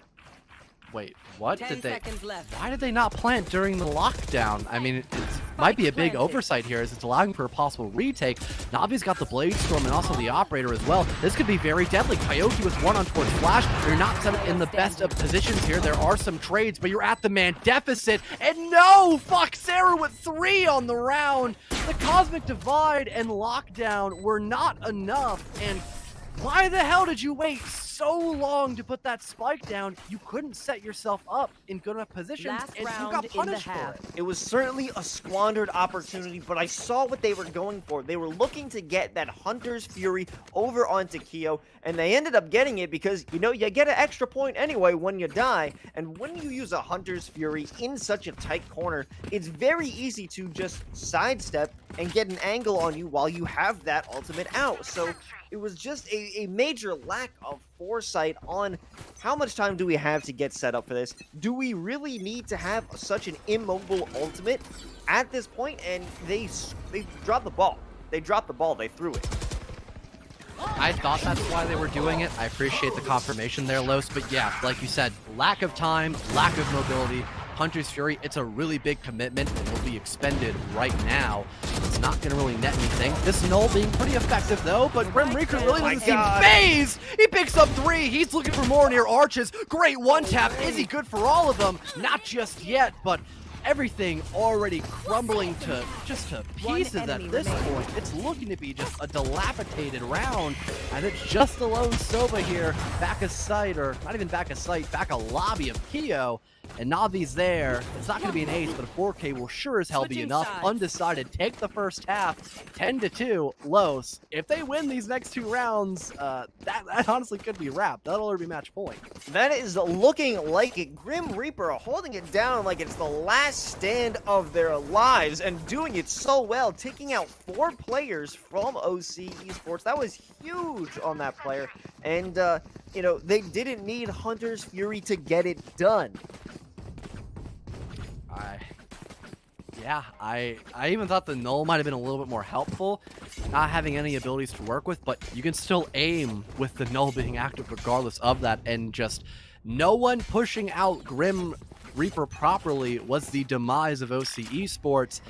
Wait, what? 10 seconds left. Why did they not plant during the lockdown? I mean, it might be a big oversight here as it's allowing for a possible retake. Navi's got the Blade Storm and also the Operator as well. This could be very deadly. Coyote with one on towards Flash. You're not set up in the best of positions here. There are some trades, but you're at the man deficit. And no! Fuck, Sarah with 3 on the round. The Cosmic Divide and Lockdown were not enough. And why the hell did you wait so long to put that spike down? You couldn't set yourself up in good enough positions, and you got punished for it. It was certainly a squandered opportunity, but I saw what they were going for. They were looking to get that Hunter's Fury over onto Keo, and they ended up getting it because, you know, you get an extra point anyway when you die, and when you use a Hunter's Fury in such a tight corner, it's very easy to just sidestep and get an angle on you while you have that ultimate out. So it was just a major lack of foresight on how much time do we have to get set up for this. Do we really need to have such an immobile ultimate at this point? And they dropped the ball. They dropped the ball. They threw it. I thought that's why they were doing it. I appreciate the confirmation there, Los. But yeah, like you said, lack of time, lack of mobility. Hunter's Fury, it's a really big commitment and will be expended right now. It's not going to really net anything. This null being pretty effective though, but Grim Reaper really doesn't seem phased. He picks up 3. He's looking for more near Arches. Great one tap. Is he good for all of them? Not just yet, but everything already crumbling to pieces at enemy this remaining. point. It's looking to be just a dilapidated round, and it's just the lone Sova here, back of sight, or not even back of sight, back a lobby of Kyo, and Navi's there. It's not going to be an ace, but a 4K will sure as hell be Switching enough. sides. Undecided take the first half, 10-2. Los, if they win these next 2 rounds, that honestly could be wrapped. That'll already be match point. That is looking like it. Grim Reaper holding it down like it's the last stand of their lives and doing it so well, taking out 4 players from OC Esports. That was huge on that player. And, you know, they didn't need Hunter's Fury to get it done. I even thought the null might have been a little bit more helpful, not having any abilities to work with, but you can still aim with the null being active regardless of that, and just no one pushing out Grim Reaper properly was the demise of OC Esports,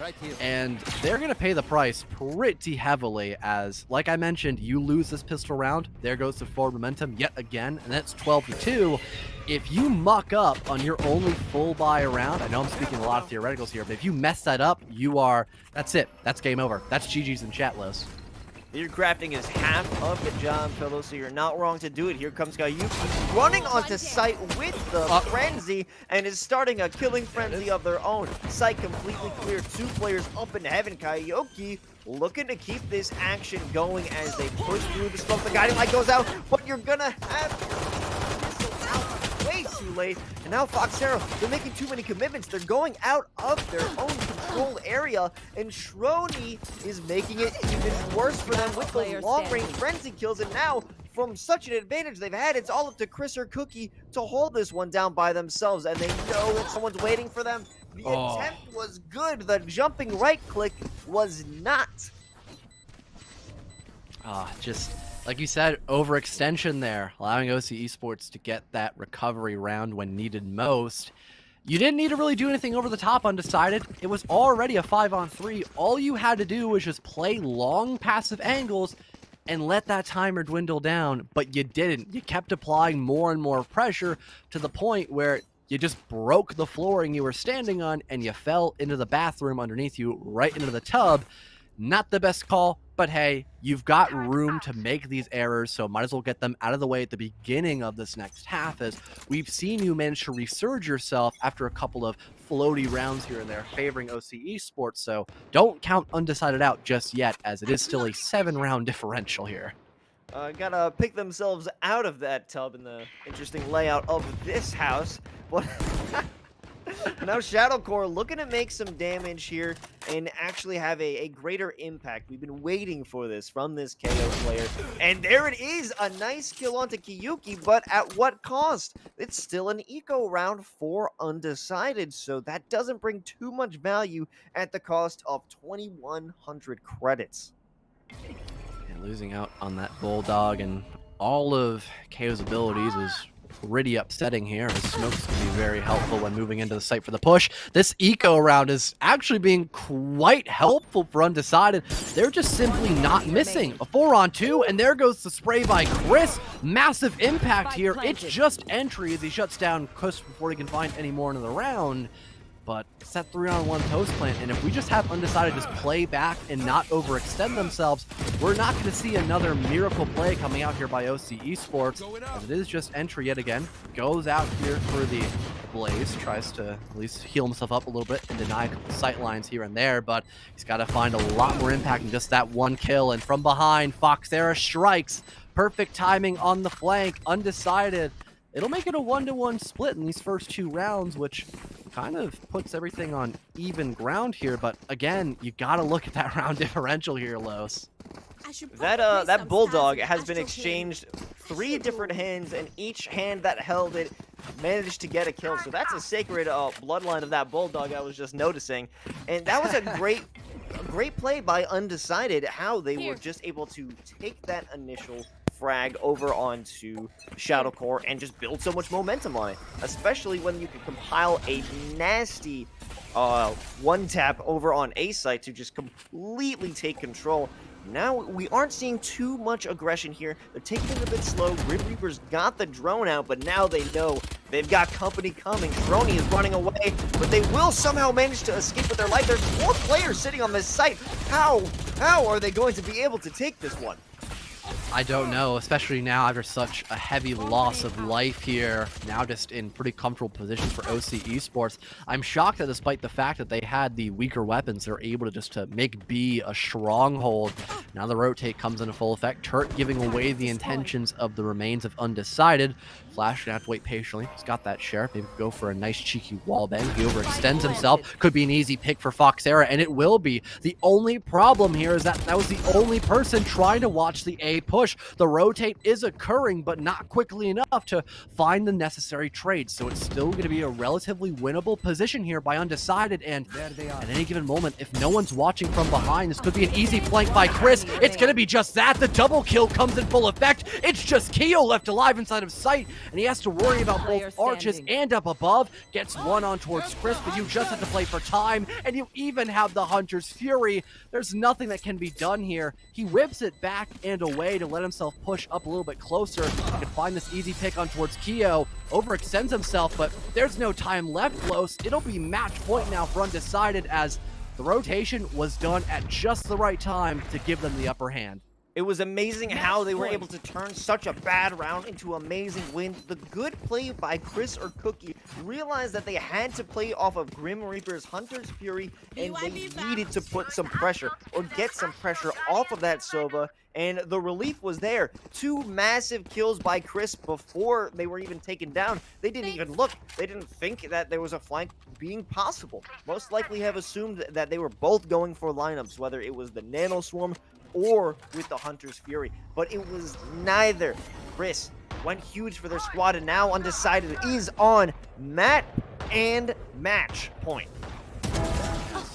and they're going to pay the price pretty heavily as, like I mentioned, you lose this pistol round, there goes the forward momentum yet again, and that's 12-2. If you muck up on your only full buy round, I know I'm speaking a lot of theoreticals here, but if you mess that up, that's it. That's game over. That's GG's in chat, Los. Your crafting is half of the job, fellow, so you're not wrong to do it. Here comes Kayuki running onto site with the frenzy and is starting a killing frenzy of their own. Site completely clear, 2 players up in heaven. Kayuki looking to keep this action going as they push through the smoke. The guiding light goes out, but you're gonna have missile out way too late. And now Foxero, they're making too many commitments. They're going out of their own control area, and Shrony is making it even worse for them with those long-range frenzy kills. And now, from such an advantage they've had, it's all up to Chris or Cookie to hold this one down by themselves, and they know that someone's waiting for them. The attempt was good. The jumping right click was not. Just like you said, overextension there, allowing OC Esports to get that recovery round when needed most. You didn't need to really do anything over the top, Undecided. It was already a 5-on-3. All you had to do was just play long passive angles and let that timer dwindle down, but you didn't. You kept applying more and more pressure to the point where you just broke the flooring you were standing on and you fell into the bathroom underneath you, right into the tub. Not the best call, but hey, you've got room to make these errors, so might as well get them out of the way at the beginning of this next half, as we've seen you manage to resurge yourself after a couple of floaty rounds here and there favoring OC Esports, so don't count Undecided out just yet, as it is still a 7-round differential here. Gotta pick themselves out of that tub in the interesting layout of this house. But now Shadowcore looking to make some damage here and actually have a greater impact. We've been waiting for this from this KO player. And there it is, a nice kill onto Kiyuki, but at what cost? It's still an eco round for Undecided, so that doesn't bring too much value at the cost of 2,100 credits. And losing out on that Bulldog and all of KO's abilities is pretty upsetting here, as smokes can be very helpful when moving into the site for the push. This eco round is actually being quite helpful for Undecided. They're just simply not missing. A 4-on-2, and there goes the spray by Chris. Massive impact here. It's just entry as he shuts down Chris before he can find any more into the round. But it's that 3-on-1 toast plant, and if we just have Undecided just play back and not overextend themselves, we're not going to see another miracle play coming out here by OC Esports, as it is just entry yet again. Goes out here for the Blaze, tries to at least heal himself up a little bit and deny a couple sight lines here and there, but he's got to find a lot more impact than just that one kill. And from behind, Foxera strikes. Perfect timing on the flank. Undecided. It'll make it a 1-to-1 split in these first 2 rounds, which kind of puts everything on even ground here. But again, you got to look at that round differential here, Los. That Bulldog has been exchanged 3 different hands, and each hand that held it managed to get a kill. So that's a sacred bloodline of that Bulldog I was just noticing. And that was a great play by Undecided, how they were just able to take that initial frag over onto Shadowcore and just build so much momentum on it, especially when you can compile a nasty one-tap over on A site to just completely take control. Now we aren't seeing too much aggression here. They're taking it a bit slow. Grim Reaper's got the drone out, but now they know They've got company coming. Shrony is running away, but they will somehow manage to escape with their life. There's 4 players sitting on this site. How are they going to be able to take this one? I don't know, especially now after such a heavy loss of life here. Now just in pretty comfortable positions for OC Esports. I'm shocked that despite the fact that they had the weaker weapons, they're able to just make B a stronghold. Now the rotate comes into full effect. Turt giving away the intentions of the remains of Undecided. Flash gonna have to wait patiently. He's got that sheriff. Maybe go for a nice cheeky wallbang. He overextends himself. Could be an easy pick for Foxera, and it will be. The only problem here is that was the only person trying to watch the A push. The rotate is occurring, but not quickly enough to find the necessary trades. So it's still going to be a relatively winnable position here by Undecided. And at any given moment, if no one's watching from behind, this could be an easy flank by Chris. It's going to be just that. The double kill comes in full effect. It's just Keo left alive inside of sight, and he has to worry about both arches and up above. Gets one on towards Chris, but you just have to play for time, and you even have the Hunter's Fury. There's nothing that can be done here. He whips it back and away to let himself push up a little bit closer. He can find this easy pick on towards Keo. Overextends himself, but there's no time left, Los. It'll be match point now for Undecided, as the rotation was done at just the right time to give them the upper hand. It was amazing how they were able to turn such a bad round into amazing win. The good play by Chris or Cookie realized that they had to play off of Grim Reaper's Hunter's Fury, and they needed to put some pressure or get some pressure off of that Sova, and the relief was there. 2 massive kills by Chris before they were even taken down. They didn't even look. They didn't think that there was a flank being possible. Most likely have assumed that they were both going for lineups, whether it was the Nano Swarm or with the Hunter's Fury, but it was neither. Chris went huge for their squad, and now Undecided is on map and match point.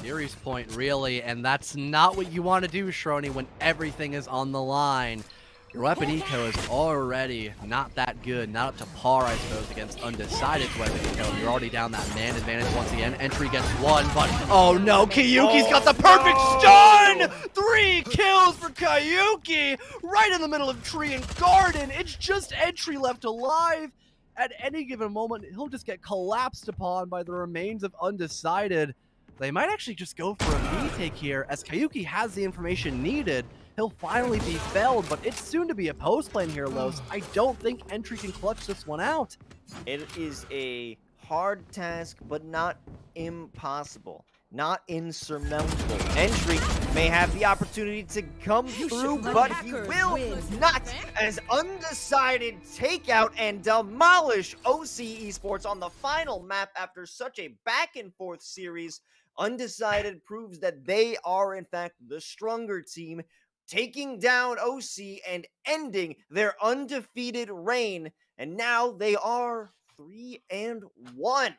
Series point, really, and that's not what you want to do, Shrony, when everything is on the line. Your weapon eco is already not that good, not up to par, I suppose, against Undecided's weapon eco. You're already down that man advantage once again. Entry gets 1, but oh no, Kayuki's got the perfect stun! 3 kills for Kayuki, right in the middle of tree and garden. It's just Entry left alive. At any given moment, he'll just get collapsed upon by the remains of Undecided. They might actually just go for a retake here, as Kayuki has the information needed. He'll finally be felled, but it's soon to be a post lane here, Los. I don't think Entry can clutch this one out. It is a hard task, but not impossible. Not insurmountable. Entry may have the opportunity to come through, but he will not, as Undecided take out and demolish OC Esports on the final map after such a back and forth series. Undecided proves that they are, in fact, the stronger team, taking down OC and ending their undefeated reign. And now they are 3-1.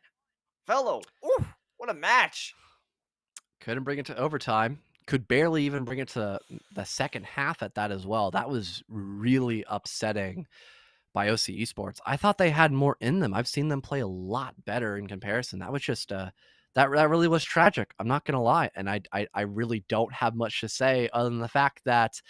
Fellow, oof, what a match. Couldn't bring it to overtime. Could barely even bring it to the second half at that as well. That was really upsetting by OC Esports. I thought they had more in them. I've seen them play a lot better in comparison. That was just that really was tragic. I'm not gonna lie, and I really don't have much to say other than the fact that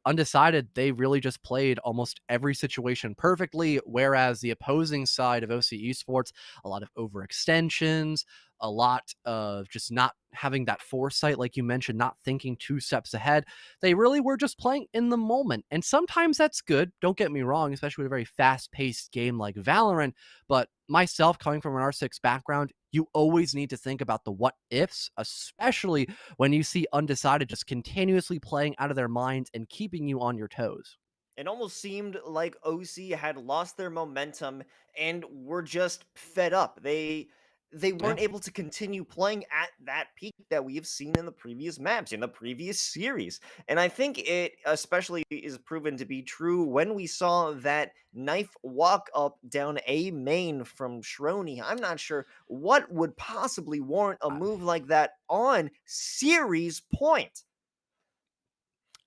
Undecided, they really just played almost every situation perfectly, whereas the opposing side of OC Esports, a lot of overextensions, a lot of just not having that foresight, like you mentioned, not thinking 2 steps ahead. They really were just playing in the moment, and sometimes that's good. Don't get me wrong, especially with a very fast-paced game like Valorant, but myself, coming from an R6 background, you always need to think about the what ifs, especially when you see Undecided just continuously playing out of their minds and keeping you on your toes. It almost seemed like OC had lost their momentum and were just fed up. They weren't able to continue playing at that peak that we have seen in the previous maps, in the previous series. And I think it especially is proven to be true when we saw that knife walk up down A main from Shrony. I'm not sure what would possibly warrant a move like that on series point.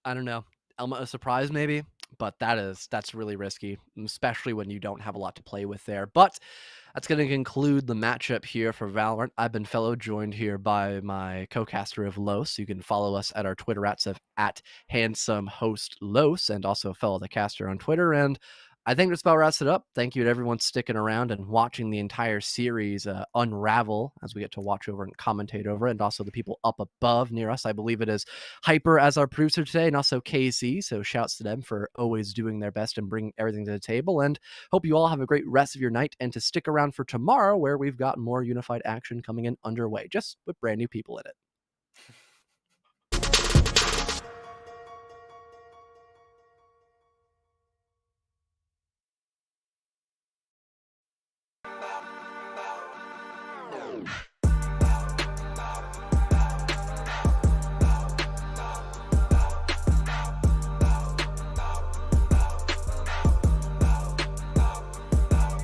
I don't know. Element of surprise, maybe, but that's really risky, especially when you don't have a lot to play with there. But that's going to conclude the matchup here for Valorant. I've been fellow joined here by my co-caster of Los. You can follow us at our Twitter at HandsomeHostLos, and also follow the caster on Twitter. And I think this about wraps it up. Thank you to everyone sticking around and watching the entire series unravel as we get to watch over and commentate over it, and also the people up above near us. I believe it is Hyper as our producer today, and also KC. So shouts to them for always doing their best and bringing everything to the table. And hope you all have a great rest of your night, and to stick around for tomorrow, where we've got more unified action coming in underway, just with brand new people in it.